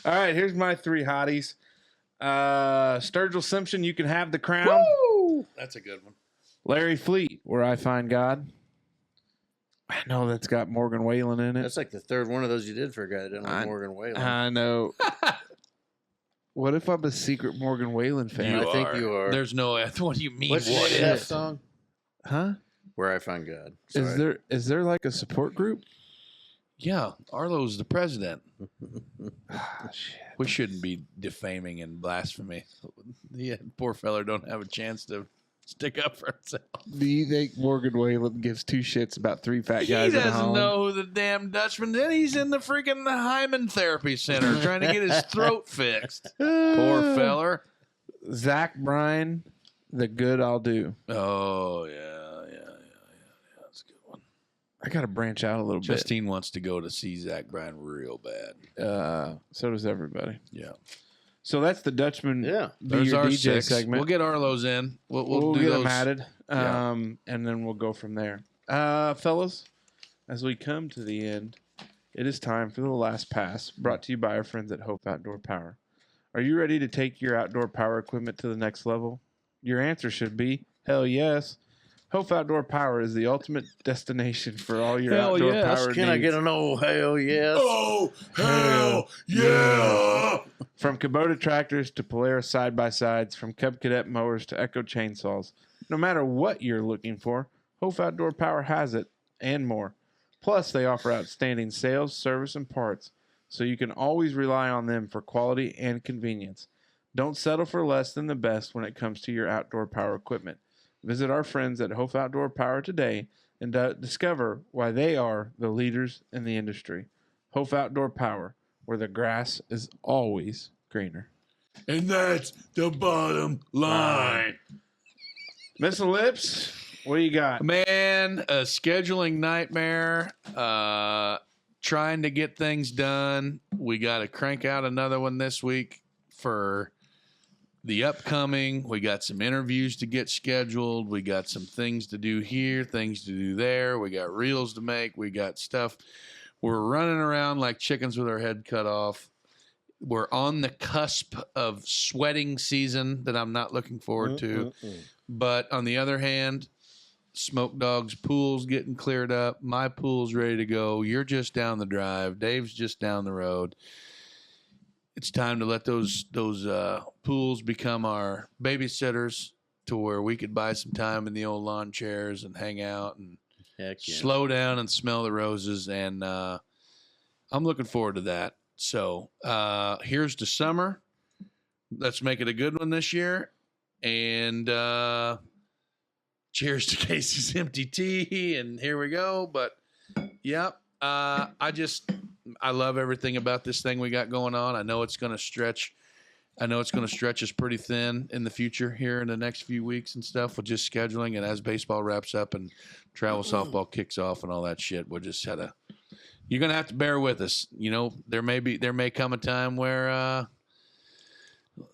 All right, here's my three hotties. Sturgill Simpson, You Can Have the Crown. Woo! That's a good one. Larry Fleet, Where I Find God. I know that's got Morgan Wallen in it. That's like the third one of those you did for a guy that didn't like Morgan Wallen. I know. What if I'm a secret Morgan Wallen fan? I think you are. There's no. What do you mean? What's What the is name of it? that song? Huh? Where I Find God. Sorry. Is there like a support group? Yeah, Arlo's the president. Ah, shit. We shouldn't be defaming and blasphemy. Yeah, poor feller don't have a chance to stick up for himself. Do you think Morgan Wallen gives two shits about three fat He guys in doesn't Holland? know who the damn Dutchman. Then he's in the freaking Hyman Therapy Center trying to get his throat fixed. Poor feller. Zach Bryan, The Good I'll Do. Oh yeah. That's a good one. I got to branch out a little Justine wants to go to see Zach Bryan real bad. bit. So does everybody. Yeah. So that's the Dutchman Yeah. Be There's Your our DJ six. segment. We'll get Arlo's in. We'll do get those. them added, Yeah. and then we'll go from there. Fellas, as we come to the end, it is time for the last pass, brought to you by our friends at Hopf Outdoor Power. Are you ready to take your outdoor power equipment to the next level? Your answer should be, hell yes. Hopf Outdoor Power is the ultimate destination for all your Hell outdoor yes. power Can needs. I get an old hell yes? Oh, hell yeah. From Kubota tractors to Polaris side-by-sides, from Cub Cadet mowers to Echo chainsaws. No matter what you're looking for, Hopf Outdoor Power has it, and more. Plus, they offer outstanding sales, service, and parts, so you can always rely on them for quality and convenience. Don't settle for less than the best when it comes to your outdoor power equipment. Visit our friends at Hopf Outdoor Power today and discover why they are the leaders in the industry. Hopf Outdoor Power, where the grass is always greener. And that's the bottom line. Mr. Lips, what do you got? Man, a scheduling nightmare. Trying to get things done. We got to crank out another one this week for the upcoming. We got some interviews to get scheduled. We got some things to do here, things to do there. We got reels to make. We got stuff. We're running around like chickens with our head cut off. We're on the cusp of sweating season that I'm not looking forward to. But on the other hand, Smoke Dog's pool's getting cleared up. My pool's ready to go. You're just down the drive. Dave's just down the road. It's time to let those pools become our babysitters to where we could buy some time in the old lawn chairs and hang out and Heck yeah. slow down and smell the roses. And I'm looking forward to that. So here's to summer. Let's make it a good one this year. And cheers to Casey's Empty Tea. And here we go. But, yeah, I love everything about this thing we got going on. I know it's going to stretch I know it's going to stretch us pretty thin in the future here in the next few weeks and stuff with just scheduling. And as baseball wraps up and travel softball kicks off and all that shit, we'll just have to. You're going to have to bear with us. You know, there may come a time where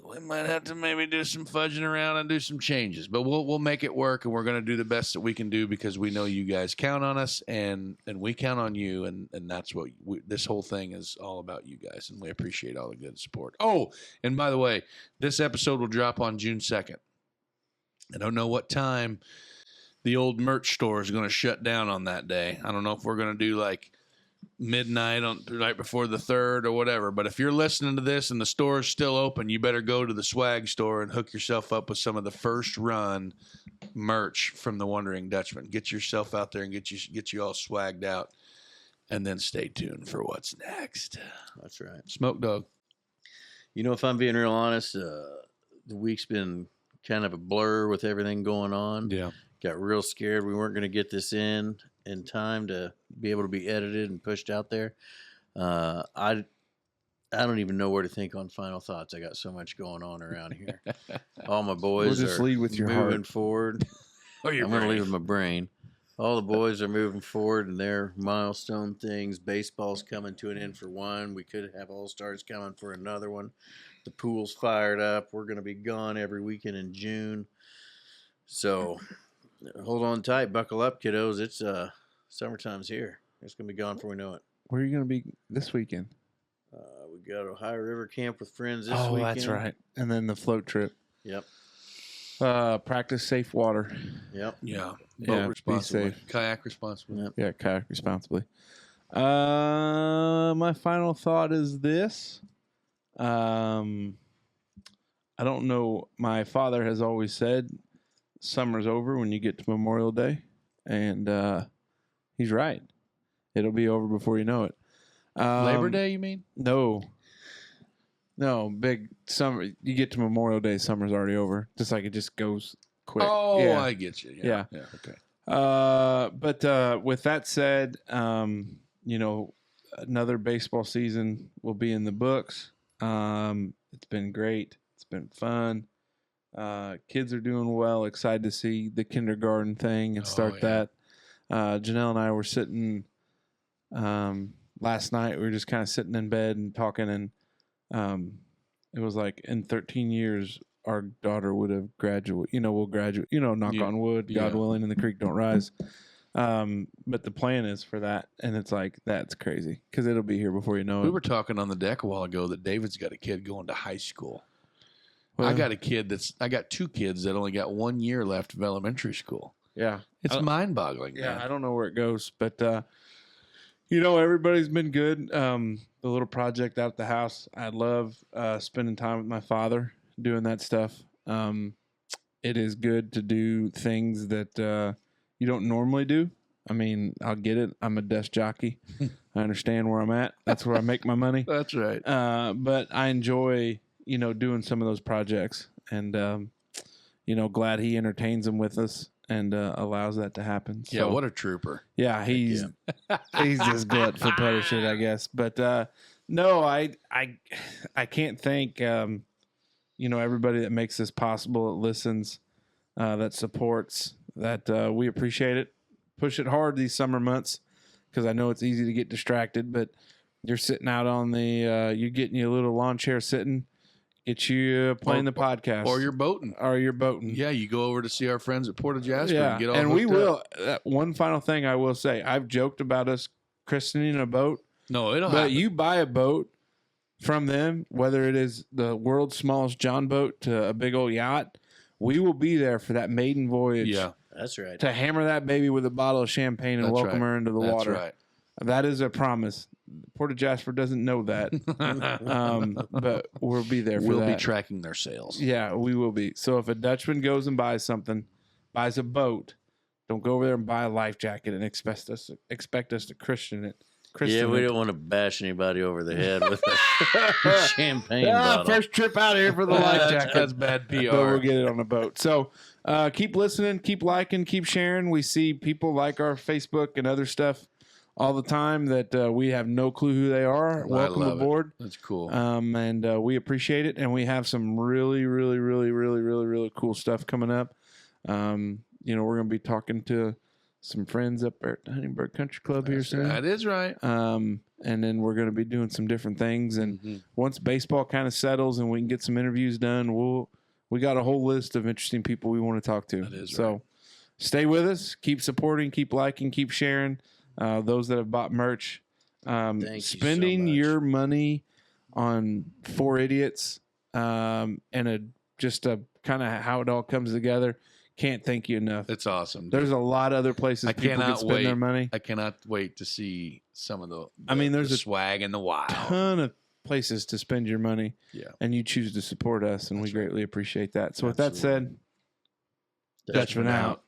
we might have to maybe do some fudging around and do some changes, but we'll make it work, and we're going to do the best that we can do because we know you guys count on us, and we count on you, and that's what this whole thing is all about, you guys, and we appreciate all the good support. Oh, and by the way, this episode will drop on June 2nd. I don't know what time the old merch store is going to shut down on that day. I don't know if we're going to do like midnight on right before the 3rd or whatever, but if you're listening to this and the store is still open, you better go to the swag store and hook yourself up with some of the first run merch from the Wondering Dutchmen. Get yourself out there and get you all swagged out, and then stay tuned for what's next. That's right. Smoke Dog. You know, if I'm being real honest, the week's been kind of a blur with everything going on. Yeah. Got real scared we weren't going to get this in time to be able to be edited and pushed out there. I don't even know where to think on final thoughts. I got so much going on around here. All my boys We'll just are lead with your moving heart. forward. I'm going to leave with my brain. All the boys are moving forward in their milestone things. Baseball's coming to an end for one. We could have All-Stars coming for another one. The pool's fired up. We're going to be gone every weekend in June. So hold on tight. Buckle up, kiddos. It's summertime's here. It's going to be gone before we know it. Where are you going to be this weekend? We got Ohio River Camp with friends this weekend. Oh, that's right. And then the float trip. Yep. Practice safe water. Yep. Yeah. Yeah, Boat responsibly. be safe. Kayak responsibly. Yep. Yeah, kayak responsibly. My final thought is this. I don't know. My father has always said summer's over when you get to Memorial Day, and he's right. It'll be over before you know it. Labor Day, you mean? No, big summer. You get to Memorial Day, summer's already over. Just like it just goes quick. Oh, yeah. I get you. Yeah. Okay. But with that said, you know, another baseball season will be in the books. It's been great. It's been fun. Kids are doing well. Excited to see the kindergarten thing and start that. Janelle and I were sitting last night. We were just kind of sitting in bed and talking, and it was like in 13 years our daughter would have graduated. You know, we'll graduate. You know, knock on wood, God willing, and the creek don't rise. But the plan is for that, and it's like that's crazy because it'll be here before you know it. We were talking on the deck a while ago that David's got a kid going to high school. Well, I got two kids that only got 1 year left of elementary school. Yeah, It's mind-boggling. yeah. Man. I don't know where it goes, but you know, everybody's been good. The little project out at the house, I love spending time with my father doing that stuff. It is good to do things that you don't normally do. I mean, I'll get it. I'm a desk jockey. I understand where I'm at. That's where I make my money. That's right. But I enjoy, you know, doing some of those projects, and you know, glad he entertains them with us and allows that to happen. Yeah, what a trooper. Yeah, he's just glut for putter shit, I guess. But no, I can't thank you know, everybody that makes this possible, that listens, that supports, that we appreciate it. Push it hard these summer months because I know it's easy to get distracted, but you're sitting out on the you're getting your little lawn chair sitting, get you playing the podcast, Or you're boating. Yeah, you go over to see our friends at Port of Jasper yeah. and get all and we hooked will. up. One final thing I will say: I've joked about us christening a boat, No, it'll but happen. you buy a boat from them, whether it is the world's smallest John boat to a big old yacht, we will be there for that maiden voyage. Yeah, That's right. To hammer that baby with a bottle of champagne and That's welcome right. her into the that's water. right. That is a promise. Port of Jasper doesn't know that, but we'll be there for We'll that. be tracking their sales. Yeah, we will be. So if a Dutchman goes and buys something, buys a boat, don't go over there and buy a life jacket and expect us to Christian it. Yeah, we don't want to bash anybody over the head with a champagne bottle. First trip out here for the life jacket. That's bad PR. But we'll get it on the boat. So keep listening, keep liking, keep sharing. We see people like our Facebook and other stuff all the time that we have no clue who they are. Welcome love it. aboard. That's cool. And we appreciate it. And we have some really, really, really, really, really, really cool stuff coming up. You know, we're going to be talking to some friends up there at the Huntingburg Country Club here soon. That is right. And then we're going to be doing some different things. And once baseball kind of settles and we can get some interviews done, we got a whole list of interesting people we want to talk to. That is so right. Stay with us. Keep supporting. Keep liking. Keep sharing. Those that have bought merch. Thank you Spending so much. your money on 4 idiots and just a kind of how it all comes together. Can't thank you enough. It's awesome. Dude. There's a lot of other places I people can cannot spend their wait. money. I cannot wait to see some of the there's the a swag in the wild. Ton of places to spend your money. Yeah. And you choose to support us, and That's we right. greatly appreciate that. So with Absolutely. that said, Dutchman out.